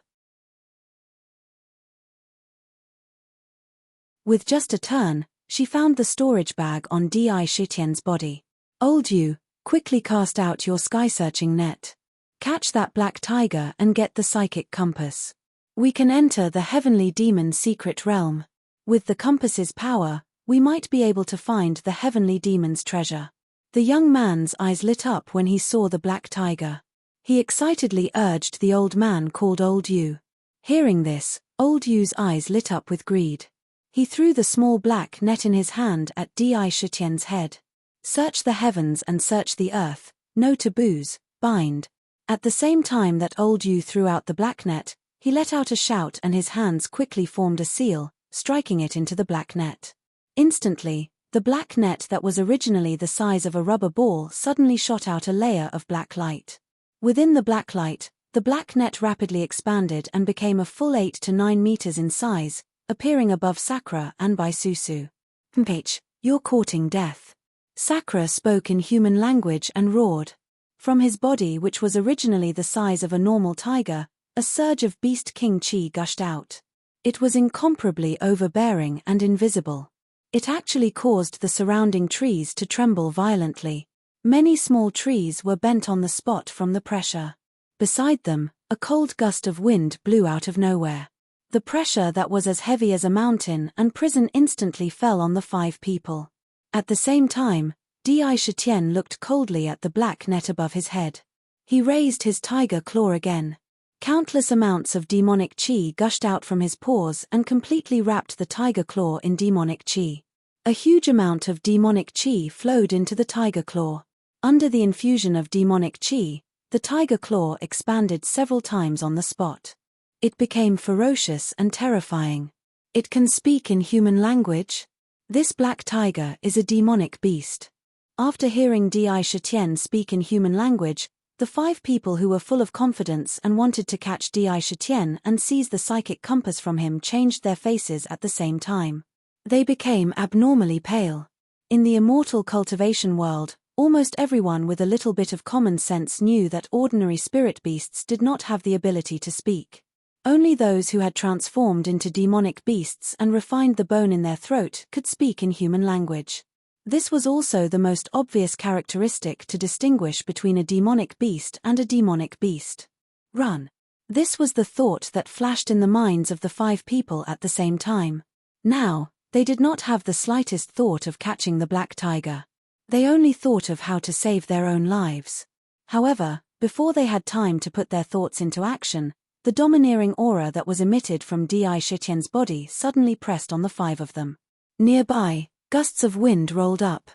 With just a turn, she found the storage bag on Di Shitian's body. Old you, quickly cast out your sky-searching net. Catch that black tiger and get the psychic compass. We can enter the heavenly demon's secret realm. With the compass's power, we might be able to find the heavenly demon's treasure. The young man's eyes lit up when he saw the black tiger. He excitedly urged the old man called Old Yu. Hearing this, Old Yu's eyes lit up with greed. He threw the small black net in his hand at Di Shitian's head. Search the heavens and search the earth, no taboos, bind. At the same time that Old Yu threw out the black net, he let out a shout and his hands quickly formed a seal, striking it into the black net. Instantly, the black net that was originally the size of a rubber ball suddenly shot out a layer of black light. Within the black light, the black net rapidly expanded and became a full 8 to 9 meters in size, appearing above Sakura and by Susu. Mph, you're courting death. Sakura spoke in human language and roared. From his body, which was originally the size of a normal tiger, a surge of beast king chi gushed out. It was incomparably overbearing and invisible. It actually caused the surrounding trees to tremble violently. Many small trees were bent on the spot from the pressure. Beside them, a cold gust of wind blew out of nowhere. The pressure that was as heavy as a mountain and prison instantly fell on the 5 people. At the same time, Di Shitian looked coldly at the black net above his head. He raised his tiger claw again. Countless amounts of demonic chi gushed out from his paws and completely wrapped the tiger claw in demonic chi. A huge amount of demonic chi flowed into the tiger claw. Under the infusion of demonic chi, the tiger claw expanded several times on the spot. It became ferocious and terrifying. It can speak in human language? This black tiger is a demonic beast. After hearing Di Shitian speak in human language, the 5 people who were full of confidence and wanted to catch Di Shitian and seize the psychic compass from him changed their faces at the same time. They became abnormally pale. In the immortal cultivation world, almost everyone with a little bit of common sense knew that ordinary spirit beasts did not have the ability to speak. Only those who had transformed into demonic beasts and refined the bone in their throat could speak in human language. This was also the most obvious characteristic to distinguish between a demonic beast and a demonic beast. Run. This was the thought that flashed in the minds of the 5 people at the same time. Now, they did not have the slightest thought of catching the black tiger. They only thought of how to save their own lives. However, before they had time to put their thoughts into action, the domineering aura that was emitted from Di Shitian's body suddenly pressed on the 5 of them. Nearby, gusts of wind rolled up.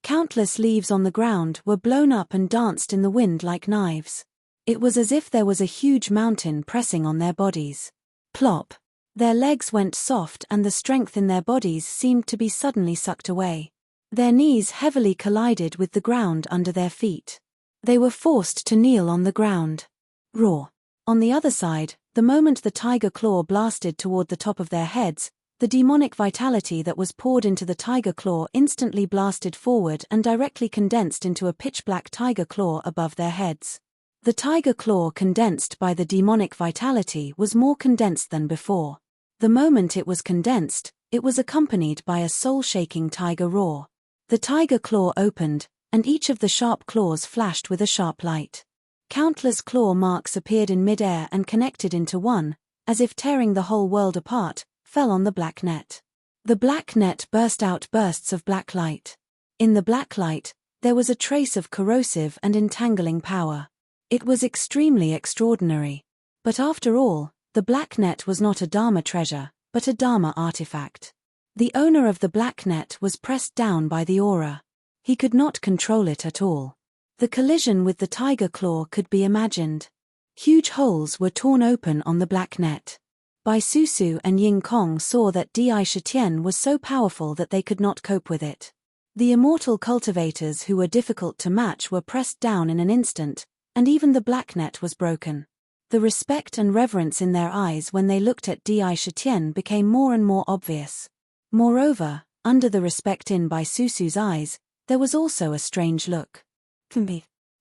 Countless leaves on the ground were blown up and danced in the wind like knives. It was as if there was a huge mountain pressing on their bodies. Plop! Their legs went soft and the strength in their bodies seemed to be suddenly sucked away. Their knees heavily collided with the ground under their feet. They were forced to kneel on the ground. Roar! On the other side, the moment the tiger claw blasted toward the top of their heads, the demonic vitality that was poured into the tiger claw instantly blasted forward and directly condensed into a pitch-black tiger claw above their heads. The tiger claw condensed by the demonic vitality was more condensed than before. The moment it was condensed, It was accompanied by a soul-shaking tiger roar. The tiger claw opened, and each of the sharp claws flashed with a sharp light. Countless claw marks appeared in mid-air and connected into one, as if tearing the whole world apart, fell on the black net. The black net burst out bursts of black light. In the black light, there was a trace of corrosive and entangling power. It was extremely extraordinary. But after all, the black net was not a Dharma treasure, but a Dharma artifact. The owner of the black net was pressed down by the aura. He could not control it at all. The collision with the tiger claw could be imagined. Huge holes were torn open on the black net. Bai Susu and Ying Kong saw that Di Shitian was so powerful that they could not cope with it. The immortal cultivators who were difficult to match were pressed down in an instant, and even the black net was broken. The respect and reverence in their eyes when they looked at Di Shitian became more and more obvious. Moreover, under the respect in Bai Susu's eyes, there was also a strange look.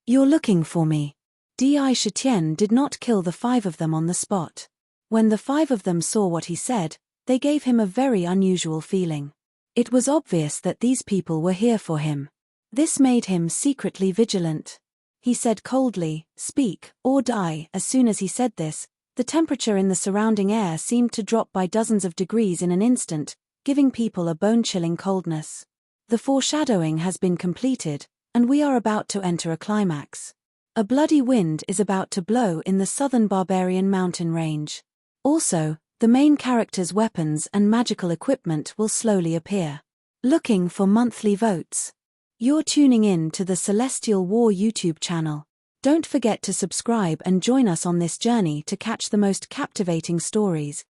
"You're looking for me." Di Shitian did not kill the 5 of them on the spot. When the 5 of them saw what he said, they gave him a very unusual feeling. It was obvious that these people were here for him. This made him secretly vigilant. He said coldly, "Speak, or die." As soon as he said this, the temperature in the surrounding air seemed to drop by dozens of degrees in an instant, giving people a bone-chilling coldness. The foreshadowing has been completed, and we are about to enter a climax. A bloody wind is about to blow in the southern barbarian mountain range. Also, the main character's weapons and magical equipment will slowly appear. Looking for monthly votes? You're tuning in to the Celestial War YouTube channel. Don't forget to subscribe and join us on this journey to catch the most captivating stories,